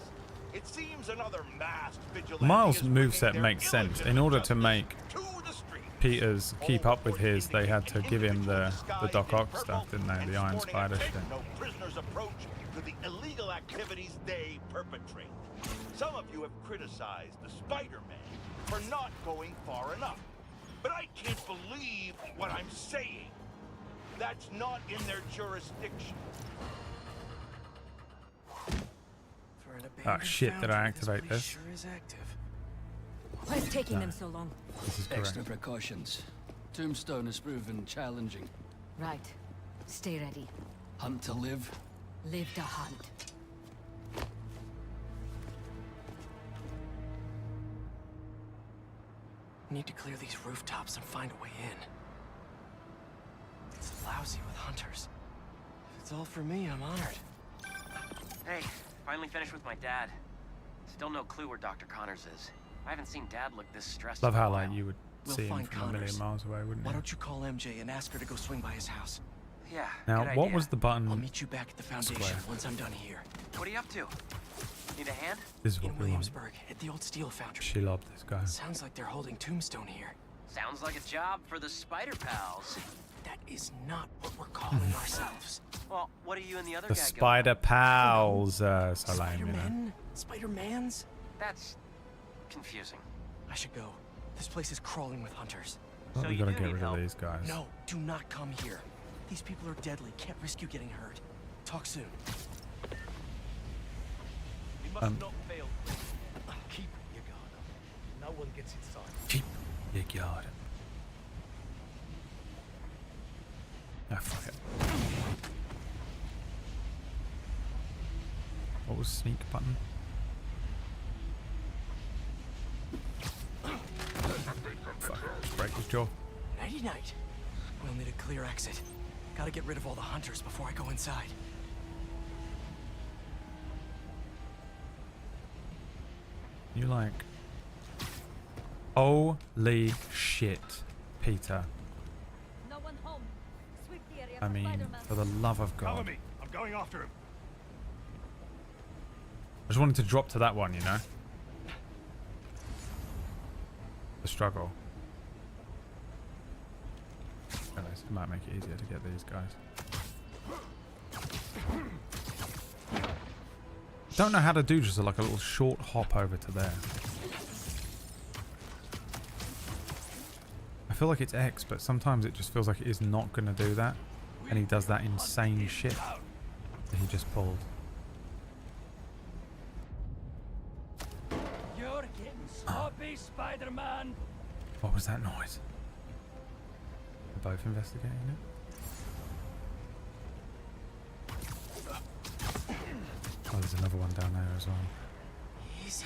It seems another masked vigilante Miles' is bringing moveset their makes sense. In illegitimate order to justice make to the street. Peter's keep up with his, they had to give him the Doc Ock stuff, didn't they? The Iron Sporting a Spider shit. no prisoners approach to the illegal activities they perpetrate. Some of you have criticized the Spider-Man for not going far enough. But I can't believe what I'm saying. That's not in their jurisdiction. Oh shit, did I activate this? Sure is active. What's taking No. them so long? This is correct. Extra precautions. Tombstone has proven challenging. Right. Stay ready. Hunt to live. Live to hunt. Need to clear these rooftops and find a way in. It's lousy with hunters. If it's all for me, I'm honored. Hey, finally finished with my dad. Still no clue where Dr. Connors is. I haven't seen Dad look this stressed Love in a how while. like you would We'll see him find from a million Connors. miles away, wouldn't Why you? don't you call MJ and ask her to go swing by his house? Yeah. Now, good what idea. was the button? I'll meet you back at the Foundation Square. once I'm done here. What are you up to? Need a hand? This is what In we want. Williamsburg, at the old steel foundry. She loved this guy. Sounds like they're holding Tombstone here. Sounds like a job for the Spider Pals. That is not what we're calling ourselves. Well, what are you and the other The guy Spider Pals, Salam, you know. Spider-Man? Spider-Mans? That's confusing. I should go. This place is crawling with hunters. Well, we gotta get rid of these guys. No, do not come here. These people are deadly. Can't risk you getting hurt. Talk soon. We must not fail. Keep your guard up. No one gets inside. Keep your guard up. Ah, fuck it. What was sneak button? Fuck it. Just break his jaw. Nighty night. We'll need a clear exit. Gotta get rid of all the hunters before I go inside. You like... Holy shit, Peter. No one home. Sweep the area I for mean, Spider-Man. for the love of Cover God. me. I'm going after him. I just wanted to drop to that one, you know? The struggle. Anyways, it might make it easier to get these guys. Don't know how to do just like a little short hop over to there. I feel like it's X, but sometimes it just feels like it is not going to do that. And he does that insane shit that he just pulled. You're getting sloppy, Spider-Man. What was that noise? They're both investigating it. Oh, there's another one down there as well. Easy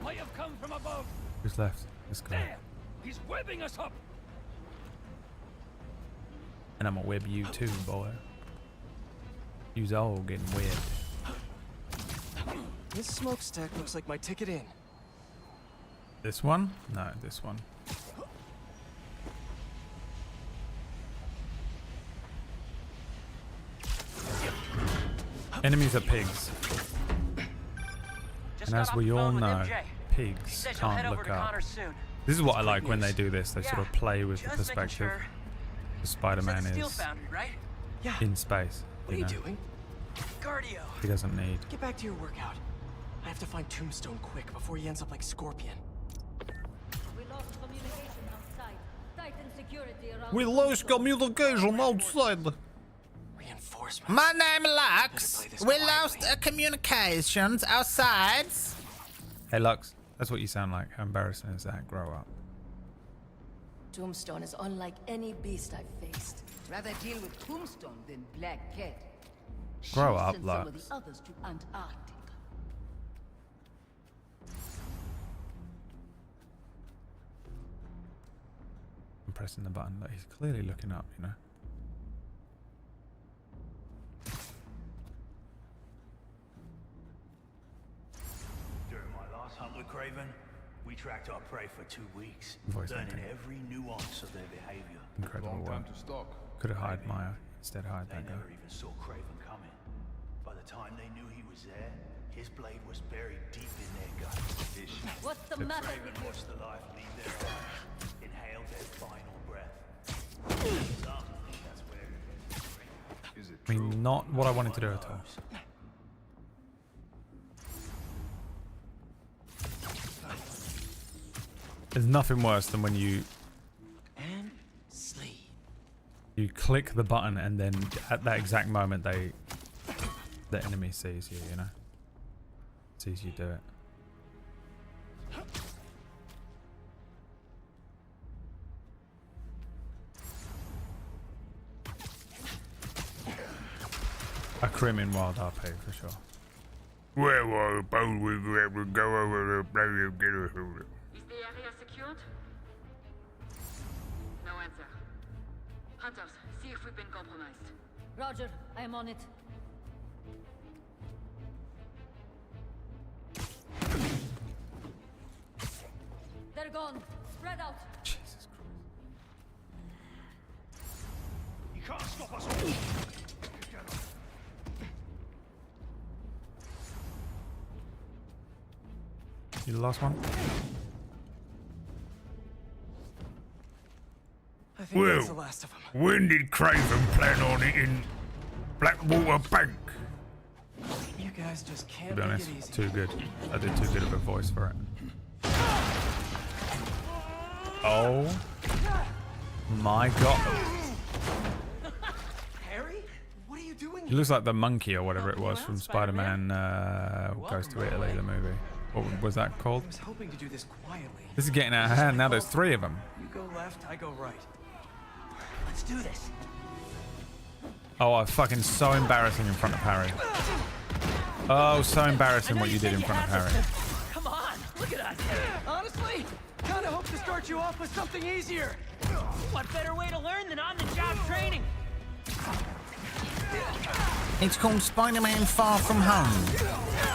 Might have come from above. Who's left? This guy. There. He's webbing us up. And I'm gonna web you too, boy. You's all getting webbed. This smokestack looks like my ticket in. This one? No, this one. Enemies are pigs. And as we all know, pigs can't look up. This is what I like when they do this. They sort of play with the perspective. The Spider-Man is in space. What are you doing? Cardio. He doesn't need. Get back to your workout. I have to find Tombstone quick before he ends up like Scorpion. We lost communication outside. Tighten security around. We lost communication outside. Reinforcements. My name Lux. We lost communications outside. Hey Lux, that's what you sound like. How embarrassing is that? Grow up. Tombstone is unlike any beast I've faced. Rather deal with Tombstone than Black Cat. Grow She'll up, send some of Lux. the others to Antarctica. I'm pressing the button, but he's clearly looking up, you know. During my last hunt with Craven, we tracked our prey for 2 weeks, Voice learning acting. every nuance of their behavior. Incredible work. Could have hired Maya, instead hired They that guy. never even saw Craven coming. By the time they knew he was there, his blade was buried deep in their gut. What's the matter Craven with you? watched the life leave their eyes, inhaled their final breath. Some think that's where it is. I mean, not what I wanted to do at all. There's nothing worse than when you click the button and then at that exact moment the enemy sees you, you know? Sees you do it. A crim in wild RP for sure. Well, I suppose we could go over the place and get us over. Is the area secured? No answer. Hunters, see if we've been compromised. Roger, I am on it. gone. Spread out. Jesus You can't stop us. Christ. You the last one? I think that's the last of them. When did Craven plan on it in Blackwater Bank? You guys just can't To be make honest, it easy. too good. I did too good of a voice for it. Oh my god. Harry? What are you doing? He looks like the monkey or whatever it was from Spider-Man Goes to Italy, the movie. What was that called? I was hoping to do this quietly. This is getting out of hand. Now there's 3 of them. You go left, I go right. Let's do this. Oh, fucking so embarrassing in front of Harry. Oh, so embarrassing what you did in front of Harry. Come on, look at us. Honestly, kind of hope to start you off with something easier. What better way to learn than on-the-job training? It's called Spider-Man Far From Home.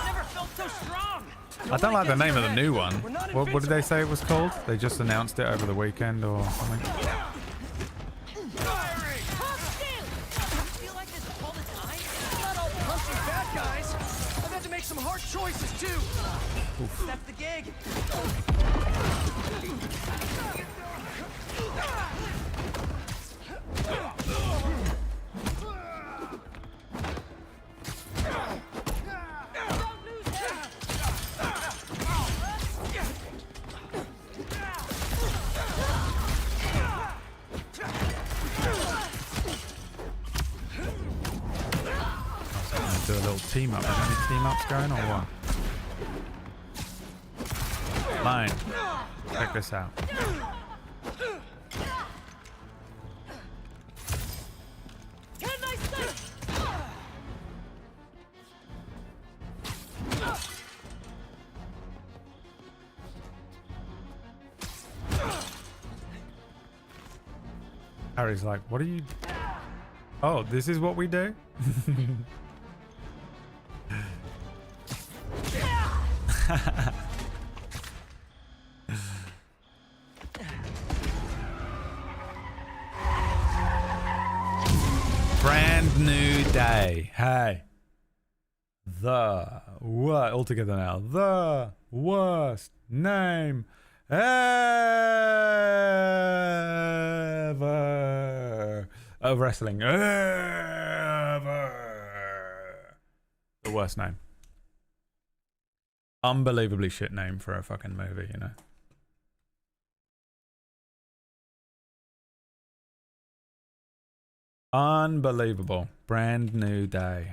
Never felt so strong. I don't like the name of the new one. What did they say it was called? They just announced it over the weekend or something. I've had to make some hard choices too. Oof. That's the gig. Do a little team up. Is there any team ups going or what? Line. Check this out. Harry's like, what are you... Oh, this is what we do? Brand new day. Hey. The what? All together now. The worst name ever of wrestling. Ever. The worst name. Unbelievably shit name for a fucking movie, you know. Unbelievable. Brand new day.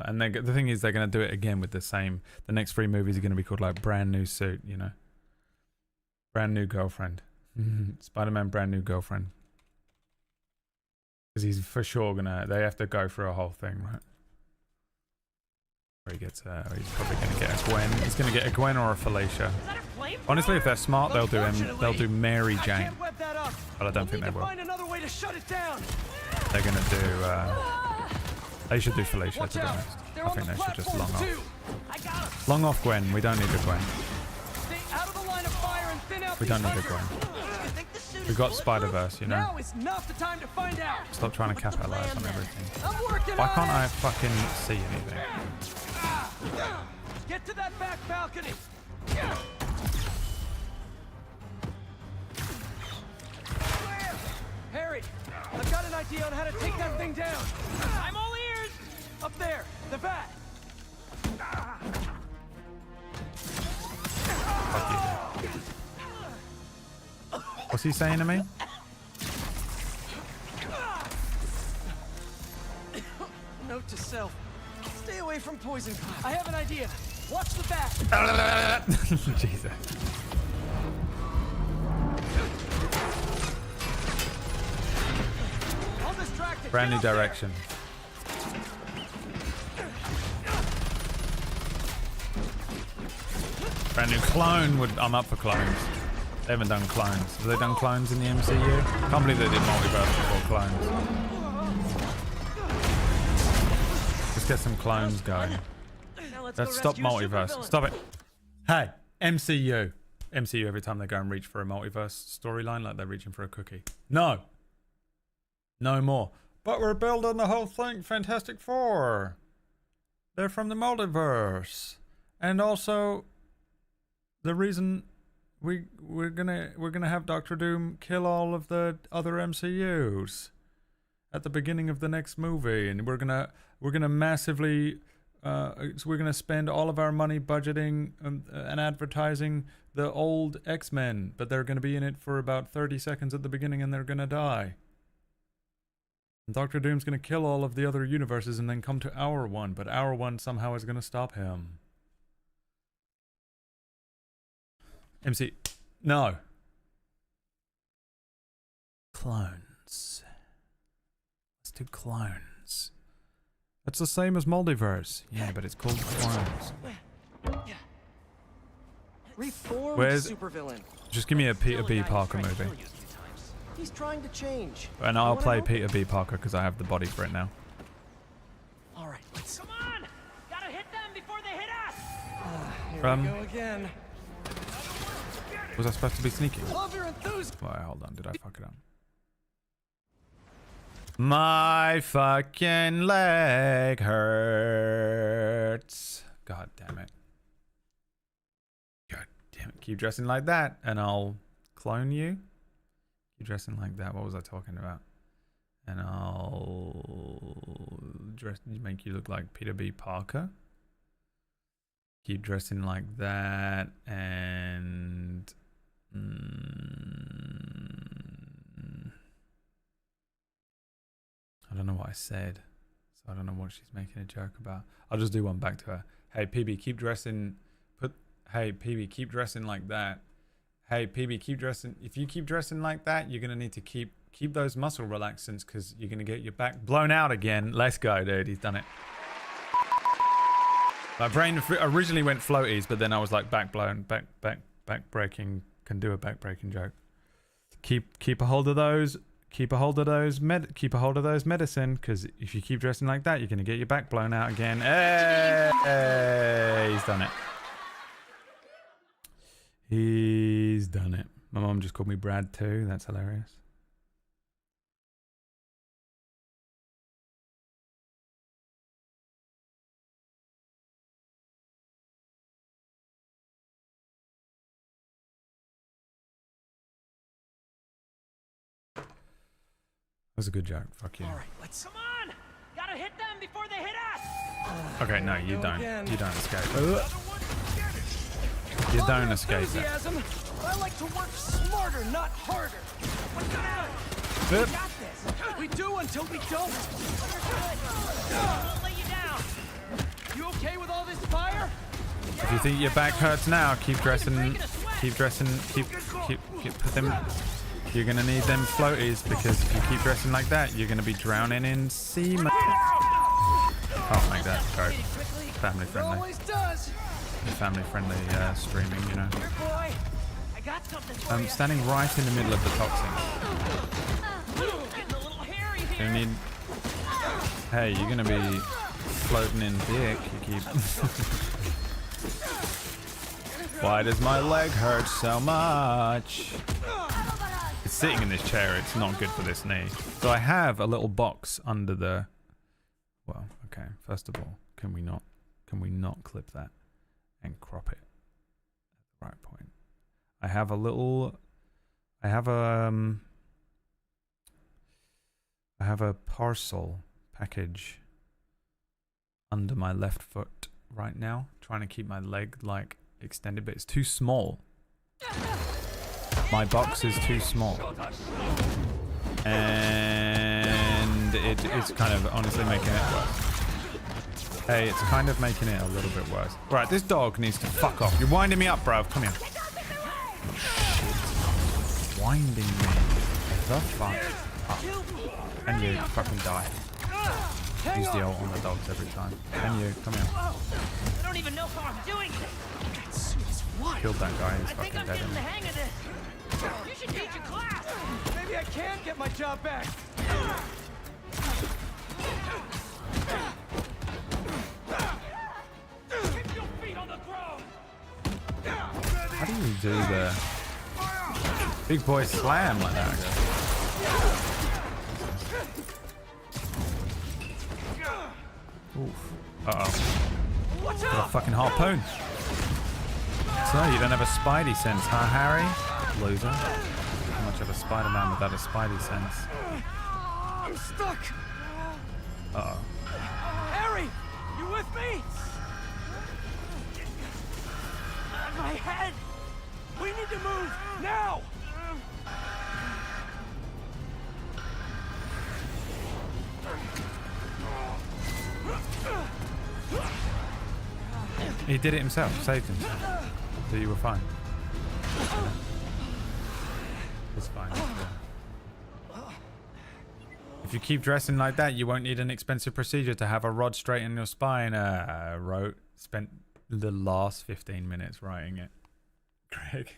And the thing is, they're going to do it again with the next 3 movies are going to be called like Brand New Suit, you know. Brand New Girlfriend. Spider-Man Brand New Girlfriend. Because he's for sure they have to go through a whole thing, right? Where he gets, he's probably going to get a Gwen. He's going to get a Gwen or a Felicia. Honestly, if they're smart, they'll do Mary Jane. But I don't think they will. They're going to do, they should do Felicia, to be honest. I think they should just long off. Long off Gwen. We don't need a Gwen. We don't need a Gwen. We've got Spider-Verse, you know. Stop trying to capitalize on everything. Why can't I fucking see anything? Get to that back balcony. Harry, I've got an idea on how to take that thing down. I'm all ears. Up there, the bat. Fuck you. What's he saying to me? Note to self. Stay away from poison. I have an idea. Watch the bat. Jesus. Brand new direction. Brand new clone I'm up for clones. They haven't done clones. Have they done clones in the MCU? Can't believe they did multiverse before clones. Let's get some clones going. Let's stop multiverse. Stop it. Hey, MCU. MCU every time they go and reach for a multiverse storyline, like they're reaching for a cookie. No. No more. But we're building the whole thing, Fantastic Four. They're from the multiverse. And also, the reason we're gonna have Doctor Doom kill all of the other MCUs at the beginning of the next movie, and we're gonna massively we're gonna spend all of our money budgeting and advertising the old X-Men, but they're gonna be in it for about 30 seconds at the beginning, and they're gonna die. And Doctor Doom's gonna kill all of the other universes and then come to our one, but our one somehow is gonna stop him. MC, no. Clones. Let's do clones. That's the same as multiverse. Yeah, but it's called clones. Reformed Where's supervillain. Just give me a Peter B. Parker movie. He's trying to change. And I'll play Peter B. Parker because I have the body for it now. All right, let's. Come on! Gotta hit them before they hit us! Here we go again. Was I supposed to be sneaky? Love your enthusiasm. Wait, hold on. Did I fuck it up? My fucking leg hurts. God damn it. God damn it. Keep dressing like that and I'll clone you. Keep dressing like that. What was I talking about? And I'll make you look like Peter B. Parker. Keep dressing like that and... I don't know what I said, so I don't know what she's making a joke about. I'll just do one back to her. Hey PB, keep dressing. Hey PB, keep dressing like that. Hey PB, keep dressing. If you keep dressing like that, you're gonna need to keep those muscle relaxants because you're gonna get your back blown out again. Let's go, dude. He's done it. My brain originally went floaties, but then I was like back breaking. Can do a back breaking joke. Keep a hold of those. Keep a hold of those medicine, because if you keep dressing like that, you're gonna get your back blown out again. Hey, he's done it. He's done it. My mom just called me Brad too. That's hilarious. That was a good joke. Fuck you. All right, let's. Come on! Gotta hit them before they hit us! Okay, no, you don't. Again. You don't escape. You don't escape it. Enthusiasm. I like to work smarter, not harder. We got this. We do until we don't. Won't let you down. You okay with all this fire? If you think your back hurts now, keep dressing. Put them. You're gonna need them floaties because if you keep dressing like that, you're gonna be drowning in semen. Can't make that joke. Family friendly. Always does. Family friendly streaming, you know. Here, boy. I got something for I'm you. standing right in the middle of the toxin. Getting a little hairy You here. need. Hey, you're gonna be floating in dick. You keep. Why does my leg hurt so much? It's sitting in this chair. It's not good for this knee. So I have a little box under the. Well, okay. First of all, can we not clip that and crop it at the right point? I have a little. I have a parcel package under my left foot right now, trying to keep my leg like extended, but it's too small. My box is too small, and it's kind of honestly making it worse. Hey, it's kind of making it a little bit worse. Right, this dog needs to fuck off. You're winding me up, bruv. Come here. Shit. Winding me. The fuck up. And you fucking die. Use the ult on the dogs every time. And you, come here. I don't even know how I'm doing it. Killed that guy. He's I think fucking I'm dead. getting the hang of this. You should teach a class. Maybe I can get my job back. Keep your feet on the ground. How do you do the big boy slam like that, I guess. Oof. Uh-oh. Got a fucking harpoon. So, you don't have a spidey sense, huh, Harry? Loser. How much of a Spider-Man without a spidey sense? I'm stuck. Uh-oh. Harry, you with me? My head. We need to move now. He did it himself, saved himself. So you were fine. It's fine. Yeah. If you keep dressing like that, you won't need an expensive procedure to have a rod straight in your spine. Spent the last 15 minutes writing it. Greg.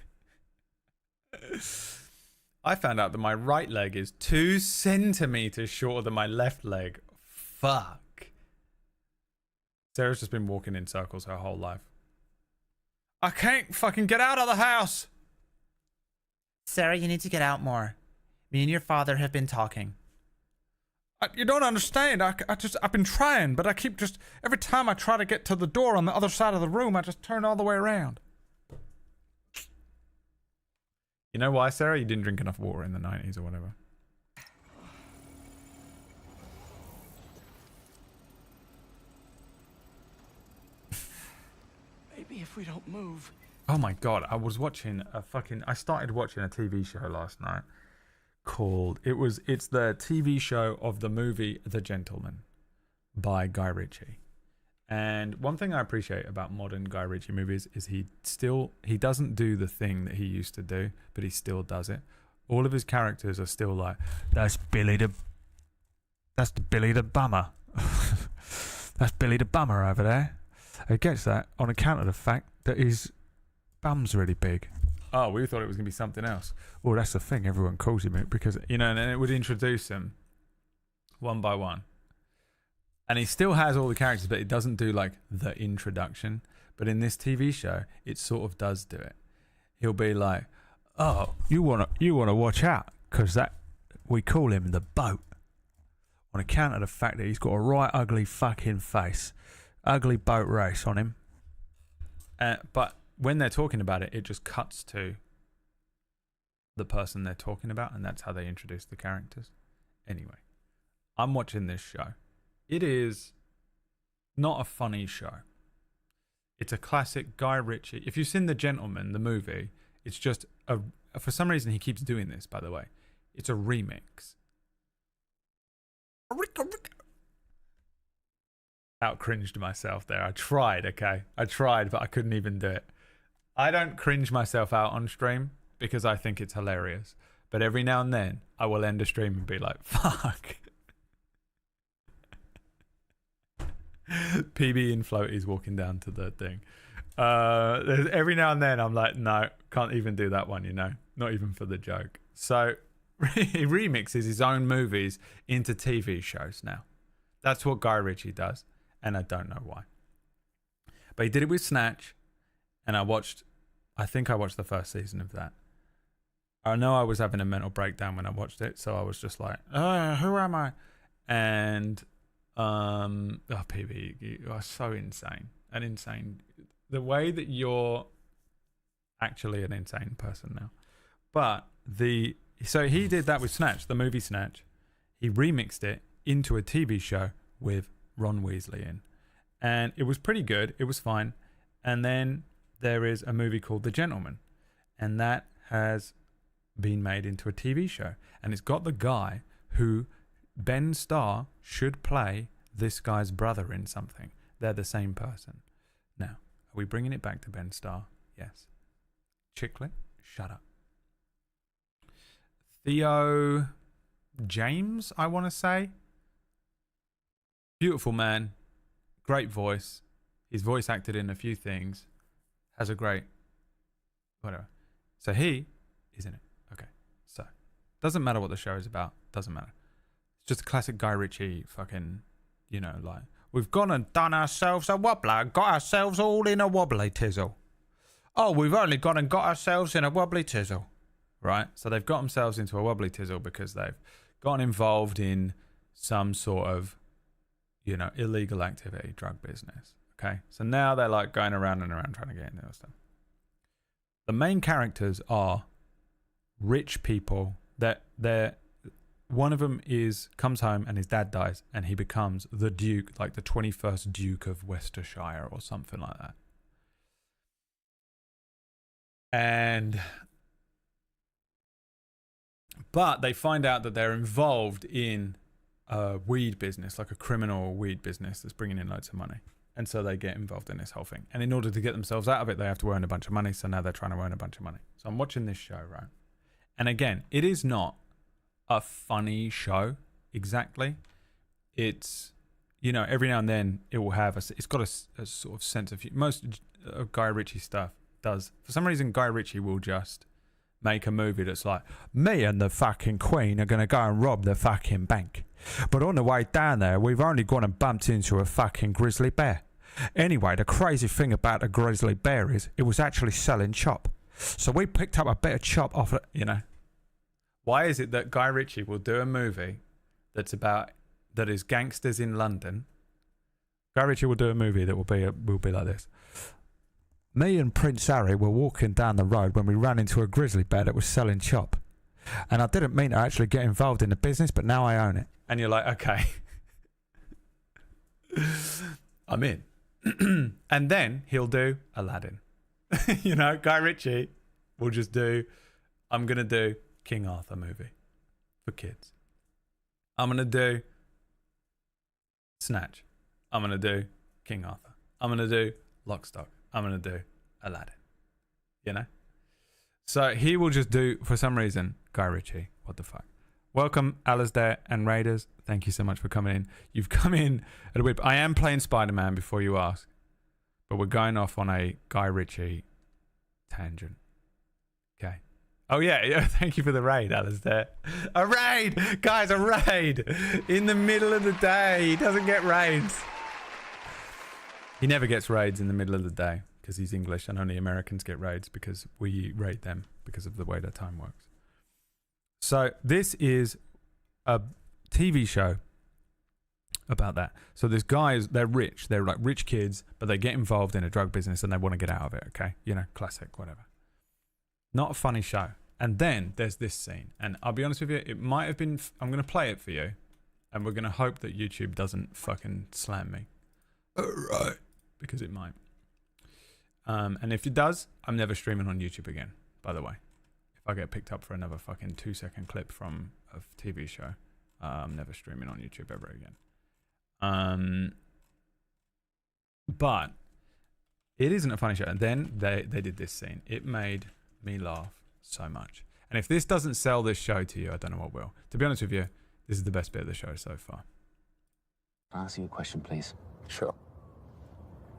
I found out that my right leg is 2 centimeters shorter than my left leg. Fuck. Sarah's just been walking in circles her whole life. I can't fucking get out of the house. Sarah, you need to get out more. Me and your father have been talking. You don't understand. I've been trying, but I keep just, every time I try to get to the door on the other side of the room, I just turn all the way around. You know why, Sarah? You didn't drink enough water in the 90s or whatever. Maybe if we don't move. Oh my god, I started watching a TV show last night called, it's the TV show of the movie The Gentleman by Guy Ritchie. And one thing I appreciate about modern Guy Ritchie movies is he doesn't do the thing that he used to do, but he still does it. All of his characters are still like, that's Billy the bummer. That's Billy the bummer over there. He gets that on account of the fact that his bum's really big. Oh, we thought it was going to be something else. Well, that's the thing. Everyone calls him it because, and then it would introduce him one by one. And he still has all the characters, but it doesn't do like the introduction. But in this TV show, it sort of does do it. He'll be like, oh, you wanna watch out, because we call him the Boat. On account of the fact that he's got a right ugly fucking face. Ugly boat race on him. But when they're talking about it, it just cuts to the person they're talking about, and that's how they introduce the characters. Anyway, I'm watching this show. It is not a funny show. It's a classic Guy Ritchie. If you've seen The Gentleman, the movie, it's just for some reason he keeps doing this, by the way. It's a remix. Out cringed myself there. I tried, okay? I tried, but I couldn't even do it. I don't cringe myself out on stream because I think it's hilarious. But every now and then, I will end a stream and be like, fuck. PB and Floaty's walking down to the thing. Every now and then, I'm like, no, can't even do that one, Not even for the joke. So he remixes his own movies into TV shows now. That's what Guy Ritchie does. And I don't know why. But he did it with Snatch. And I think I watched the first season of that. I know I was having a mental breakdown when I watched it. So I was just like, who am I? And, PB, you are so insane. The way that you're actually an insane person now. But so he did that with Snatch, the movie Snatch. He remixed it into a TV show with Ron Weasley in. And it was pretty good. It was fine. And then there is a movie called The Gentleman. And that has been made into a TV show. And it's got the guy who Ben Starr should play this guy's brother in something. They're the same person. Now, are we bringing it back to Ben Starr? Yes. Chicklet, shut up. Theo James, I want to say. Beautiful man. Great voice. He's voice acted in a few things. Has a great... whatever. So he is in it. Okay. So, doesn't matter what the show is about. Doesn't matter. It's just a classic Guy Ritchie fucking, like... We've gone and done ourselves a wobbler. Got ourselves all in a wobbly tizzle. oh, we've only gone and got ourselves in a wobbly tizzle, right? So they've got themselves into a wobbly tizzle because they've gotten involved in some sort of, you know, illegal activity, drug business. Okay, so now they're like going around and around trying to get into this stuff. The main characters are rich people that one of them comes home and his dad dies and he becomes the Duke, like the 21st Duke of Worcestershire or something like that. But they find out that they're involved in a weed business, like a criminal weed business that's bringing in loads of money. And so they get involved in this whole thing. And in order to get themselves out of it, they have to earn a bunch of money. So now they're trying to earn a bunch of money. So I'm watching this show, right? And again, it is not a funny show exactly. It's, you know, every now and then it will have it's got a sort of sense of most Guy Ritchie stuff does. For some reason, Guy Ritchie will just make a movie that's like, me and the fucking Queen are going to go and rob the fucking bank. But on the way down there, we've only gone and bumped into a fucking grizzly bear. Anyway, the crazy thing about the grizzly bear is it was actually selling chop. So we picked up a bit of chop off it, you know. Why is it that Guy Ritchie will do a movie that is gangsters in London? Guy Ritchie will do a movie that will be like this. Me and Prince Harry were walking down the road when we ran into a grizzly bear that was selling chop. And I didn't mean to actually get involved in the business, but now I own it. And you're like, okay. I'm in. And then he'll do Aladdin. You know, Guy Ritchie will just I'm going to do King Arthur movie for kids. I'm going to do Snatch. I'm going to do King Arthur. I'm going to do Lock, Stock. I'm going to do Aladdin. You know? So he will just do, for some reason, Guy Ritchie. What the fuck? Welcome, Alasdair and Raiders. Thank you so much for coming in. You've come in at a whip. I am playing Spider-Man before you ask. But we're going off on a Guy Ritchie tangent. Okay. Oh, yeah. Thank you for the raid, Alasdair. A raid! Guys, a raid! In the middle of the day. He doesn't get raids. He never gets raids in the middle of the day because he's English and only Americans get raids because we raid them because of the way their time works. So this is a TV show about that. So there's guys, they're rich. They're like rich kids, but they get involved in a drug business and they want to get out of it, okay? You know, classic, whatever. Not a funny show. And then there's this scene. And I'll be honest with you, it might have been... I'm going to play it for you. And we're going to hope that YouTube doesn't fucking slam me. Alright. Because it might. And if it does, I'm never streaming on YouTube again, by the way. If I get picked up for another fucking 2-second clip from a TV show, I'm never streaming on YouTube ever again. But it isn't a funny show. And then they did this scene. It made me laugh so much. And if this doesn't sell this show to you, I don't know what will. To be honest with you, this is the best bit of the show so far. Can I ask you a question, please? Sure.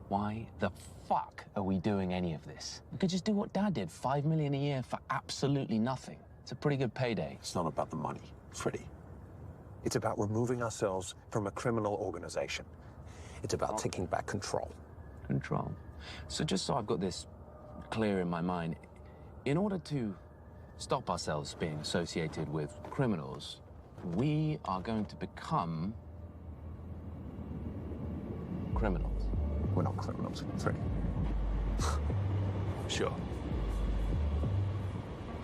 Why the fuck are we doing any of this? We could just do what Dad did, $5 million a year for absolutely nothing. It's a pretty good payday. It's not about the money, Freddy. It's about removing ourselves from a criminal organization. It's about taking back control. Control. So just so I've got this clear in my mind, in order to stop ourselves being associated with criminals, we are going to become criminals. We're not criminals, Freddy. Sure.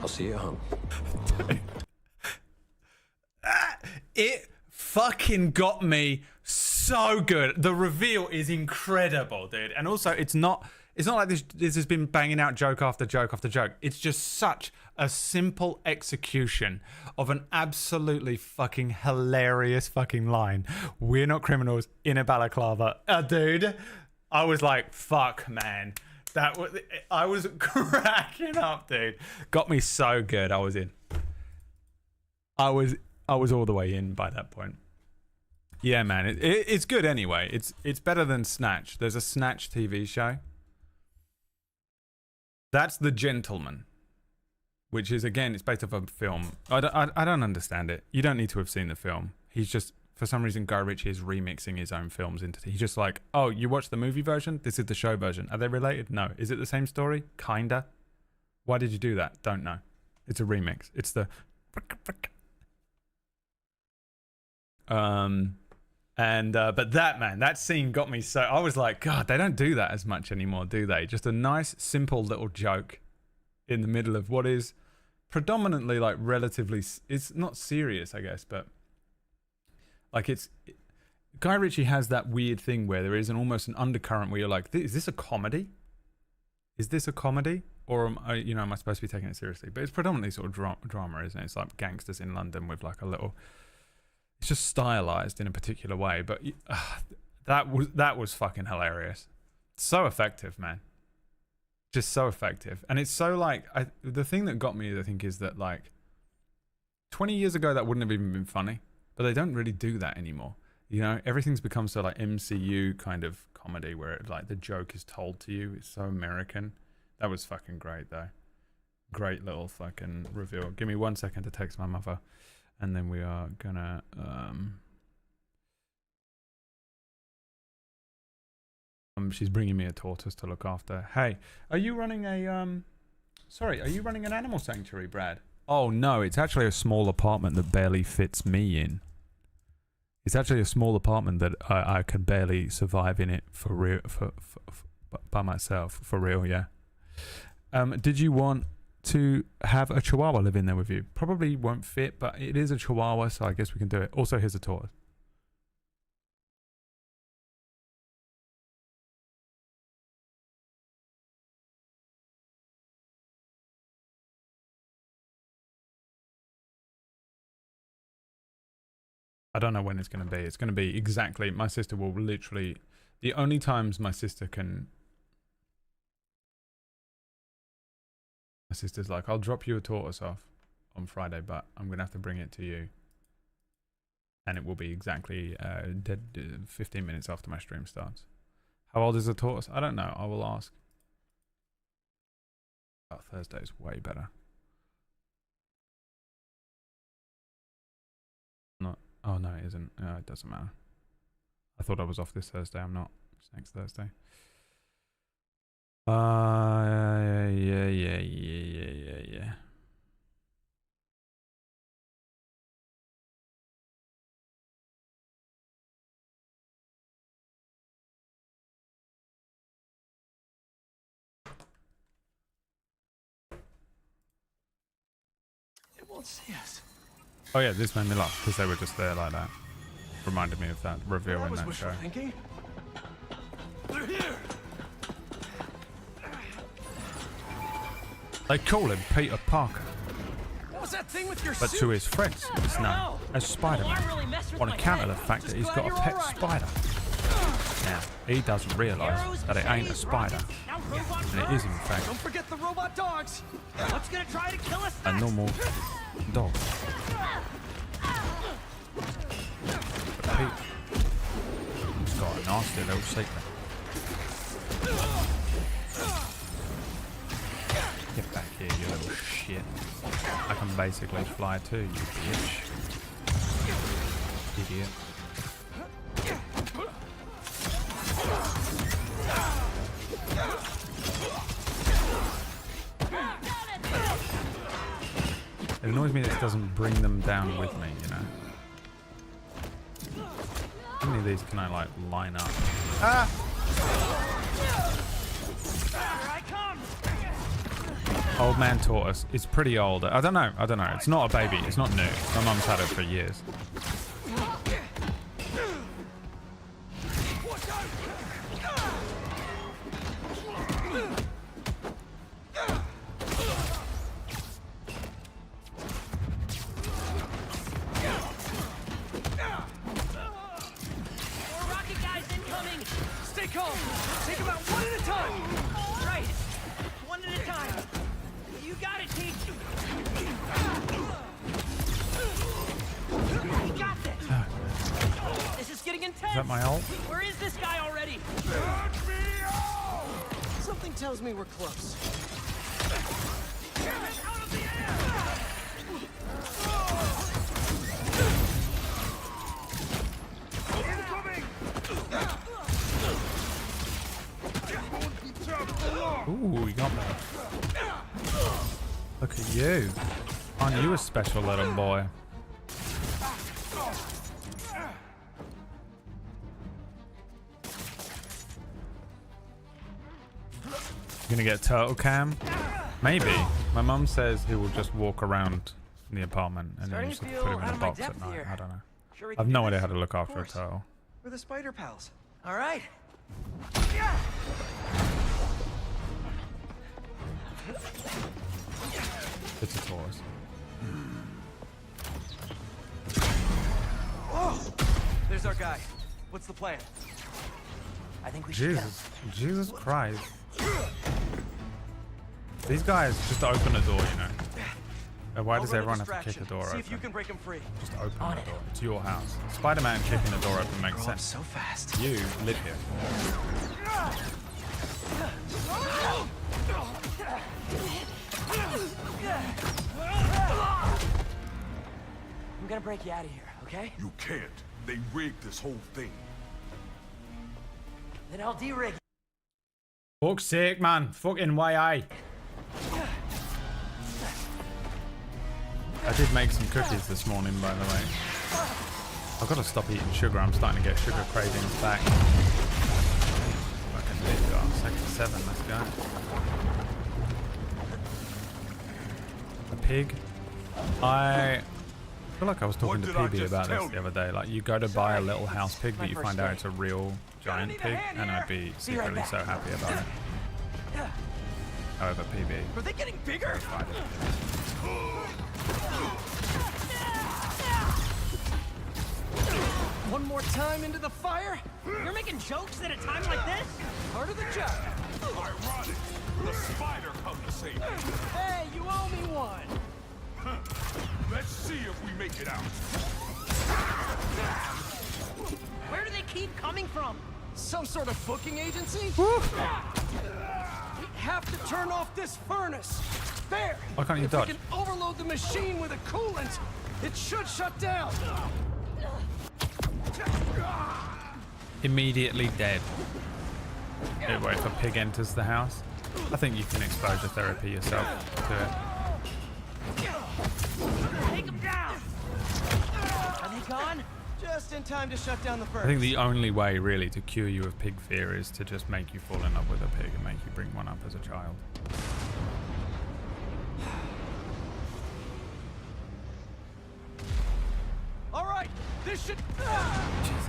I'll see you at home. It fucking got me so good. The reveal is incredible, dude. And also, it's not like this has been banging out joke after joke after joke. It's just such a simple execution of an absolutely fucking hilarious fucking line. We're not criminals in a balaclava. Dude, I was like, fuck, man. I was cracking up, dude. Got me so good. I was in. I was all the way in by that point. Yeah, man. It's good anyway. It's better than Snatch. There's a Snatch TV show. That's The Gentleman, which is, again, it's based off a film. I don't understand it. You don't need to have seen the film. He's just for some reason Guy Ritchie is remixing his own films into. He's just like, oh, you watched the movie version? This is the show version. Are they related? No. Is it the same story? Kinda. Why did you do that? Don't know. It's a remix. It's the. But that scene got me so. I was like, God, they don't do that as much anymore, do they? Just a nice, simple little joke in the middle of what is predominantly like relatively. It's not serious, I guess, but like Guy Ritchie has that weird thing where there is almost an undercurrent where you're like, is this a comedy? Is this a comedy? Or am I supposed to be taking it seriously? But it's predominantly sort of drama, isn't it? It's like gangsters in London with like a little. It's just stylized in a particular way, but that was fucking hilarious. So effective, man. Just so effective, and it's so like the thing that got me, I think, is that like 20 years ago that wouldn't have even been funny, but they don't really do that anymore. You know, everything's become so like MCU kind of comedy where it, like the joke is told to you. It's so American. That was fucking great though. Great little fucking reveal. Give me 1 second to text my mother, and then we are gonna she's bringing me a tortoise to look after. Hey, are you running a sorry, are you running an animal sanctuary, Brad? Oh no, it's actually a small apartment that barely fits me in. It's actually a small apartment that I could barely survive in it for real, for by myself, for real, yeah. Did you want to have a chihuahua live in there with you? Probably won't fit, but it is a chihuahua, so I guess we can do it. Also, here's a tortoise. I don't know when it's going to be. It's going to be exactly... My sister will literally... The only times my sister can... My sister's like, I'll drop you a tortoise off on Friday, but I'm going to have to bring it to you. And it will be exactly 15 minutes after my stream starts. How old is the tortoise? I don't know. I will ask. Oh, Thursday's way better. Not... Oh, no, it isn't. No, it doesn't matter. I thought I was off this Thursday. I'm not. It's next Thursday. Yeah. It won't see us. Oh yeah, this made me laugh because they were just there like that. Reminded me of that reveal in that show. Thinking. They're here. They call him Peter Parker, What was that thing with your but suit? to his friends, he's known as Spider-Man, on account of the fact that he's got a pet spider. Now, he doesn't realise that it ain't a spider, and it is in fact Don't forget the robot dogs. What's gonna try to kill us? a normal dog. But Pete, he's got a nasty little secret. Get back here, you little shit. I can basically fly too, you bitch. Idiot. It annoys me that it doesn't bring them down with me, you know. How many of these can I like line up? Ah! Old man tortoise. It's pretty old. I don't know. It's not a baby. It's not new. My mum's had it for years. Stay calm. Take them out one at a time. Right. One at a time. You got it, Teach. You got this. This is getting intense. Is that my ult? Where is this guy already? Something tells me we're close. Out of the air! Ooh, you got that. Look at you. Aren't you a special little boy? You gonna get turtle cam? Maybe. My mum says he will just walk around the apartment and then you just have to put him in a box at night. I don't know. I've no idea how to look after a turtle. We're the spider pals. All right. It's a Taurus. Whoa! There's our guy. What's the plan? I think we should. Jesus Christ. These guys just open a door, you know. Why does everyone have to kick a door open? See if you can break him free. Just open the door. It's your house. Spider-Man kicking the door open makes sense. So fast. You live here. I'm gonna break you out of here, okay? You can't. They rigged this whole thing. Then I'll de-rig. Fuck's sake, man. Fucking YI. I did make some cookies this morning, by the way. I've got to stop eating sugar. I'm starting to get sugar cravings back. Fucking big. Oh, sector 7. Let's go. A pig. I feel like I was talking to PB about this the other day. Like, you go to buy a little house pig, but you find out it's a real giant pig, and I'd be secretly so happy about it. However, PB. Are they getting bigger? One more time into the fire? You're making jokes at a time like this? Part of the job. Ironic. The spider come to save me. Hey, you owe me one. Let's see if we make it out. Where do they keep coming from? Some sort of booking agency? We have to turn off this furnace. There. Why can't you if dodge? we can overload the machine with a coolant, it should shut down. Immediately dead. Wait, if a pig enters the house, I think you can exposure therapy yourself to it. Take them down. Are they gone? Just in time to shut down the furnace. I think the only way really to cure you of pig fear is to just make you fall in love with a pig and make you bring one up as a child. All right, this should. Jesus.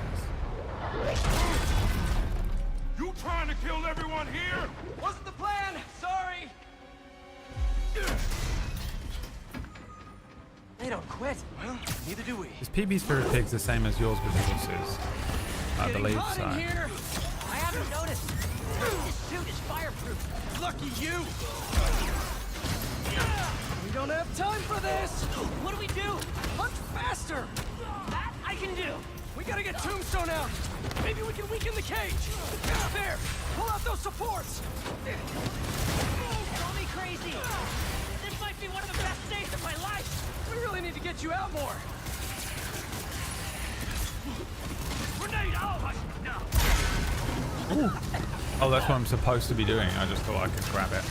You trying to kill everyone here? Wasn't the plan. Sorry. They don't quit. Well, neither do we. Is PB's fear of pigs the same as yours with horses? I believe so. Here. I haven't noticed. This suit is fireproof. Lucky you. We don't have time for this. What do we do? Much faster. That I can do. We gotta get Tombstone out. Maybe we can weaken the cage. There. Pull out those supports. Call me crazy. This might be one of the best days of my life. We really need to get you out more. Grenade! Oh, no. Oh, that's what I'm supposed to be doing. I just thought I could grab it.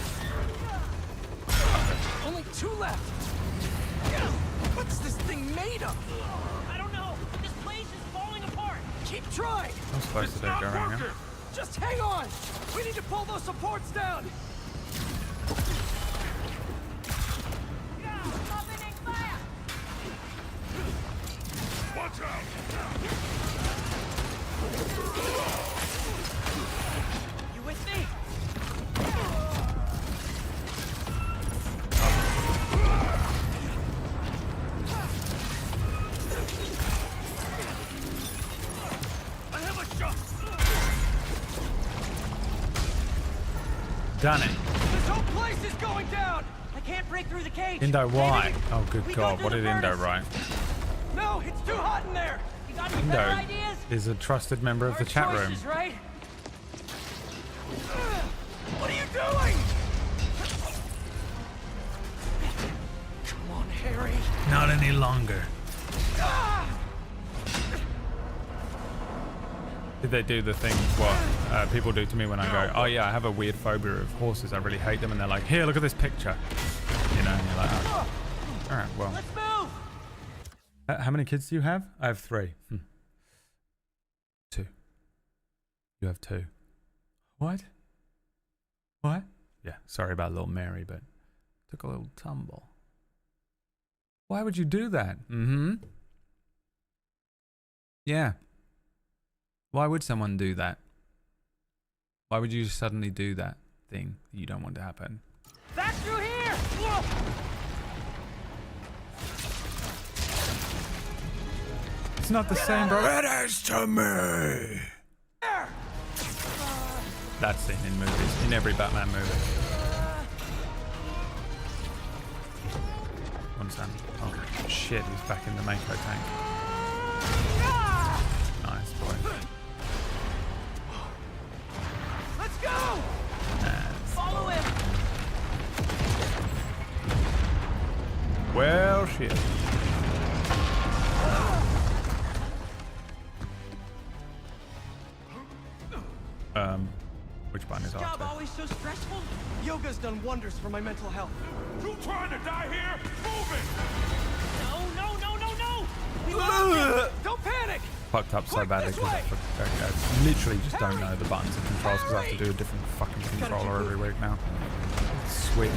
Only 2 left. What's this thing made of? I don't know. This place is falling apart. Keep trying. I'm supposed to do going here. Just hang on. We need to pull those supports down. Watch out! You with me? I have a shot. Done it. This whole place is going down. I can't break through the cage. Indo, why? Oh, good God. What did Indo write? No, it's too hot in there. You got any Indo better ideas? is a trusted member of the chat room. Choices, right? What are you doing? Come on, Harry. Not any longer. Did they do the thing what people do to me when I go, oh yeah, I have a weird phobia of horses. I really hate them. And they're like, here, look at this picture. You know, and you're like, oh. All right, well. Let's move. How many kids do you have? I have 3. 2. You have 2. What? What? Yeah, sorry about little Mary, but took a little tumble. Why would you do that? Mm-hmm. Yeah. Why would someone do that? Why would you suddenly do that thing that you don't want to happen? Back through here! Whoa! It's not the same, bro. It is to me. That scene in movies, in every Batman movie. Understand? Oh shit, he's back in the Mako tank. Nice boy. Let's go! Follow him! Well, shit. Which button is Job after? always so stressful? Yoga's done wonders for my mental health. You trying to die here? Move it! No! We lost it! Don't panic! Fucked up so badly because I literally just don't know the buttons and controls because I have to do a different fucking controller every week now. Switch.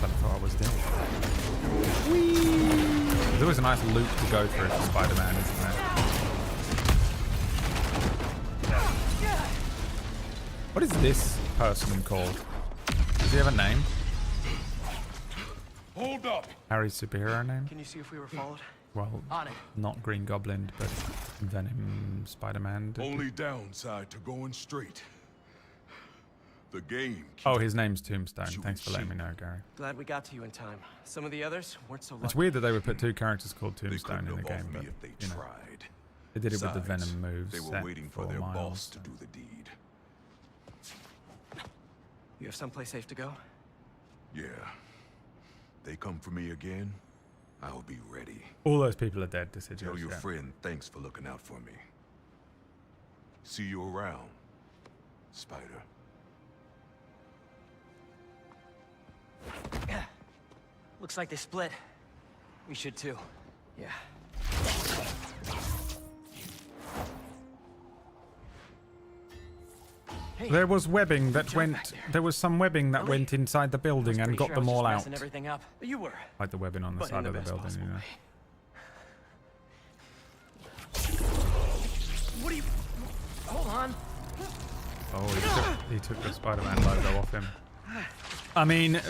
But I thought I was dead. Whee! There's always a nice loop to go through for Spider-Man, isn't there? What is this person called? Does he have a name? Hold up. Harry's superhero name? Can you see if we were followed? Well, On it. not Green Goblin, but Venom, Spider-Man. Only downside to going straight. The game. Oh, his name's Tombstone. Thanks for letting me know, Gary. Glad we got to you in time. Some of the others weren't so lucky. It's weird that they would put 2 characters called Tombstone in the game, but if they you know, tried. they did it with the Besides, Venom moves. They were set waiting for their Miles. boss to do the deed. You have someplace safe to go? Yeah. They come for me again, I'll be ready. All those people are dead, Deciduous. Tell your yeah. friend thanks for looking out for me. See you around, Spider. Looks like they split. We should too. Yeah. Hey, There was webbing that jump went. back there. There was some webbing that went inside the building and got them all out. Messing everything up. You were. Like the webbing on the But in side of the best building, you possible know. way. What are you? Hold on. Oh, he took the Spider-Man logo off him. I mean,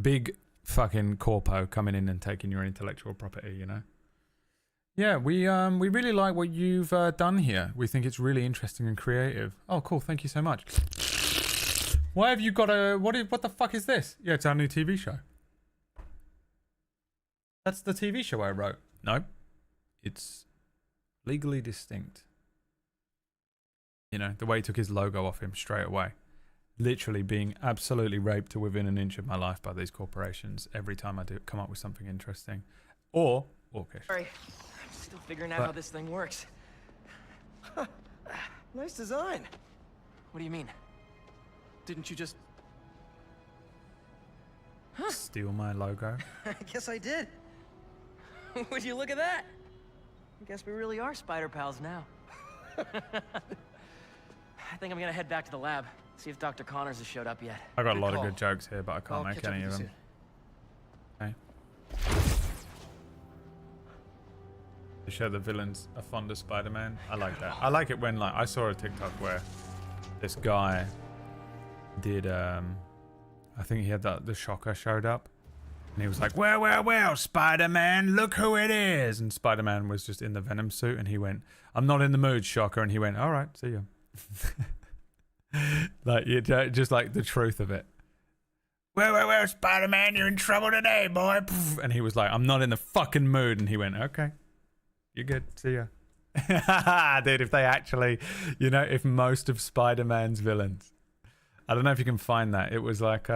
big fucking corpo coming in and taking your intellectual property, you know. Yeah, we really like what you've done here. We think it's really interesting and creative. Oh, cool! Thank you so much. Why have you got a what the fuck is this? Yeah, it's our new TV show. That's the TV show I wrote. No, it's legally distinct. You know, the way he took his logo off him straight away. Literally being absolutely raped to within an inch of my life by these corporations every time I do come up with something interesting. Or orcish. Sorry, I'm still figuring out how this thing works. Nice design. What do you mean? Didn't you just... Steal my logo? I guess I did. Would you look at that? I guess we really are spider pals now. I think I'm gonna head back to the lab, see if Dr. Connors has showed up yet. I got a lot call. of good jokes here, but I can't I'll make catch up any with of you them. soon. Okay. To show the villains are fond of Spider-Man. I like that. I like it when, like, I saw a TikTok where this guy did, I think he had the Shocker showed up. And he was like, well, Spider-Man, look who it is. And Spider-Man was just in the Venom suit. And he went, I'm not in the mood, Shocker. And he went, all right, see ya. Like, just like the truth of it. Well, Spider-Man, you're in trouble today, boy. And he was like, I'm not in the fucking mood. And he went, okay, you're good, see ya. Dude, if they actually, you know, if most of Spider-Man's villains, I don't know if you can find that. It was like,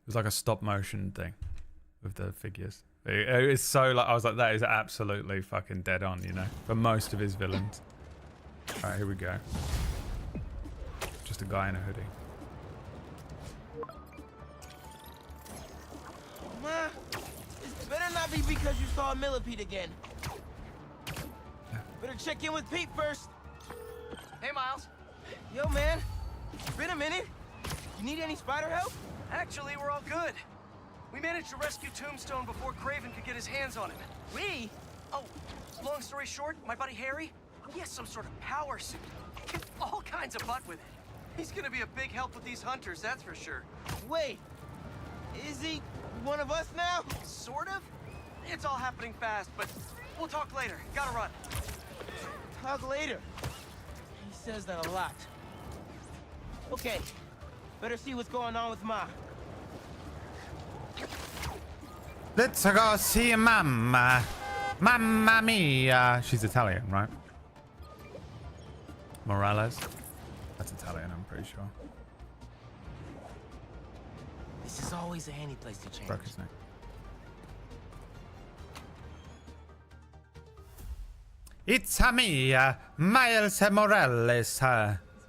was like a stop motion thing with the figures. It's so like, I was like, that is absolutely fucking dead on, you know, for most of his villains. All right, here we go. Just a guy in a hoodie. Ma, this better not be because you saw a millipede again. Better check in with Pete first. Hey, Miles. Yo, man. Been a minute. You need any spider help? Actually, we're all good. We managed to rescue Tombstone before Craven could get his hands on him. We? Oh, long story short, my buddy Harry, he has some sort of power suit. Kicked all kinds of butt with it. He's gonna be a big help with these hunters, that's for sure. Wait, is he one of us now? Sort of? It's all happening fast, but we'll talk later. Gotta run. Talk later. He says that a lot. Okay, better see what's going on with Ma. Let's go see Mamma. Mamma mia. She's Italian, right? Morales. That's Italian, I'm pretty sure. This is always a handy place to change. Broke his neck. It's me, Miles Morales. This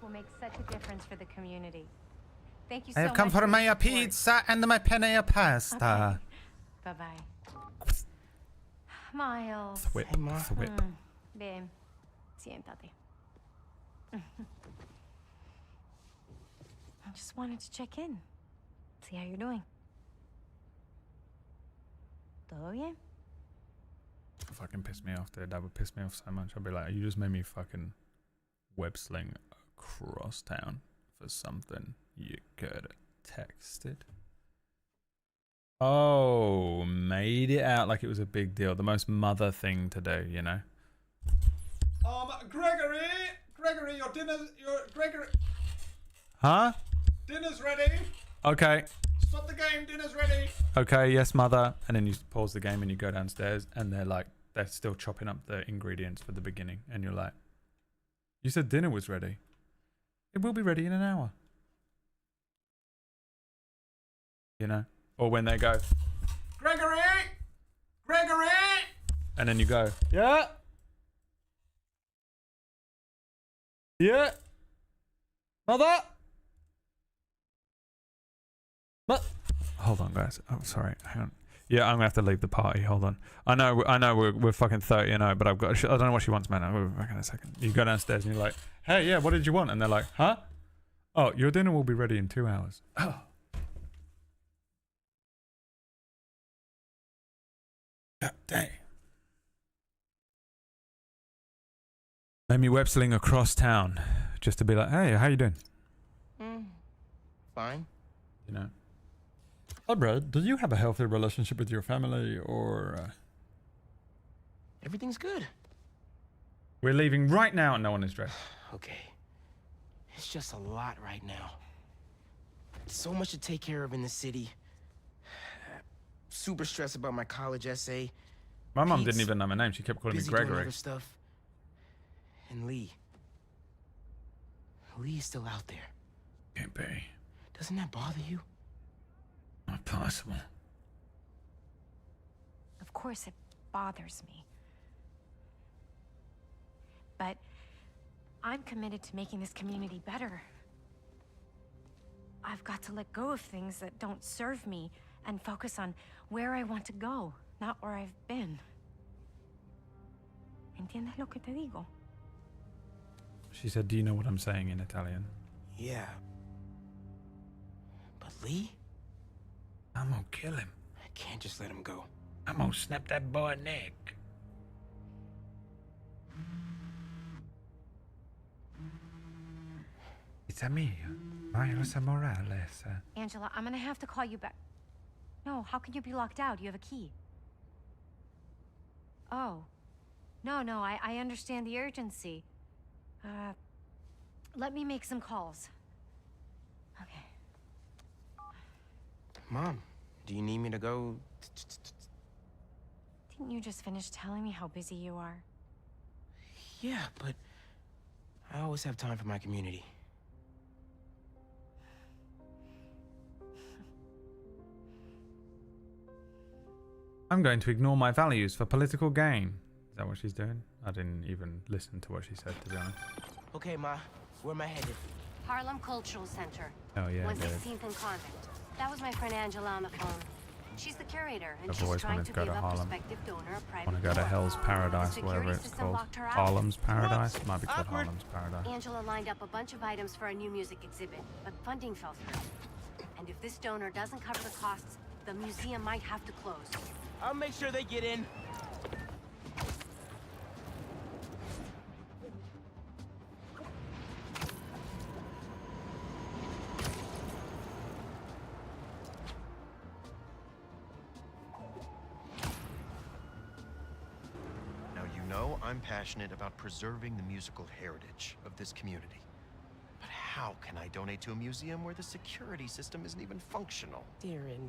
will make such a difference for the community. Thank you so I much. have come for my your support. pizza and my penne pasta. Bye-bye. Miles. Thwip, thwip. Ven, siéntate. I just wanted to check in. See how you're doing. ¿Todo bien? Fucking piss me off, dude. That would piss me off so much. I'd be like, you just made me fucking web sling across town for something you could have texted. Oh, made it out like it was a big deal. The most mother thing to do, you know? Gregory, Gregory. Huh? Dinner's ready. Okay. Stop the game, dinner's ready. Okay, yes, mother. And then you pause the game and you go downstairs and they're still chopping up the ingredients for the beginning. And you're like, you said dinner was ready. It will be ready in an hour. You know? Or when they go, Gregory! and then you go, yeah. Yeah. Mother. But hold on, guys. Oh, sorry. Hang on. Yeah, I'm gonna have to leave the party. Hold on. I know we're fucking 30 and 0, but I've got. I don't know what she wants, man. I'll be back in a second. You go downstairs and you're like, hey, yeah, what did you want? And they're like, huh? Oh, your dinner will be ready in 2 hours. Oh. God dang. Made me web sling across town just to be like, hey, how you doing? Fine. You know. Oh, bro, do you have a healthy relationship with your family or... Everything's good. We're leaving right now and no one is dressed. Okay. It's just a lot right now. So much to take care of in the city. Super stressed about my college essay. My mom Pete's didn't even know my name. She kept calling me busy doing Gregory. other stuff. And Lee. Lee's still out there. Can't be. Doesn't that bother you? Not possible. Of course it bothers me. But I'm committed to making this community better. I've got to let go of things that don't serve me and focus on where I want to go, not where I've been. ¿Entiendes lo que te digo? She said, do you know what I'm saying in Italian? Yeah. But Lee? I'm gonna kill him. I can't just let him go. I'm gonna snap that boy's neck. It's me, Miles Morales. Angela, I'm gonna have to call you back. No, how can you be locked out? You have a key. Oh. No, I understand the urgency. Let me make some calls. Okay. Mom, do you need me to go? Didn't you just finish telling me how busy you are? Yeah, but I always have time for my community. I'm going to ignore my values for political gain. Is that what she's doing? I didn't even listen to what she said, to be honest. Okay, Ma. Where am I headed? Harlem Cultural Center. Oh, yeah, 116th and Convict. That was my friend Angela on the phone. She's the curator, and I've she's always trying wanted to to go give to a Harlem. prospective donor a I private want to go to door. Hell's Paradise, The whatever security it's system called. locked her out. Harlem's Paradise? It might be called Awkward. Harlem's Paradise. Angela lined up a bunch of items for a new music exhibit, but funding fell through. And if this donor doesn't cover the costs, the museum might have to close. I'll make sure they get in. Now, you know I'm passionate about preserving the musical heritage of this community. But how can I donate to a museum where the security system isn't even functional? Darren,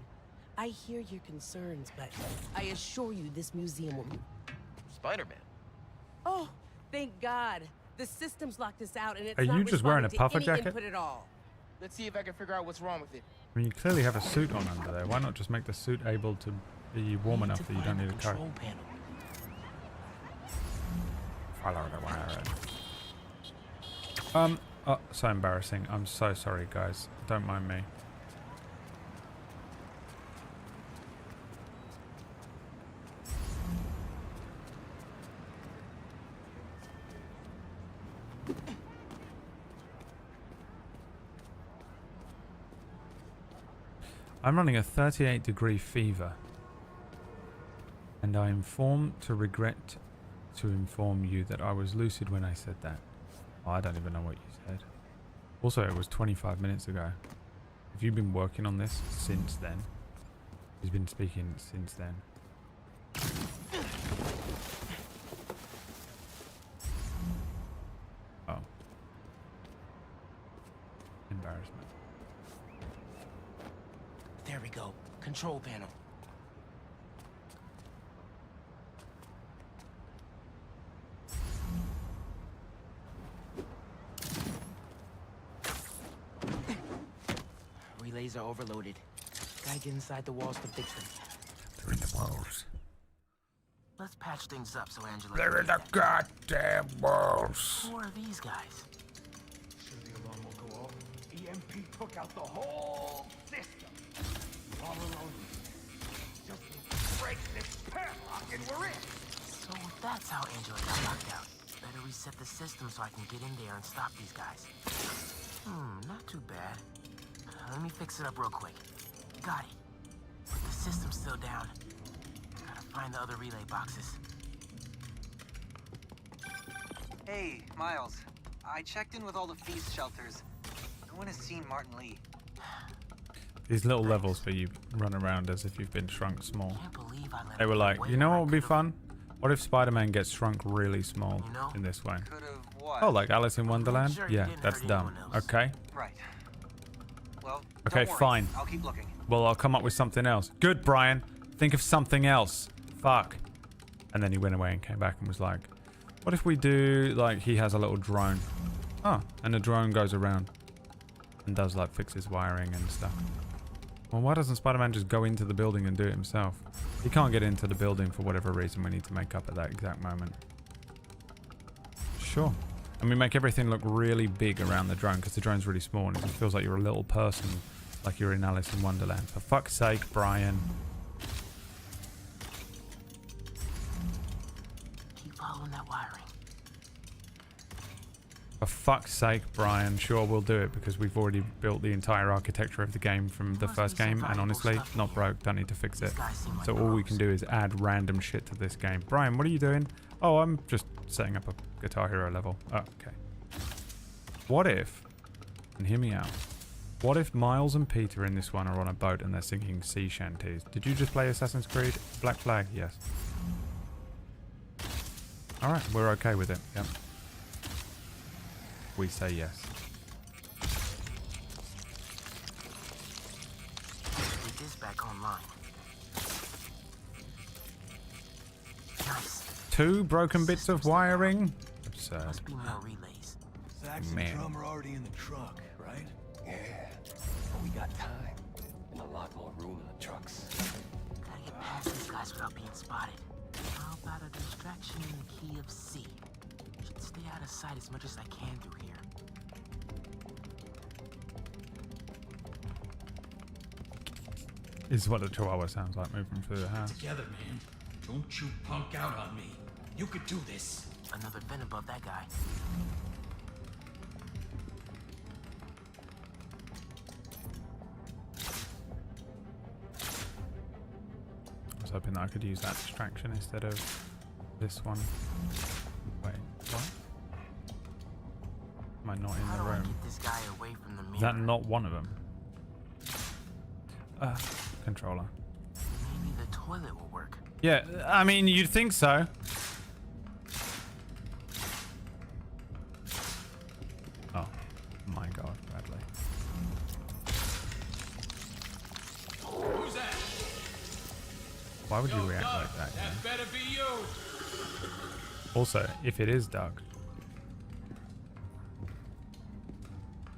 I hear your concerns, but I assure you this museum will... Spider-Man. Oh, thank God. The system's locked us out, and it's Are not you just wearing a responding to puffer any jacket? input at all. Let's see if I can figure out what's wrong with it. I mean, you clearly have a suit on under there. Why not just make the suit able to be warm enough that you don't need a coat? Follow the wire. Oh, so embarrassing. I'm so sorry, guys. Don't mind me. I'm running a 38-degree fever, and I regret to inform you that I was lucid when I said that. Oh, I don't even know what you said. Also, it was 25 minutes ago. Have you been working on this since then? He's been speaking since then. Oh. Embarrassment. There we go. Control panel. Relays are overloaded. Gotta get inside the walls to fix them. They're in the walls. Let's patch things up so Angela... They're in the goddamn walls. Who are these guys? Sure the alarm will go off. EMP took out the whole system. All alone. Just break this padlock and we're in. So that's how Angela got locked out. Better reset the system so I can get in there and stop these guys. Not too bad. Let me fix it up real quick. Got it. But the system's still down. Gotta find the other relay boxes. Hey, Miles. I checked in with all the feast shelters. No one has seen Martin Lee. These little levels where you run around as if you've been shrunk small. They were like, you know what would be fun? What if Spider-Man gets shrunk really small in this way? Oh, like Alice in Wonderland? Yeah, that's dumb. Okay. Right. Well, Okay, don't worry. fine. I'll keep looking. Well, I'll come up with something else. Good, Brian. Think of something else. Fuck. And then he went away and came back and was like, what if we do, like, he has a little drone. Oh, and the drone goes around and does, like, fixes wiring and stuff. Well, why doesn't Spider-Man just go into the building and do it himself? He can't get into the building for whatever reason we need to make up at that exact moment. Sure. And we make everything look really big around the drone because the drone's really small and it just feels like you're a little person, like you're in Alice in Wonderland. For fuck's sake, Brian. Keep following that wiring. For fuck's sake, Brian. Sure, we'll do it because we've already built the entire architecture of the game from the first game, and honestly, not broke, don't need to fix it. So all we can do is add random shit to this game. Brian, what are you doing? Oh, I'm just setting up a Guitar Hero level. Oh, okay. What if, and hear me out, what if Miles and Peter in this one are on a boat and they're singing sea shanties? Did you just play Assassin's Creed? Black Flag? Yes. Alright, we're okay with it. Yep. We say yes. Get this back online. Nice. 2 broken bits of wiring? Absurd. Must be more relays. Sax and Man. Drum are already in the truck, right? Yeah, but we got time and a lot more room in the trucks. Gotta get past these guys fast without being spotted. How about a distraction in the key of C? Should stay out of sight as much as I can through here. This is what the Chihuahua sounds like moving through the house. Together, man. Don't you punk out on me. You could do this. Another vent above that guy. I was hoping that I could use that distraction instead of this one. Wait, what? Am I not in How the do I room? get this guy away from the mirror? Is that not one of them? Controller. Maybe the toilet will work. Yeah, I mean, you'd think so. Oh, my God, Bradley. Who's that? Why would you react like that? That better be you. Also, if it is Doug,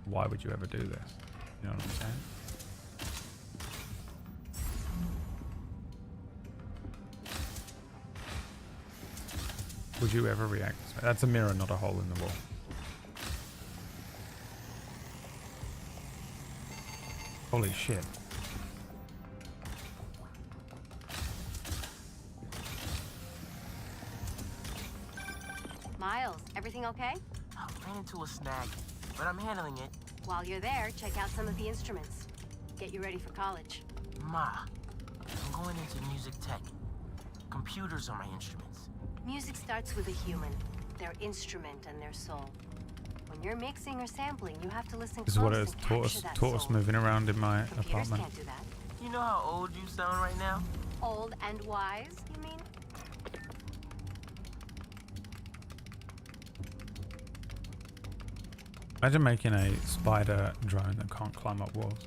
why would you ever do this? You know what I'm saying? Would you ever react this way? That's a mirror, not a hole in the wall. Holy shit. Miles, everything okay? I ran into a snag, but I'm handling it. While you're there, check out some of the instruments. Get you ready for college. Ma, I'm going into music tech. Computers are my instruments. Music starts with a human, their instrument and their soul. When you're mixing or sampling, you have to listen This is what close it is. and capture that Tortoise soul. moving around in my Computers apartment. can't do that. You know how old you sound right now? Old and wise, you mean? Imagine making a spider drone that can't climb up walls.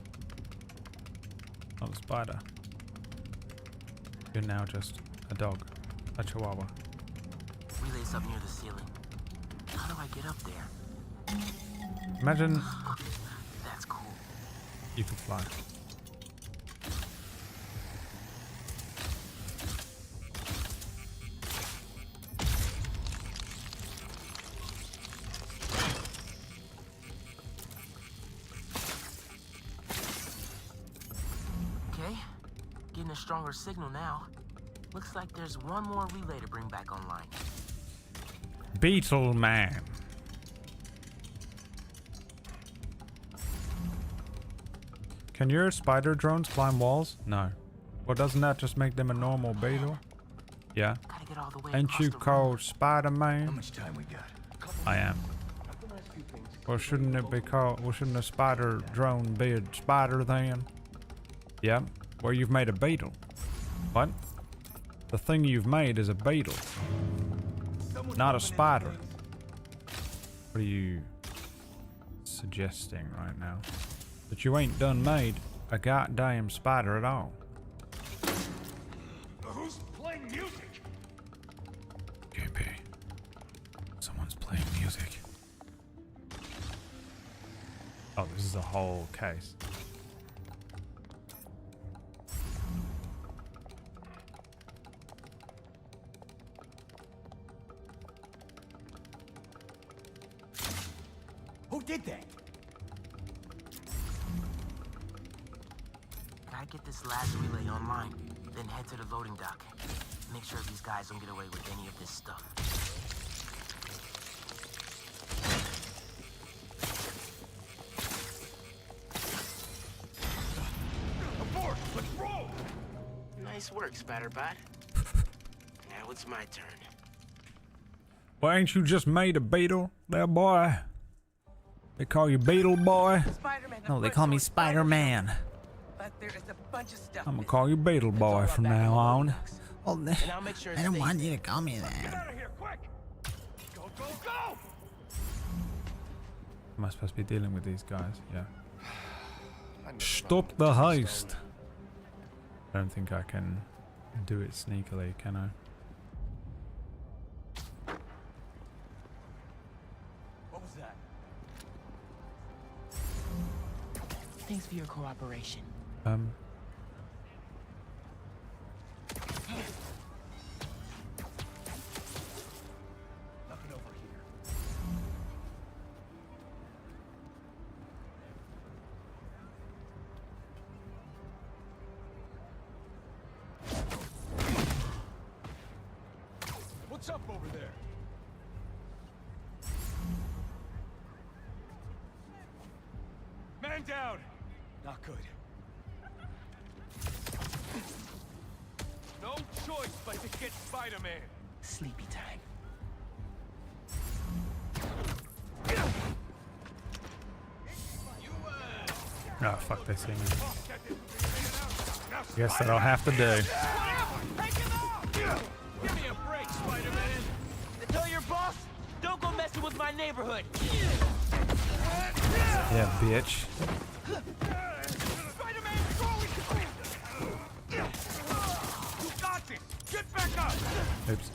Not a spider. You're now just a dog. A chihuahua. Relay's up near the ceiling. How do I get up there? Imagine That's cool. you could fly. Okay, getting a stronger signal now. Looks like there's one more relay to bring back online. Beetle Man. Can your spider drones climb walls? No. Well, doesn't that just make them a normal beetle? Yeah. Gotta get all the way Ain't across you the room. called Spider-Man? How much time we got? I am. Well, shouldn't it be called? Well, shouldn't a spider drone be a spider then? Yep. Well, you've made a beetle. What? The thing you've made is a beetle, not a spider. What are you suggesting right now? That you ain't done made a goddamn spider at all. Who's playing music? JP. Someone's playing music. Oh, this is a whole case. Who did that? Gotta get this last relay online, then head to the loading dock. Make sure these guys don't get away with any of this stuff. Abort! Let's roll! Nice work, Spatterbot. Now it's my turn. Well, ain't you just made a beetle, there, boy? They call you Beetle Boy. No, they call me Spider-Man. But there is a bunch of stuff. I'm gonna call you Beetle Boy from now on. Well, I don't want you to call me that. Get out of here, quick! Go, go, go! Am I supposed to be dealing with these guys? Yeah. Stop the heist. I don't think I can do it sneakily, can I? What was that? Thanks for your cooperation. Nothing over here. What's up over there? Man down! Not good. No choice but to get Spider-Man. Sleepy time. Oh, fuck, they see me. Guess that I'll have to do. Give me a break, Spider-Man. Tell your boss, don't go messing with my neighborhood. Yeah, bitch. Spider-Man, you got this! Get back up! Oops.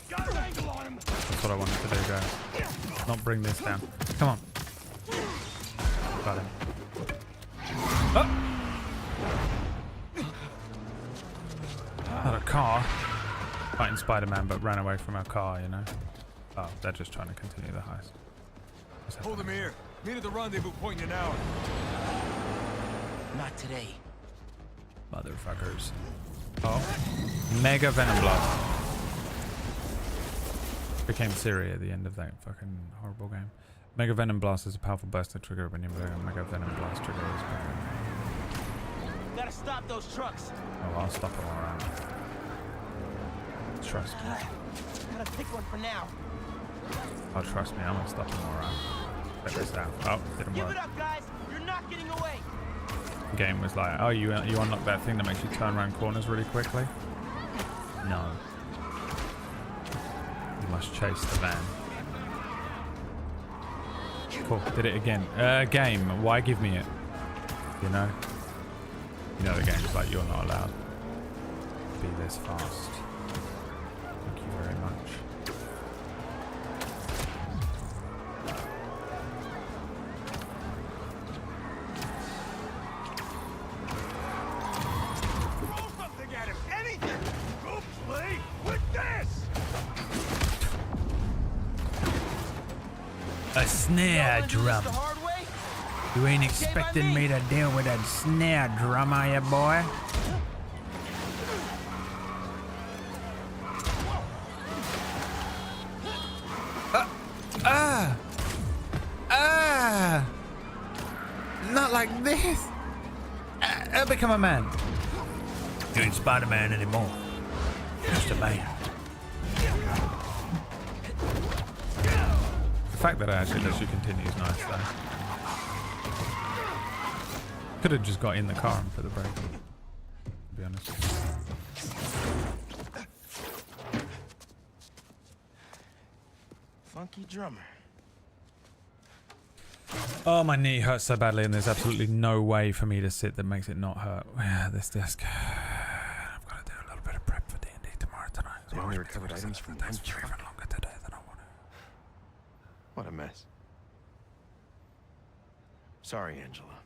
Got an angle on him! That's what I wanted to do, guys. Not bring this down. Come on. Got him. Oh! Not a car. Fighting Spider-Man, but ran away from a car, you know? Oh, they're just trying to continue the heist. Hold him here. Meet at the rendezvous point in an hour. Not today. Motherfuckers. Oh. Mega Venom Blast. Became Siri at the end of that fucking horrible game. Mega Venom Blast is a powerful burst to trigger when you Mega Venom Blast trigger is better. Gotta stop those trucks. Oh, I'll stop them all around. Trust me. Gotta pick one for now. Oh, trust me, I'm gonna stop them all around. Check this out. Oh, didn't Give work. it up, guys. You're not getting away. Game was like, oh, you unlock that thing that makes you turn around corners really quickly? No. You must chase the van. Cool, did it again. Game, why give me it? You know? You know the game's like, you're not allowed to be this fast. Thank you very much. Throw something at him! Anything! Go play with this! A snare drum. You ain't expecting me to deal with a snare drum, are you, boy? Not like this. I'll become a man. You ain't Spider-Man anymore. Just a man. The fact that it actually lets you continue is nice, though. Could have just got in the car and put the brake on, to be honest. Funky drummer. Oh, my knee hurts so badly, and there's absolutely no way for me to sit that makes it not hurt. Yeah, this desk. I've got to do a little bit of prep for D&D tomorrow tonight. The only recovered items from one trip. Even longer today than I want to. What a mess. Sorry, Angela.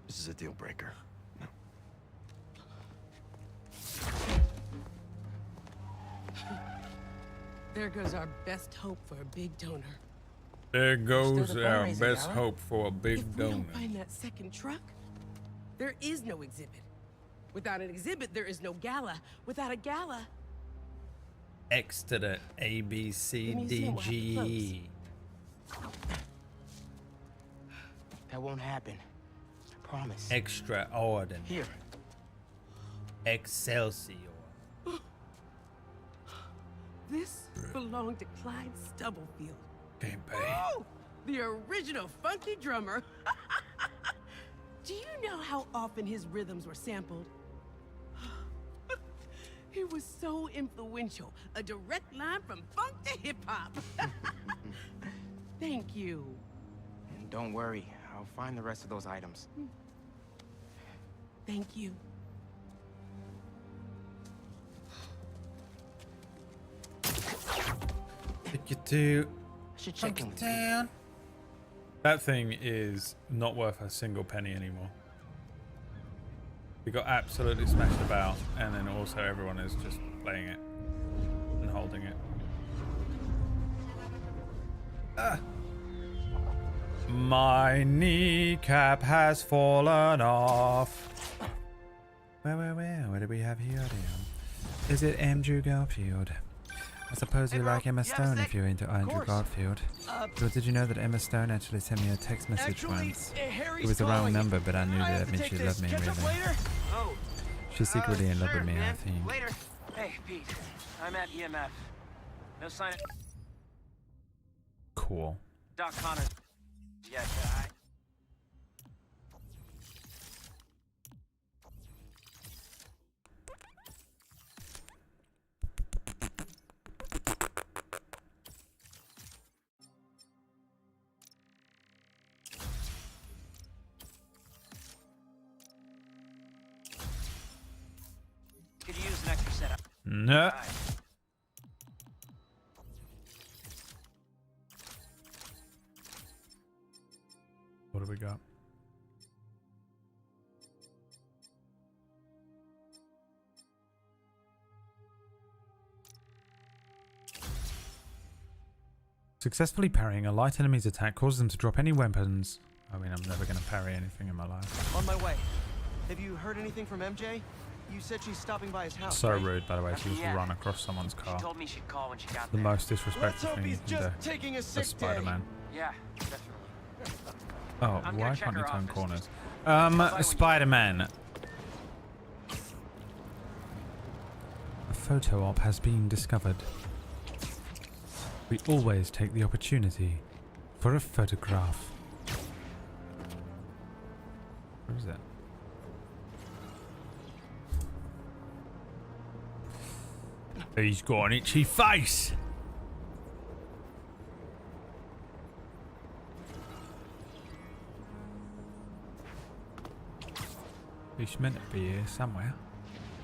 This is a deal breaker. No. There goes our best hope for a big donor. There goes Still the our fundraising, best Gala. hope for a big If we donor. don't find that second truck, there is no exhibit. Without an exhibit, there is no gala. Without a gala, X to the A, B, C, The D, museum will have to G, E. That won't happen. I promise. Extraordinary. Here. Excelsior. this belonged to Clyde Stubblefield. Can't pay. Oh, the original funky drummer. Do you know how often his rhythms were sampled? He was so influential. A direct line from funk to hip-hop. Thank you. And don't worry, I'll find the rest of those items. Thank you. You do. I should check in with down. That thing is not worth a single penny anymore. We got absolutely smashed about, and then also everyone is just playing it and holding it. Ah. My kneecap has fallen off. Where? What do we have here, dear? Is it Andrew Garfield? I suppose you like Emma Stone if you're into Andrew Garfield. But did you know that Emma Stone actually sent me a text message once? It was the wrong number, but I knew that meant she loved me really. She's secretly in love with me, I think. Later. Hey, Pete. I'm at EMF. No sign of Cool. Doc Connors yet. Could use an extra setup. No. What do we got? Successfully parrying a light enemy's attack causes them to drop any weapons. I mean, I'm never going to parry anything in my life. On my way. Have you heard anything from MJ? You said she's stopping by his house. So right? rude, by the way. She just run across someone's car. She told me she'd call when she got The there. most disrespectful thing you can do. taking a As sick Spider-Man. Yeah, definitely. Oh, I'm why gonna check can't you her turn office. corners? Spider-Man. A photo op has been discovered. We always take the opportunity for a photograph. Where is it? He's got an itchy face. He's meant to be here somewhere.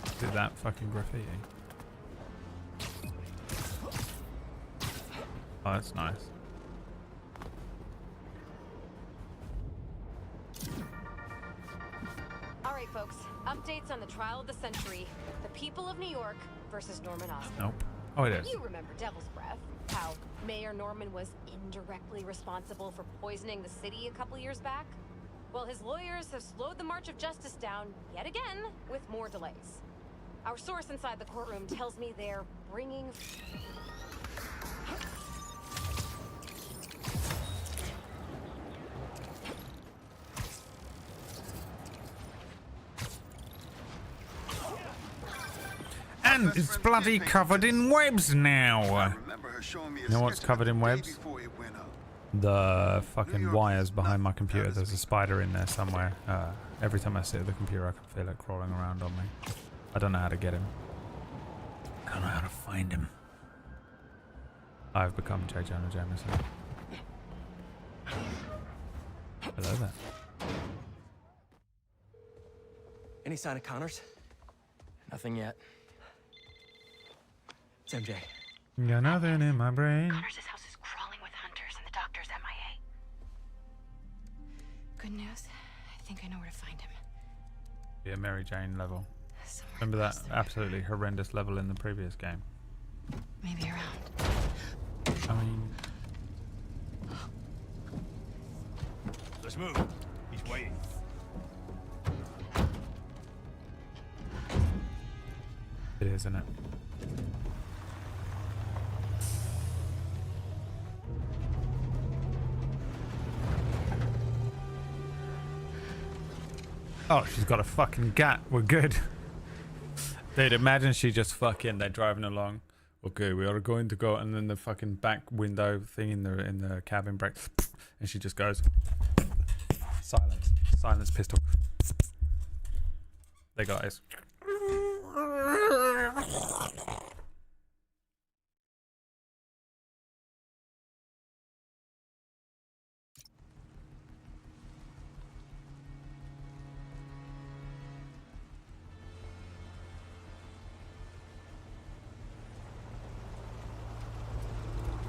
Look at that fucking graffiti. Oh, that's nice. All right, folks. Updates on the trial of the century. The people of New York versus Norman Osborn. Nope. Oh, it is. You remember Devil's Breath. How Mayor Norman was indirectly responsible for poisoning the city a couple years back? Well, his lawyers have slowed the march of justice down yet again with more delays. Our source inside the courtroom tells me they're bringing... And it's bloody covered in webs now. You know what's covered in webs? The fucking wires behind my computer. There's a spider in there somewhere. Every time I sit at the computer, I can feel it crawling around on me. I don't know how to get him. I don't know how to find him. I've become J. Jonah Jameson. Hello there. Any sign of Connors? Nothing yet. It's MJ. Got nothing in my brain. Connors' house is crawling with hunters and the doctor's MIA. Good news. I think I know where to find him. Yeah, Mary Jane level. Remember that absolutely horrendous level in the previous game? Maybe around. I mean... Let's move. He's waiting. It is, isn't it? Oh, she's got a fucking gat. We're good. Dude, imagine she just fucking, they're driving along. Okay, we are going to go, and then the fucking back window thing in the cabin breaks, and she just goes. Silence. Silence pistol. They got us.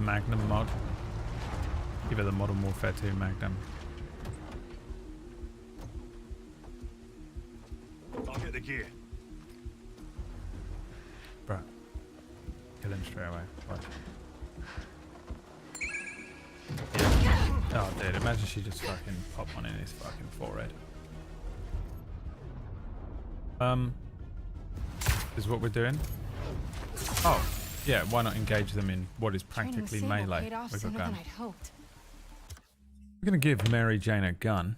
Magnum mod. Give it the Modern Warfare 2 Magnum. I'll get the gear. Bro. Kill him straight away. Watch. Yeah. Oh, dude, imagine she just fucking popped one in his fucking forehead. Is what we're doing? Oh, yeah, why not engage them in what is practically melee with a gun? We're going to give Mary Jane a gun.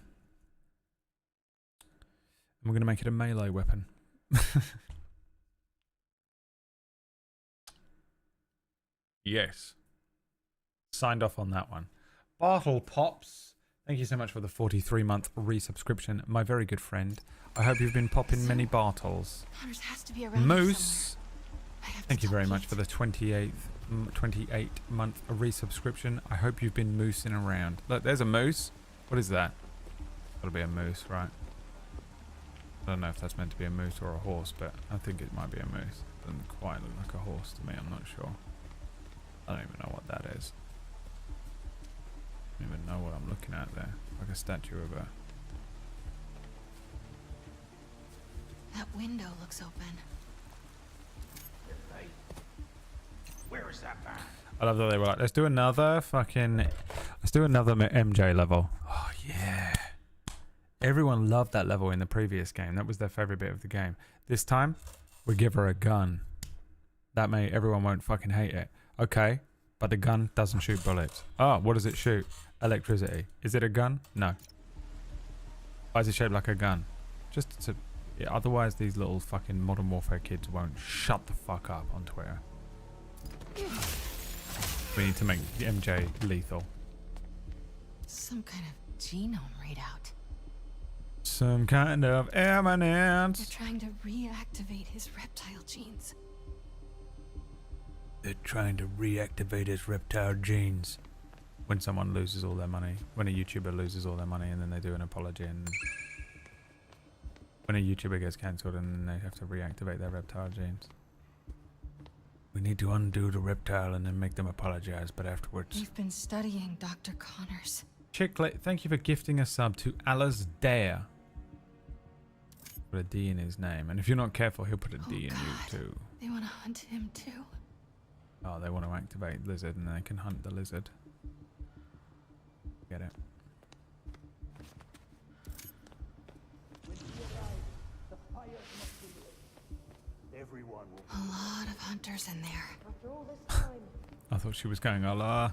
And we're going to make it a melee weapon. Yes. Signed off on that one. Bartle Pops. Thank you so much for the 43-month resubscription, my very good friend. I hope you've been popping many Bartles. Has to be around Moose. Thank you very much for the 28-month resubscription. I hope you've been moosing around. Look, there's a moose. What is that? That'll be a moose, right? I don't know if that's meant to be a moose or a horse, but I think it might be a moose. Doesn't quite look like a horse to me, I'm not sure. I don't even know what that is. I don't even know what I'm looking at there. Like a statue of a... That window looks open. Where is that man? I love that they were like, let's do another MJ level. Oh yeah. Everyone loved that level in the previous game. That was their favorite bit of the game. This time, we give her a gun. That may everyone won't fucking hate it. Okay, but the gun doesn't shoot bullets. Oh, what does it shoot? Electricity. Is it a gun? No. Why is it shaped like a gun? Just to... Yeah, otherwise these little fucking Modern Warfare kids won't shut the fuck up on Twitter. We need to make the MJ lethal. Some kind of genome readout. Some kind of eminence. They're trying to reactivate his reptile genes. They're trying to reactivate his reptile genes. When someone loses all their money. When a YouTuber loses all their money and then they do an apology and... When a YouTuber gets cancelled and then they have to reactivate their reptile genes. We need to undo the reptile and then make them apologize, but afterwards... We've been studying Dr. Connors. Chicklet, thank you for gifting a sub to Alice Dare. Put a D in his name. And if you're not careful, he'll put a D in you too. They want to hunt him too. Oh, they want to activate Lizard and they can hunt the lizard. Get it. A lot of hunters in there. I thought she was going, Allah.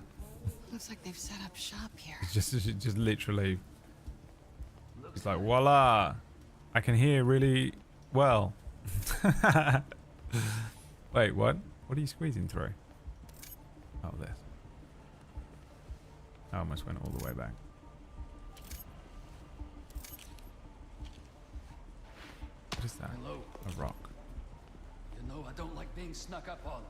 Looks like they've set up shop here. Just literally. It's like, voila. I can hear really well. Wait, what? What are you squeezing through? Oh, this. I almost went all the way back. What is that? Hello. A rock. You know I don't like being snuck up on.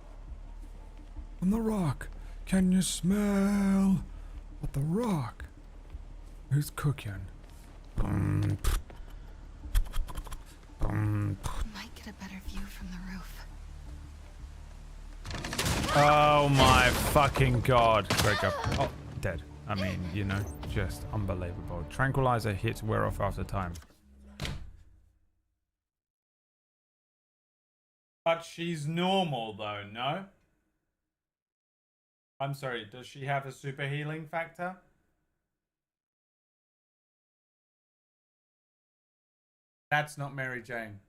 On the rock. Can you smell what the rock? Who's cooking? Might get a better view from the roof. Oh my fucking god. Break up. Oh, dead. I mean, you know, just unbelievable. Tranquilizer hits wear off after time. But she's normal though, no? I'm sorry, does she have a super healing factor? That's not Mary Jane.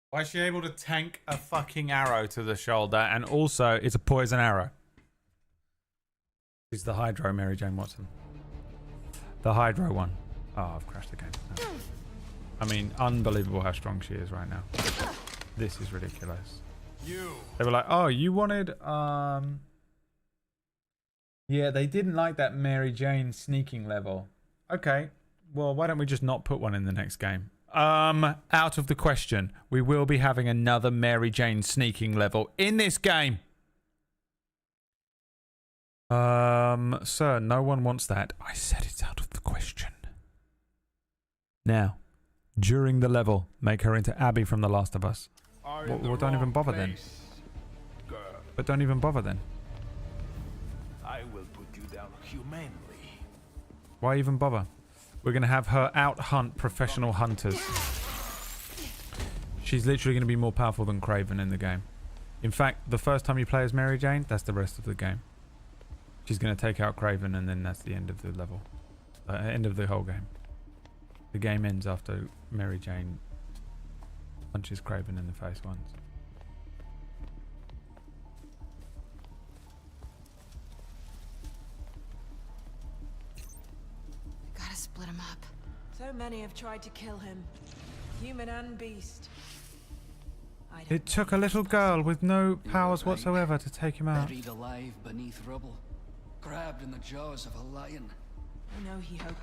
Why is she able to tank a fucking arrow to the shoulder and also it's a poison arrow? She's the Hydro Mary Jane Watson. The Hydro one. Oh, I've crashed again. No. I mean, unbelievable how strong she is right now. This is ridiculous. They were like, oh, you wanted, yeah, they didn't like that Mary Jane sneaking level. Okay, well, why don't we just not put one in the next game? Out of the question. We will be having another Mary Jane sneaking level in this game. Sir, no one wants that. I said it's out of the question. Now, during the level, make her into Abby from The Last of Us. Well, don't even bother then. But don't even bother then. I will put you down humanely. Why even bother? We're going to have her out hunt professional hunters. She's literally going to be more powerful than Kraven in the game. In fact, the first time you play as Mary Jane, that's the rest of the game. She's going to take out Kraven, and then that's the end of the level. End of the whole game. The game ends after Mary Jane punches Kraven in the face once. Gotta split him up. So many have tried to kill him. Human and beast. It took a little girl with no powers whatsoever to take him out. Buried alive beneath rubble. Grabbed in the jaws of a lion. I know he hoped.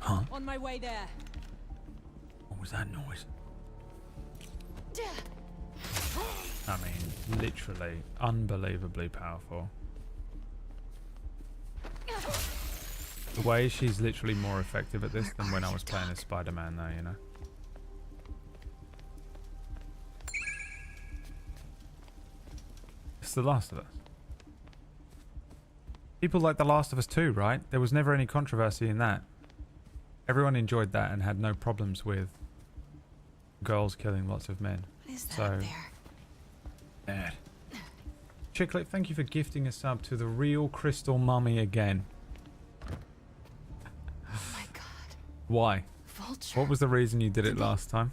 Huh? On my way there. What was that noise? I mean, literally, unbelievably powerful. The way she's literally more effective at this than when I was playing as Spider-Man though, you know? It's The Last of Us. People like The Last of Us 2, right? There was never any controversy in that. Everyone enjoyed that and had no problems with girls killing lots of men. What is that up there? Chicklet, thank you for gifting a sub to the real Crystal Mummy again. Oh my god. Why? Vulture. What was the reason you did it last time?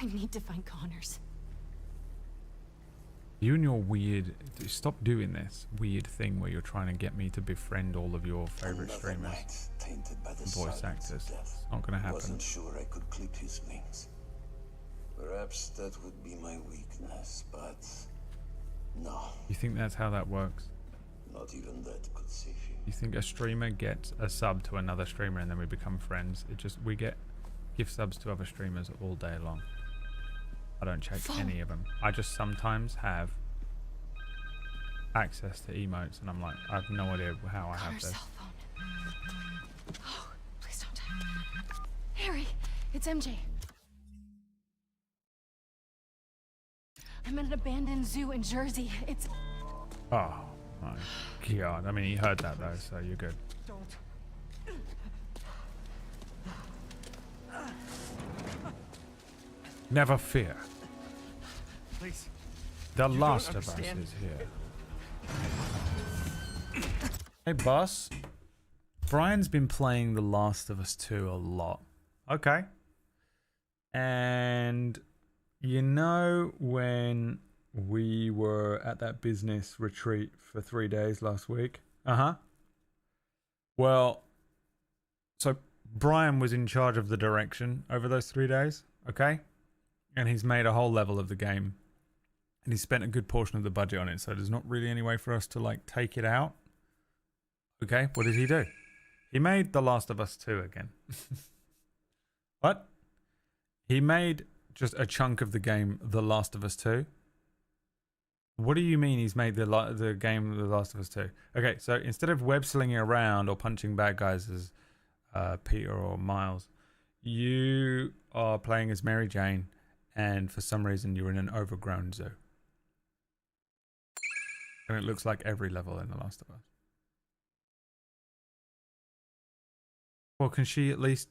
I need to find Connors. You and your weird... Stop doing this weird thing where you're trying to get me to befriend all of your favorite streamers. Voice actors. It's not going to happen. Wasn't sure I could clip his wings. Perhaps that would be my weakness, but no. You think that's how that works? Not even that could save you. You think a streamer gets a sub to another streamer and then we become friends? We get gift subs to other streamers all day long. I don't check any of them. I just sometimes have access to emotes and I'm like, I have no idea how I have this. Cell phone. Oh, please don't die. Harry, it's MJ. I'm at an abandoned zoo in Jersey. It's... Oh my god. I mean, he heard that though, so you're good. Don't. Never fear. Please. The You Last don't of Us understand. is here. Hey, boss. Brian's been playing The Last of Us 2 a lot. Okay. And you know when we were at that business retreat for 3 days last week? Uh-huh. Well, so Brian was in charge of the direction over those 3 days, okay? And he's made a whole level of the game. And he spent a good portion of the budget on it, so there's not really any way for us to, like, take it out. Okay, what did he do? He made The Last of Us 2 again. What? He made just a chunk of the game The Last of Us 2. What do you mean he's made the game The Last of Us 2? Okay, so instead of web slinging around or punching bad guys as Peter or Miles, you are playing as Mary Jane, and for some reason you're in an overgrown zoo. And it looks like every level in The Last of Us. Well, can she at least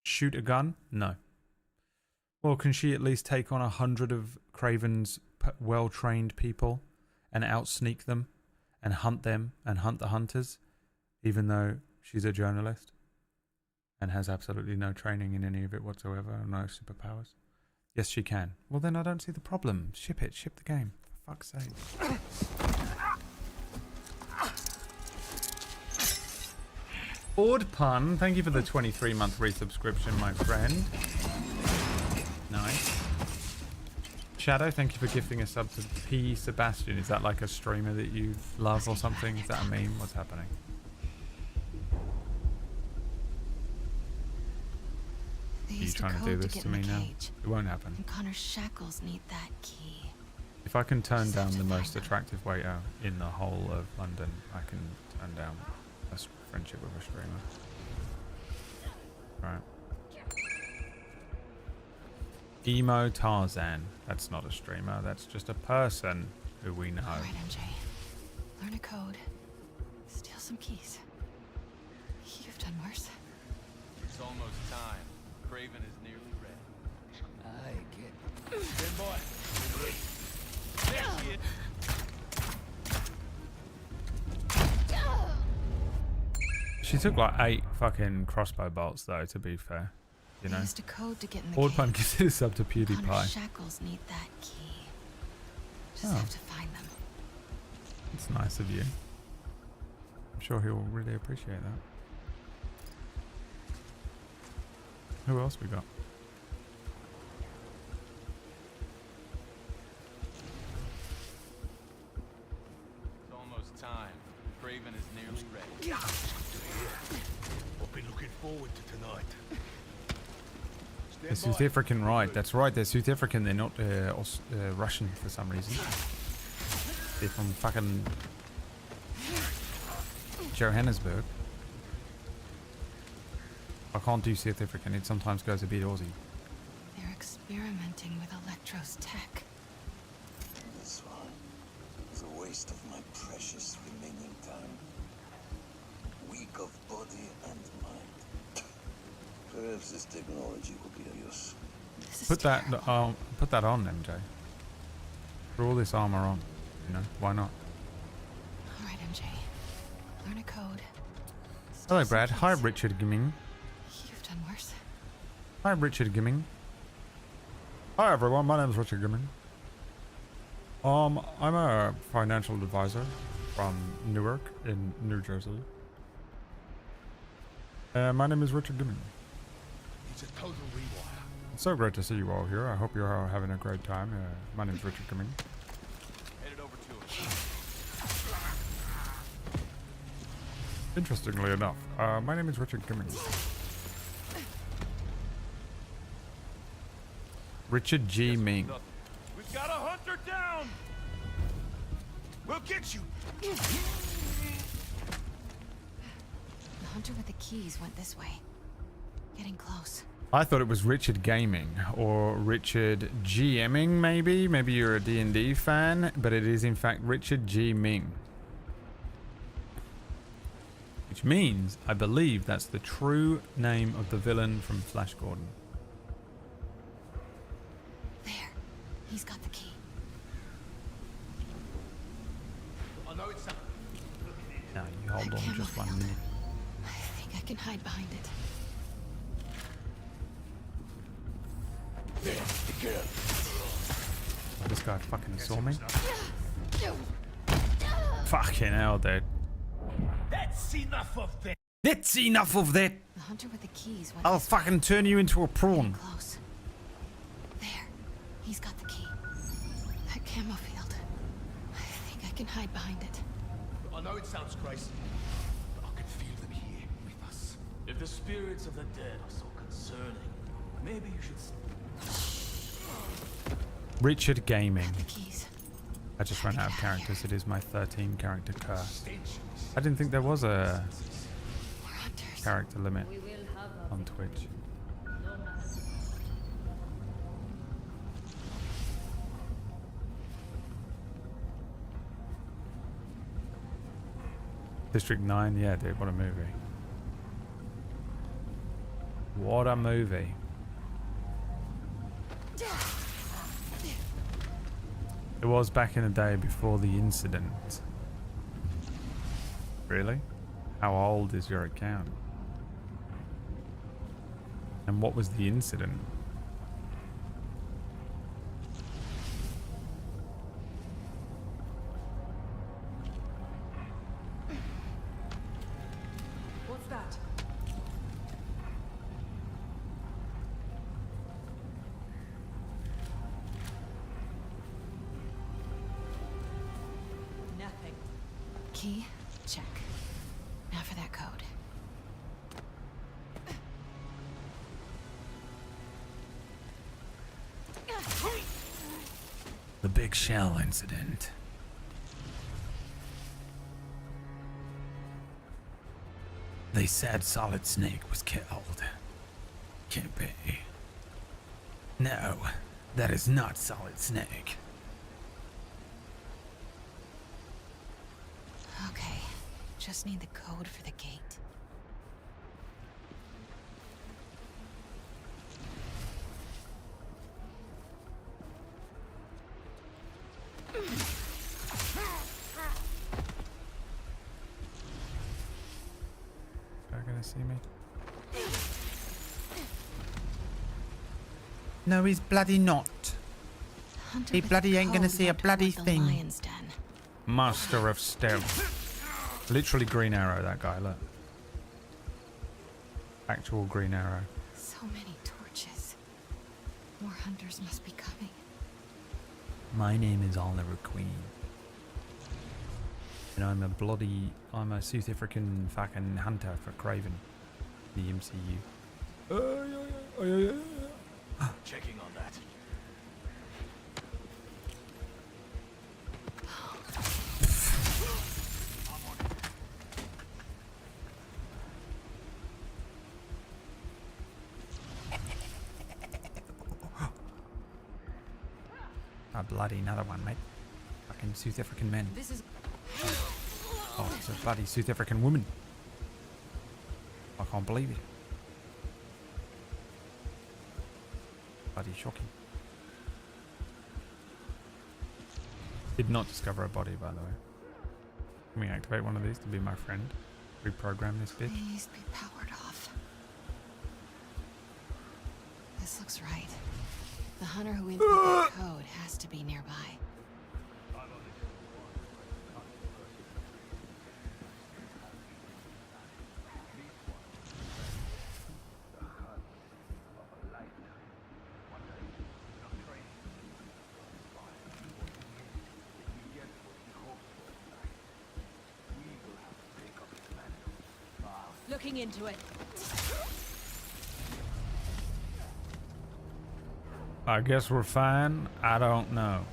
shoot a gun? No. Well, can she at least take on 100 of Kraven's well-trained people and out-sneak them and hunt the hunters, even though she's a journalist and has absolutely no training in any of it whatsoever, no superpowers? Yes, she can. Well, then I don't see the problem. Ship it. Ship the game. For fuck's sake. Ord Pun, thank you for the 23-month resubscription, my friend. Nice. Shadow, thank you for gifting a sub to P. Sebastian. Is that like a streamer that you love or something? Is that a meme? What's happening? Are you trying to do this to me now? It won't happen. And Connor's shackles need that key. If I can turn down the most attractive waiter in the whole of London, I can turn down a friendship with a streamer. Right. Emo Tarzan. That's not a streamer. That's just a person who we know. All right, MJ. Learn a code. Steal some keys. You've done worse. It's almost time. Craven is nearly ready. I get it. Stand by. There, kid. She took like 8 fucking crossbow bolts though, to be fair. You know. Used a code to get in the Board cave. Pun considers sub to Connor PewDiePie. Shackles need that key. Just Oh. have to find them. It's nice of you. I'm sure he'll really appreciate that. Who else we got? It's almost time. Craven is nearly ready. I've been looking forward to tonight. They're South African, right? That's right. They're South African. They're not Russian for some reason. They're from fucking Johannesburg. I can't do South African. It sometimes goes a bit Aussie. They're experimenting with Electro's tech. This one is a waste of my precious remaining time. Weak of body and mind. Perhaps this technology will be of use. Put that on, MJ. Put all this armor on. You know, why not? All right, MJ. Learn a code. Hello, Brad. Hi, Richard Gimming. You've done worse. Hi, Richard Gimming. Hi, everyone. My name is Richard Gimming. I'm a financial advisor from Newark in New Jersey. My name is Richard Gimming. It's a total rewire. It's so great to see you all here. I hope you're all having a great time. My name is Richard Gimming. Headed over to him. Interestingly enough, my name is Richard Gimming. Richard G. Ming. We've got to hunt her down. We'll get you. The hunter with the keys went this way. Getting close. I thought it was Richard Gaming or Richard GMing maybe. Maybe you're a D&D fan, but it is in fact Richard G. Ming. Which means, I believe that's the true name of the villain from Flash Gordon. There. He's got the key. I know it's something. Now you hold on just 1 minute. I think I can hide behind it. Oh, this guy fucking saw me. Fucking hell, dude. That's enough of that. That's enough of that. The hunter with the keys went I'll this way. fucking turn you into a prawn. Close. There. He's got the key. That camo field. I think I can hide behind it. I know it sounds crazy, but I can feel them here with us. If the spirits of the dead are so concerning, maybe you should. Richard Gaming. The keys. I just ran out of characters. It is my 13 character curse. I didn't think there was a character limit on Twitch. District 9, yeah, dude, what a movie. What a movie. It was back in the day before the incident. Really? How old is your account? And what was the incident? What's that? Nothing. Key? Check. Now for that code. The Big Shell incident. They said Solid Snake was killed. Can't be. No, that is not Solid Snake. Okay, just need the code for the gate. They're gonna see me. No, he's bloody not. He bloody ain't gonna see a bloody thing. Master of stealth. Literally Green Arrow, that guy, look. Actual Green Arrow. So many torches. More hunters must be coming. My name is Oliver Queen. And I'm a South African fucking hunter for Craven. The MCU. Checking on that. Ah, bloody another one, mate. Fucking South African men. This is. Oh, it's a bloody South African woman. I can't believe it. Bloody shocking. Did not discover a body, by the way. Can we activate one of these to be my friend? Reprogram this bitch? Please be powered off. This looks right. The hunter who input that code has to be nearby. Looking into it. I guess we're fine. I don't know.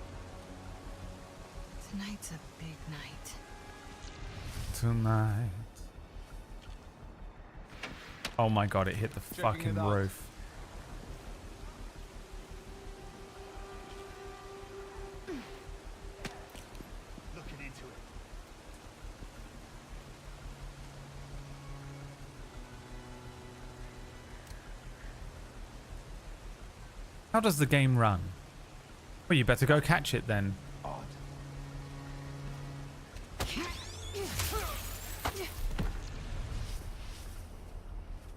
Tonight's a big night. Tonight. Oh my god, it hit the fucking roof. Looking into it. How does the game run? Well, you better go catch it then.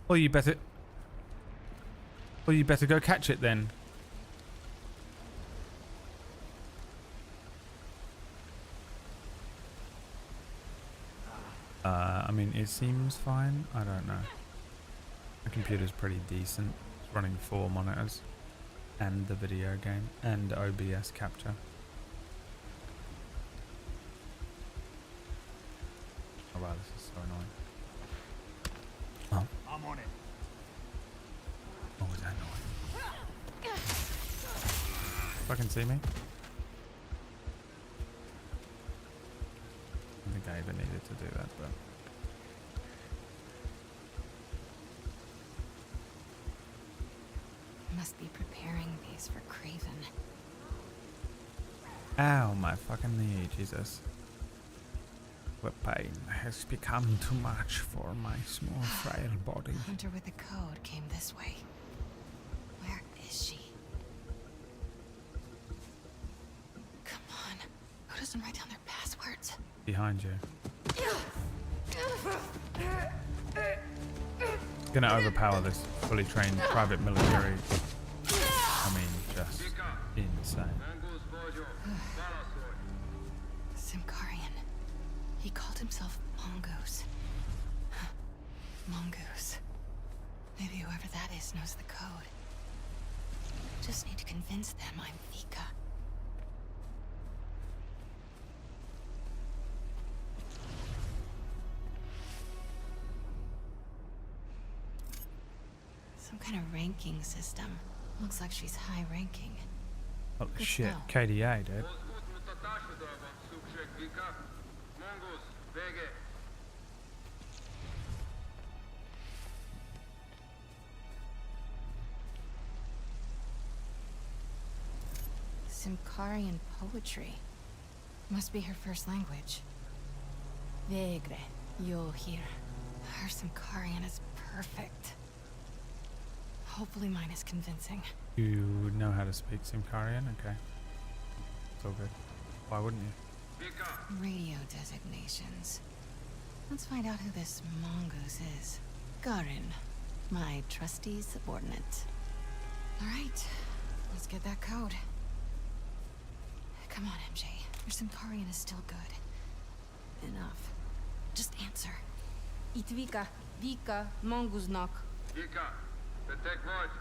Well, you better go catch it then. I mean, it seems fine. I don't know. The computer's pretty decent. It's running 4 monitors. And the video game. And OBS capture. Oh wow, this is so annoying. Oh. I'm on it. What was that noise? Fucking see me? I think I even needed to do that, but... Must be preparing these for Craven. Ow, my fucking knee, Jesus. The pain has become too much for my small, frail body. The hunter with the code came this way. Where is she? Come on. Who doesn't write down their passwords? Behind you. Gonna overpower this fully trained private military. I mean, just insane. Symkarian. He called himself Mongoose. Mongoose. Maybe whoever that is knows the code. Just need to convince them I'm Vika. Some kind of ranking system. Looks like she's high ranking. Oh Good shit, spell. KDA, dude. Simkarian poetry. Must be her first language. Vegre, yo here. Her Simkarian is perfect. Hopefully mine is convincing. You know how to speak Simkarian? Okay. It's all good. Why wouldn't you? Radio designations. Let's find out who this mongoose is. Garin, my trusty subordinate. All right, let's get that code. Come on, MJ. Your Simkarian is still good. Enough. Just answer. Itvika, Vika, Monguznak.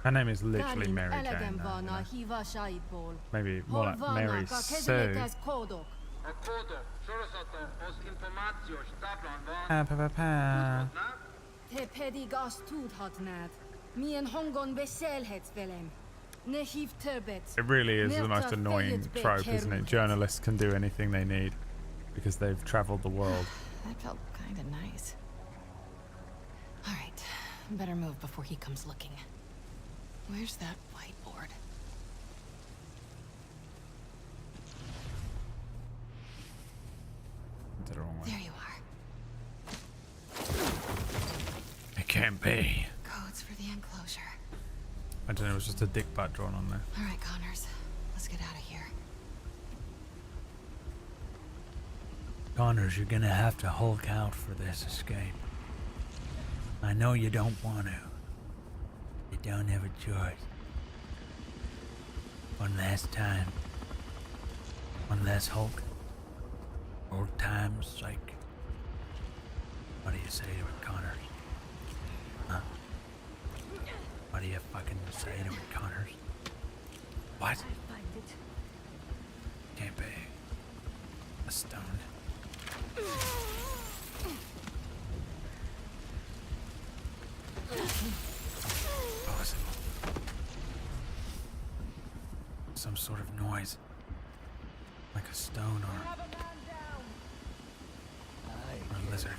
Her name is literally Mary Jane. Though, maybe more like Mary Sue. Te pedig azt tudhatnád, milyen hangon beszélhetsz velem. Ne hívd többet. It really is the most annoying trope, isn't it? Journalists can do anything they need because they've traveled the world. That felt kind of nice. All right, better move before he comes looking. Where's that whiteboard? Did it wrong way. There you are. It can't be. Codes for the enclosure. I don't know, it was just a dick butt drawn on there. All right, Connors. Let's get out of here. Connors, you're gonna have to Hulk out for this escape. I know you don't want to. You don't have a choice. One last time. One last Hulk. Old time's sake. What do you say to it, Connors? Huh? What do you fucking say to it, Connors? What? Can't be. A stone. Possible. Some sort of noise. Like a stone or a lizard.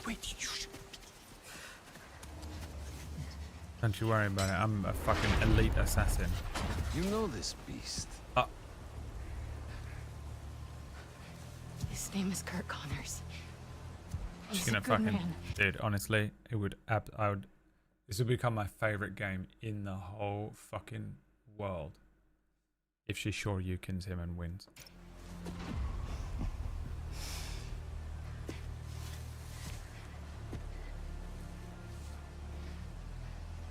Wait. Don't you worry about it. I'm a fucking elite assassin. You know this beast. His name is Kurt Connors. She's He's a gonna good fucking man. dude. Honestly, it would. I would. This would become my favorite game in the whole fucking world if she Shoryukens him and wins.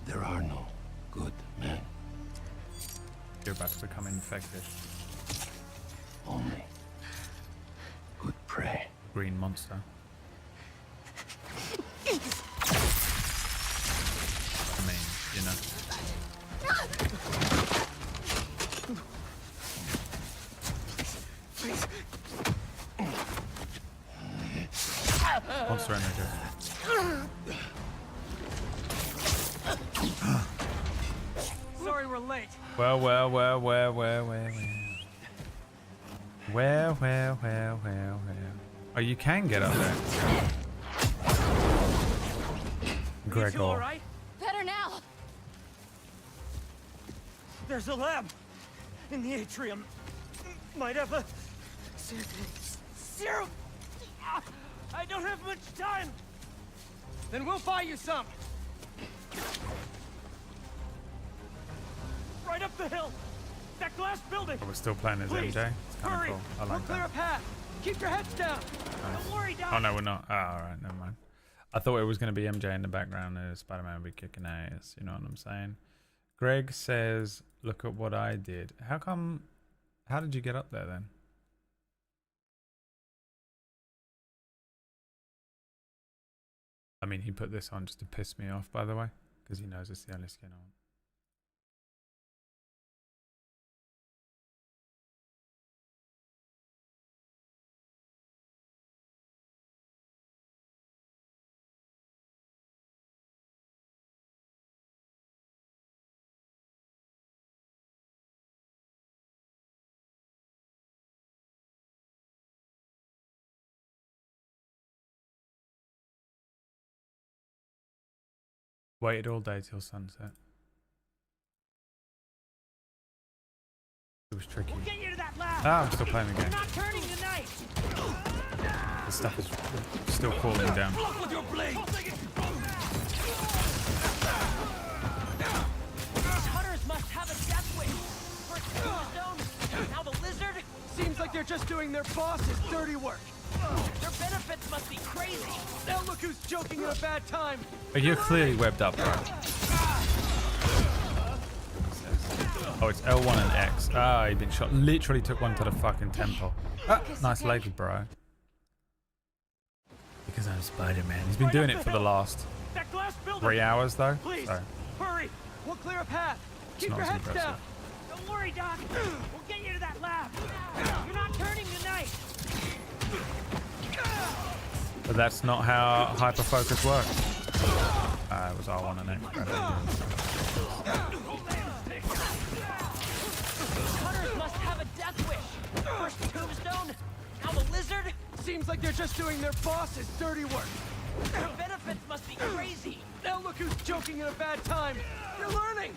There are no good men. You're about to become infected. Only good prey. Green monster. I mean, you know. Monster energy. Sorry we're late. Well. Oh, you can get up there. You two all Gregor. right? Better now. There's a lab in the atrium. Might have a serum. I don't have much time. Then we'll buy you some. Right up the hill. That glass building. Oh, we're still playing as Please, MJ. It's kind of hurry. cool. I We'll like clear a that. path. Keep your heads down. Nice. Don't worry, Doc. Oh no, we're not. Oh, alright, never mind. I thought it was going to be MJ in the background and Spider-Man would be kicking ass. You know what I'm saying? Greg says, look at what I did. How come? How did you get up there then? I mean, he put this on just to piss me off, by the way, because he knows it's the only skin I want. Waited all day till sunset. It was tricky. We'll get you to that lab. Ah, I'm still playing the game. You're not turning tonight. This stuff is still cooling down. Block with your blade. These hunters must have a death wish. First Tombstone, now the lizard. Seems like they're just doing their boss's dirty work. Their benefits must be crazy. Now look who's joking at a bad time. But you're clearly webbed up, bro. Oh, it's L1 and X. Ah, he'd been shot. Literally took one to the fucking temple. Ah, nice lady, bro. Because I'm Spider-Man. He's been doing it for the last 3 hours, though. Please, So hurry. We'll clear a path. it's Keep not your as heads impressive. down. Don't worry, Doc. We'll get you to that lab. You're not turning tonight. But that's not how hyperfocus works. It was R1 and X. Hunters must have a death wish. First Tombstone, now the lizard. Seems like they're just doing their boss's dirty work. Their benefits must be crazy. Now look who's joking at a bad time. You're learning.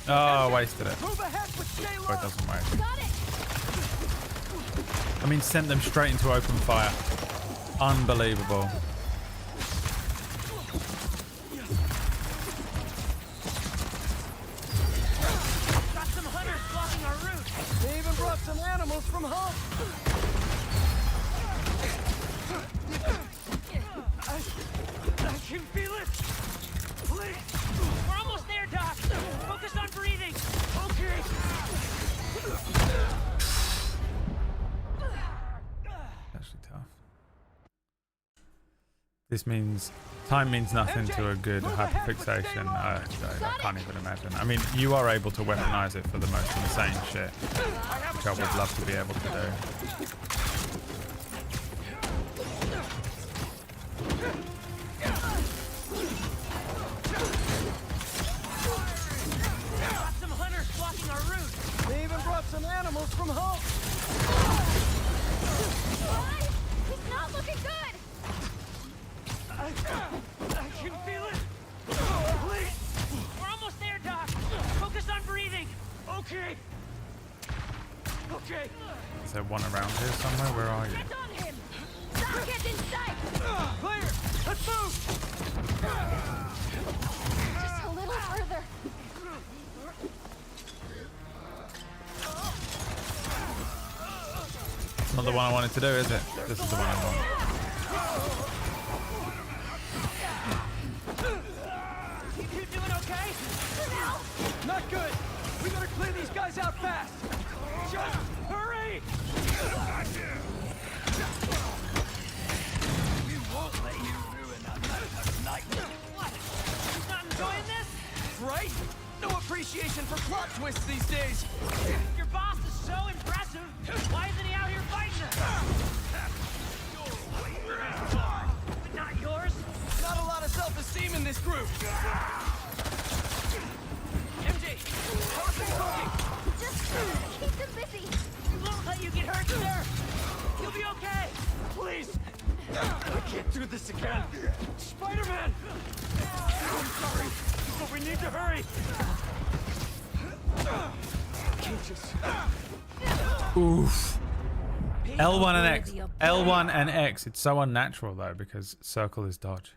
Oh, wasted it. Move ahead, but stay low. Oh, it doesn't work. Got it! I mean, sent them straight into open fire. Unbelievable. Got some hunters blocking our route. They even brought some animals from home. I can feel it. Please. We're almost there, Doc. Focus on breathing. Okay. Actually tough. This means time means nothing to a good hyperfixation. I can't even imagine. I mean, you are able to weaponize it for the most insane shit, which I would love to be able to do. Got some hunters blocking our route. They even brought some animals from home. It's not looking good! I can feel it. Please. We're almost there, Doc. Focus on breathing. Okay. Okay. Is there one around here somewhere? Where are you? Get on him! Socket in sight! Clear! Let's move! Just a little further. It's not the one I wanted to do, is it? This is the one I want. You doing okay? Not good. We gotta clear these guys out fast. Just hurry! We won't let you ruin another night. What? He's not enjoying this? Right? No appreciation for plot twists these days. Your boss is so impressive. Why isn't he out here fighting us? But not yours? Not a lot of self-esteem in this group. MJ, how are things going? Just keep them busy. We won't let you get hurt, sir. You'll be okay. Please. I can't do this again. Spider-Man! I'm sorry, but we need to hurry. Can't just... Oof. L1 and X. L1 and X. It's so unnatural though because circle is dodge.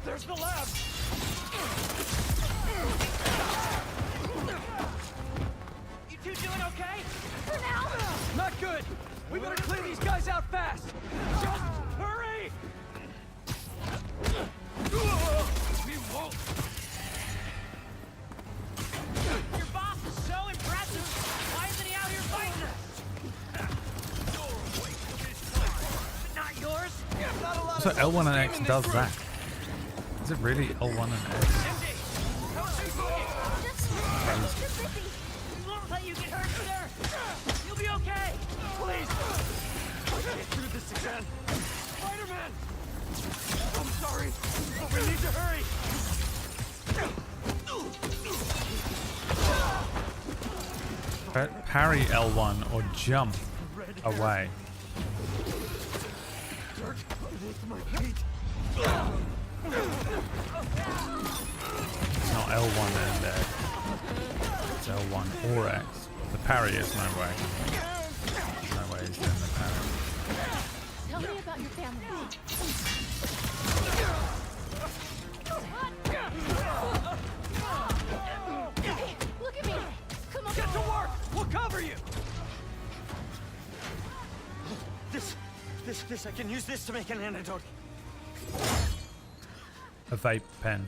There's the lab. You two doing okay? For now! Not good. We better clear these guys out fast. Just hurry! We won't. Your boss is so impressive. Why isn't he out here fighting us? But not yours? Not a lot So of L1 and self-esteem X in this does group. that. Is it really L1 and X? Just keep them busy. We won't let you get hurt, sir. You'll be okay. Please. I can't do this again. Spider-Man! Spider-Man! I'm sorry, but we need to hurry! Parry L1 or jump away. Dirt underneath my feet. It's not L1 and it's L1 or X. The parry is no way. No way he's doing the parry. Tell me about your family. Look at me. Come on. Get to work. We'll cover you. This, I can use this to make an antidote. A vape pen.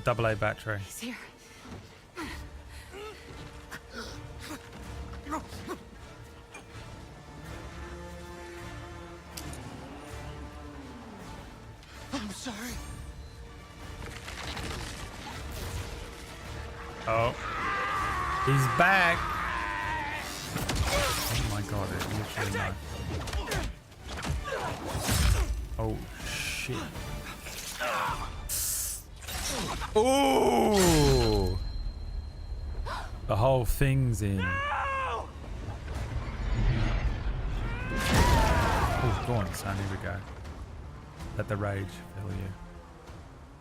A AA battery. He's here. I'm sorry. Oh. He's back. Oh my god, it's literally not. Oh shit. Ooh. The whole thing's in. Oh, go on, son. Here we go. Let the rage fill you.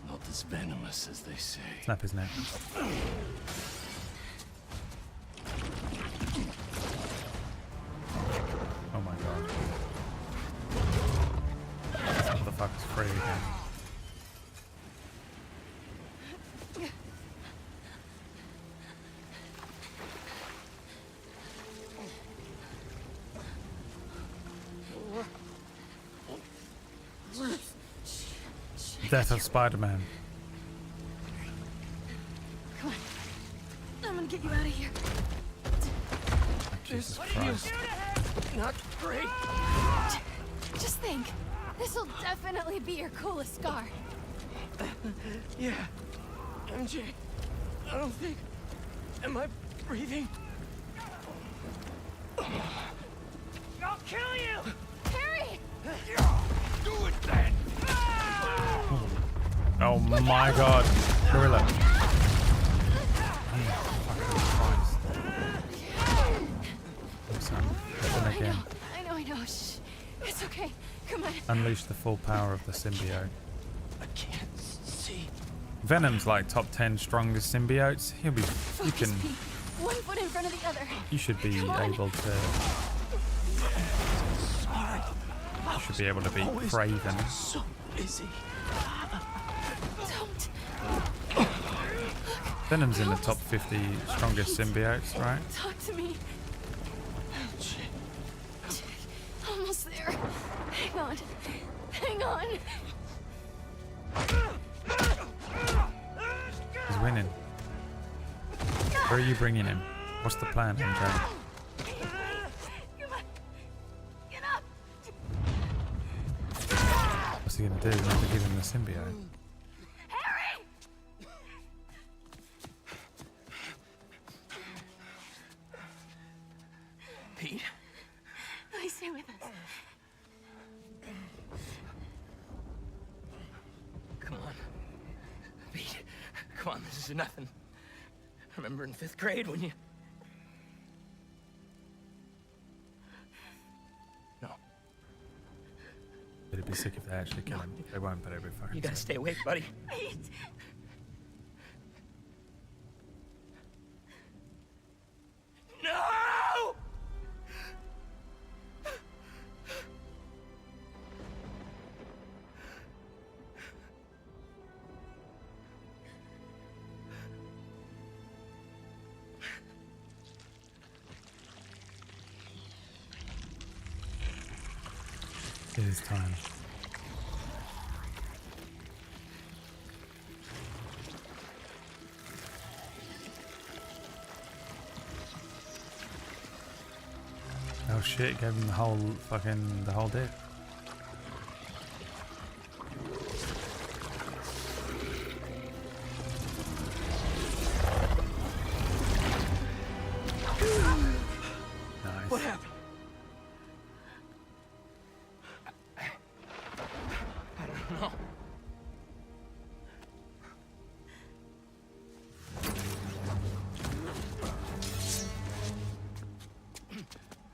Not as venomous as they say. Snap his neck. Oh my god. This motherfucker's free again. Death of Spider-Man. Come on. I'm gonna get you out of here. Jesus Christ. Not great. Just think. This'll definitely be your coolest scar. Yeah. MJ, I don't think... Am I breathing? I'll kill you! Harry! Do it then! Oh my god. Gorilla. I know. Shh. It's okay. Come on. Unleash the full power of the symbiote. I can't see. Venom's like top 10 strongest symbiotes. He'll be. You can. Pete. One foot in front of the other. You should be able to. You should be able to beat Craven. So busy. Don't. Venom's in the top 50 strongest symbiotes, right? Talk to me. Almost there. Hang on. Hang on. He's winning. Where are you bringing him? What's the plan, MJ? Come on. Get up. What's he gonna do? Not to give him the symbiote. Harry! Pete? Please stay with us. Come on. Pete, come on, this is nothing. Remember in 5th grade when you... No. It'd be sick if they actually kill him. They won't, but every fucking. You gotta stay awake, buddy. Pete! No! It is time. Oh shit, gave him the whole dick. Nice. What happened?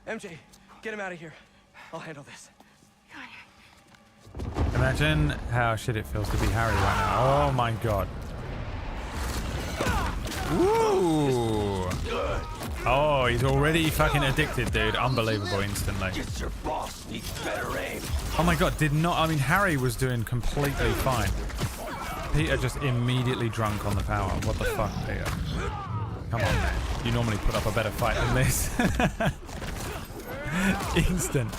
MJ, get him out of here. I'll handle this. Imagine how shit it feels to be Harry right now. Oh my god. Ooh. Oh, he's already fucking addicted, dude. Unbelievable instantly. Just your boss needs better aim. Oh my god, I mean, Harry was doing completely fine. Peter just immediately drunk on the power. What the fuck, Peter? Come on, man. You normally put up a better fight than this. Instant.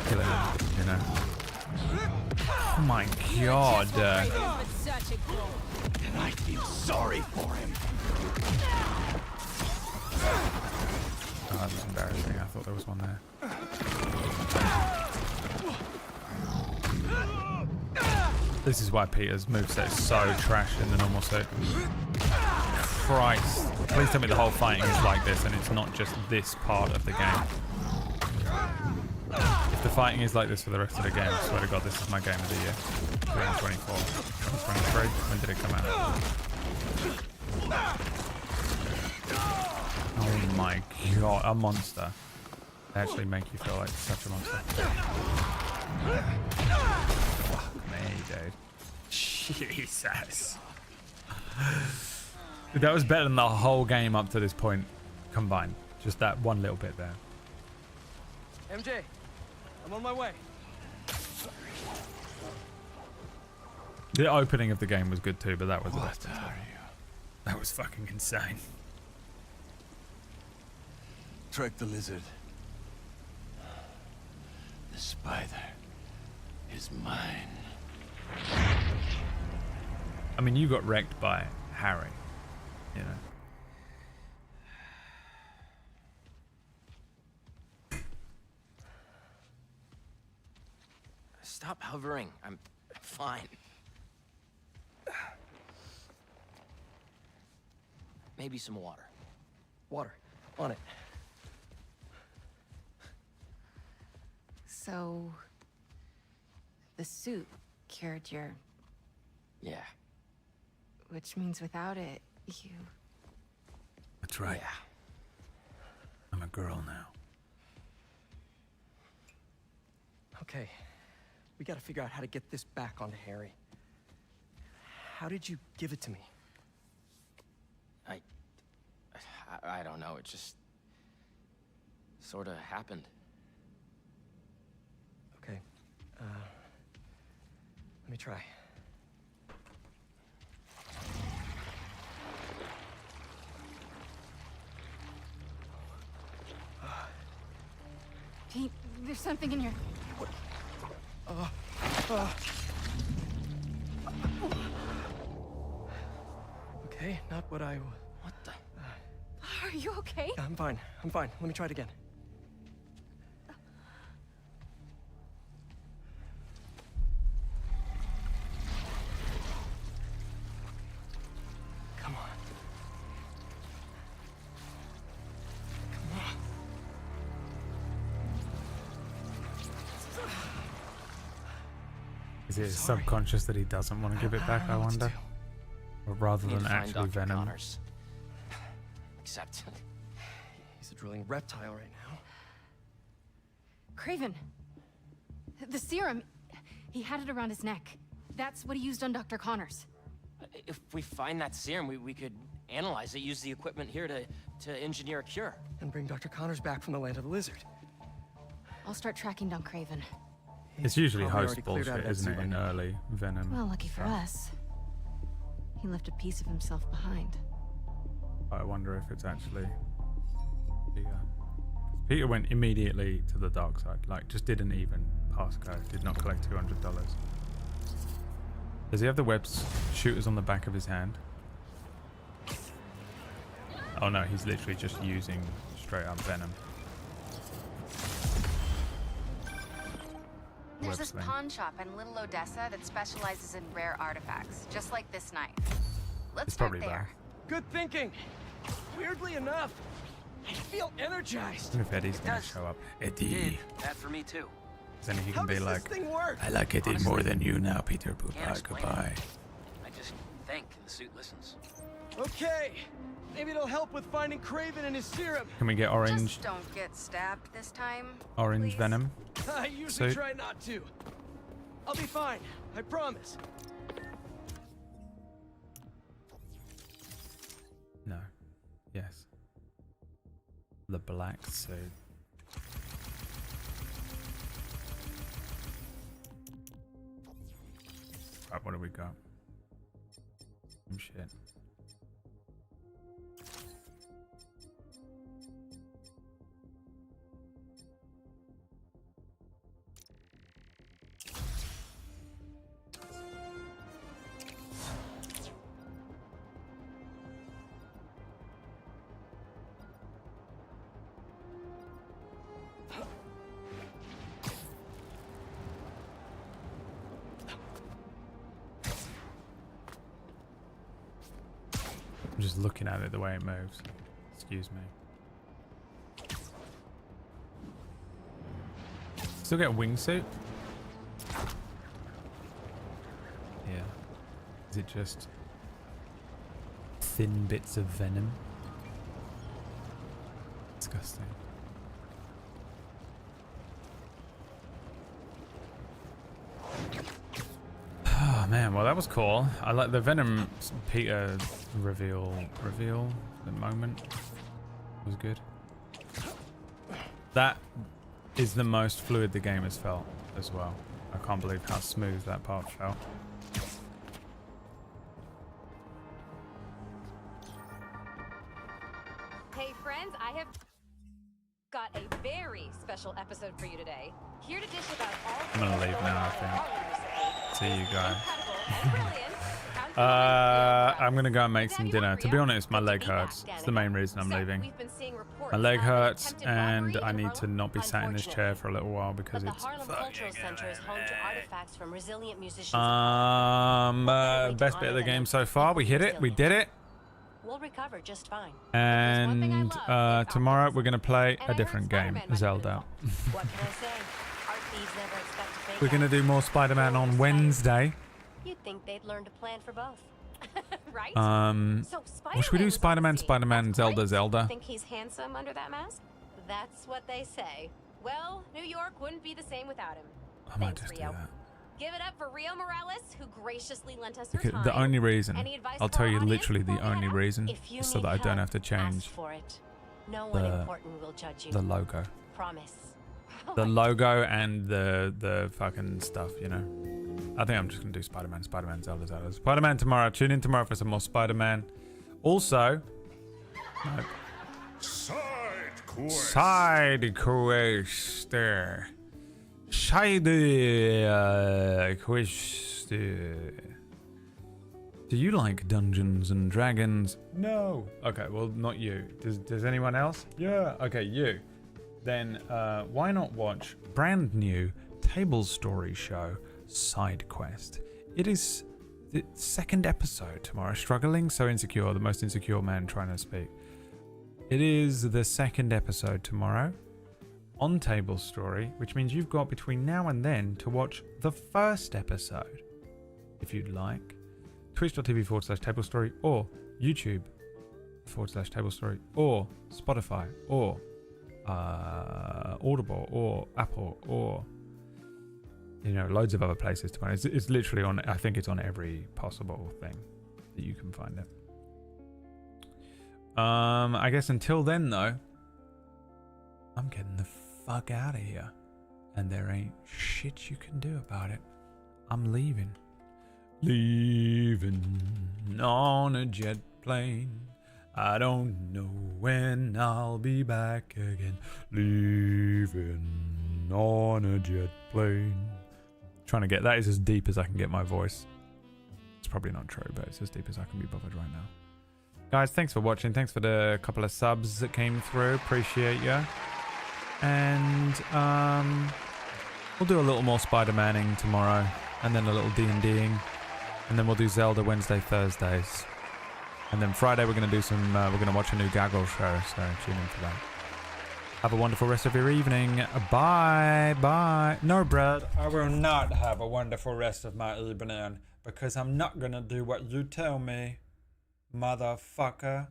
Kill him, you know. Oh my god. And I feel sorry for him. Oh, that was embarrassing. I thought there was one there. This is why Peter's moveset is so trash in the normal suit. Christ. Please tell me the whole fighting is like this and it's not just this part of the game. If the fighting is like this for the rest of the game, I swear to God, this is my game of the year. 2024. 2023? When did it come out? Oh my god, a monster. They actually make you feel like such a monster. Fuck me, dude. Jesus. That was better than the whole game up to this point combined. Just that one little bit there. MJ, I'm on my way. The opening of the game was good too, but that was What are you? That was fucking insane. Trek the lizard. The spider is mine. I mean, you got wrecked by Harry, you know. Stop hovering. I'm fine. Maybe some water. Water. On it. So, the suit cured your... Yeah. Which means without it, you... That's right. Yeah. I'm a girl now. Okay. We gotta figure out how to get this back onto Harry. How did you give it to me? I don't know. It just sort of happened. Okay. Let me try. Pete, there's something in your... Okay, not what I... What the... Are you okay? I'm fine. I'm fine. Let me try it again. Come on. Come on. Is it subconscious that he doesn't want to give it back, I wonder? Or rather than actually Venom? Connors. Except... He's a drooling reptile right now. Craven. The serum. He had it around his neck. That's what he used on Dr. Connors. If we find that serum, we could analyze it, use the equipment here to engineer a cure. And bring Dr. Connors back from the land of the lizard. I'll start tracking down Craven. It's usually probably host already cleared out bullshit, that isn't it, zoo in by now. early Venom? Well, lucky for us. He left a piece of himself behind. I wonder if it's actually Peter. Peter went immediately to the dark side, like just didn't even pass go, did not collect $200. Does he have the web shooters on the back of his hand? Oh no, he's literally just using straight up Venom. There's Web this sling. pawn shop in Little Odessa that specializes in rare artifacts, just like this knife. Let's It's start probably there. Good thinking. Weirdly enough, I feel energized. What if Eddie's gonna show up? Eddie. That for me too. Then he How can be does like, this thing work? I like Eddie more than you now, Peter. Can't Goodbye, explain it. goodbye. I just think and the suit listens. Okay, Maybe it'll help with finding Craven and his serum. Can we get orange? Just don't get stabbed this time. Orange please. venom. I usually Suit. try not to. I'll be fine. I promise. No. Yes. The black suit. Right, what do we got? Some shit. I'm just looking at it the way it moves. Excuse me. Still get a wingsuit? Yeah. Is it just thin bits of venom? Disgusting. Oh man, well that was cool. I like the Venom Peter reveal. The moment was good. That is the most fluid the game has felt as well. I can't believe how smooth that part felt. Hey friends, I have got a very special episode for you today. Here to dish about all I'm gonna leave now, I think. See you guys. I'm gonna go and make some dinner. To be honest, my leg hurts. It's the main reason I'm leaving. My leg hurts, and I need to not be sat in this chair for a little while because it's fucking best bit of the game so far. We hit it. We did it. We'll recover just fine. And tomorrow we're gonna play a different game, Zelda. What can I say? Art thieves never expect to fake We're gonna do more Spider-Man on Wednesday. You'd think they'd learn to plan for both. Right? So What should we do? Spider-Man, Zelda. Think he's handsome under that mask? That's what they say. Well, New York wouldn't be the same without him. I might Thanks, just do Rio. that. Give it up for Rio Morales, who graciously lent us her Because time. the only reason, Any advice I'll for tell our you audience literally the before we only head out? reason, If you is so need that I don't help, have to ask change for it. No one important will judge you. the logo. Promise. The logo and the fucking stuff, you know. I think I'm just gonna do Spider-Man, Zelda. Spider-Man tomorrow. Tune in tomorrow for some more Spider-Man. Also, no. Side quest. Do you like Dungeons and Dragons? No. Okay, well, not you. Does anyone else? Yeah. Okay, you. Then why not watch brand new Table Story show Side Quest? It is the second episode tomorrow. Struggling so insecure, the most insecure man trying to speak. It is the second episode tomorrow on Table Story, which means you've got between now and then to watch the first episode if you'd like. Twitch.tv/Table Story or YouTube/Table Story or Spotify or Audible or Apple or loads of other places to find it. It's literally on, I think it's on every possible thing that you can find it. I guess until then though, I'm getting the fuck out of here, and there ain't shit you can do about it. I'm leaving on a jet plane. I don't know when I'll be back again. Leaving on a jet plane. Trying to get that is as deep as I can get my voice. It's probably not true, but it's as deep as I can be bothered right now. Guys, thanks for watching. Thanks for the couple of subs that came through. Appreciate you. And we'll do a little more Spider-Maning tomorrow, and then a little D&Ding, and then we'll do Zelda Wednesday, Thursdays. And then Friday we're going to do some, we're going to watch a new Gaggle show, so tune in for that. Have a wonderful rest of your evening. Bye. Bye. No, Brad, I will not have a wonderful rest of my evening because I'm not going to do what you tell me, motherfucker.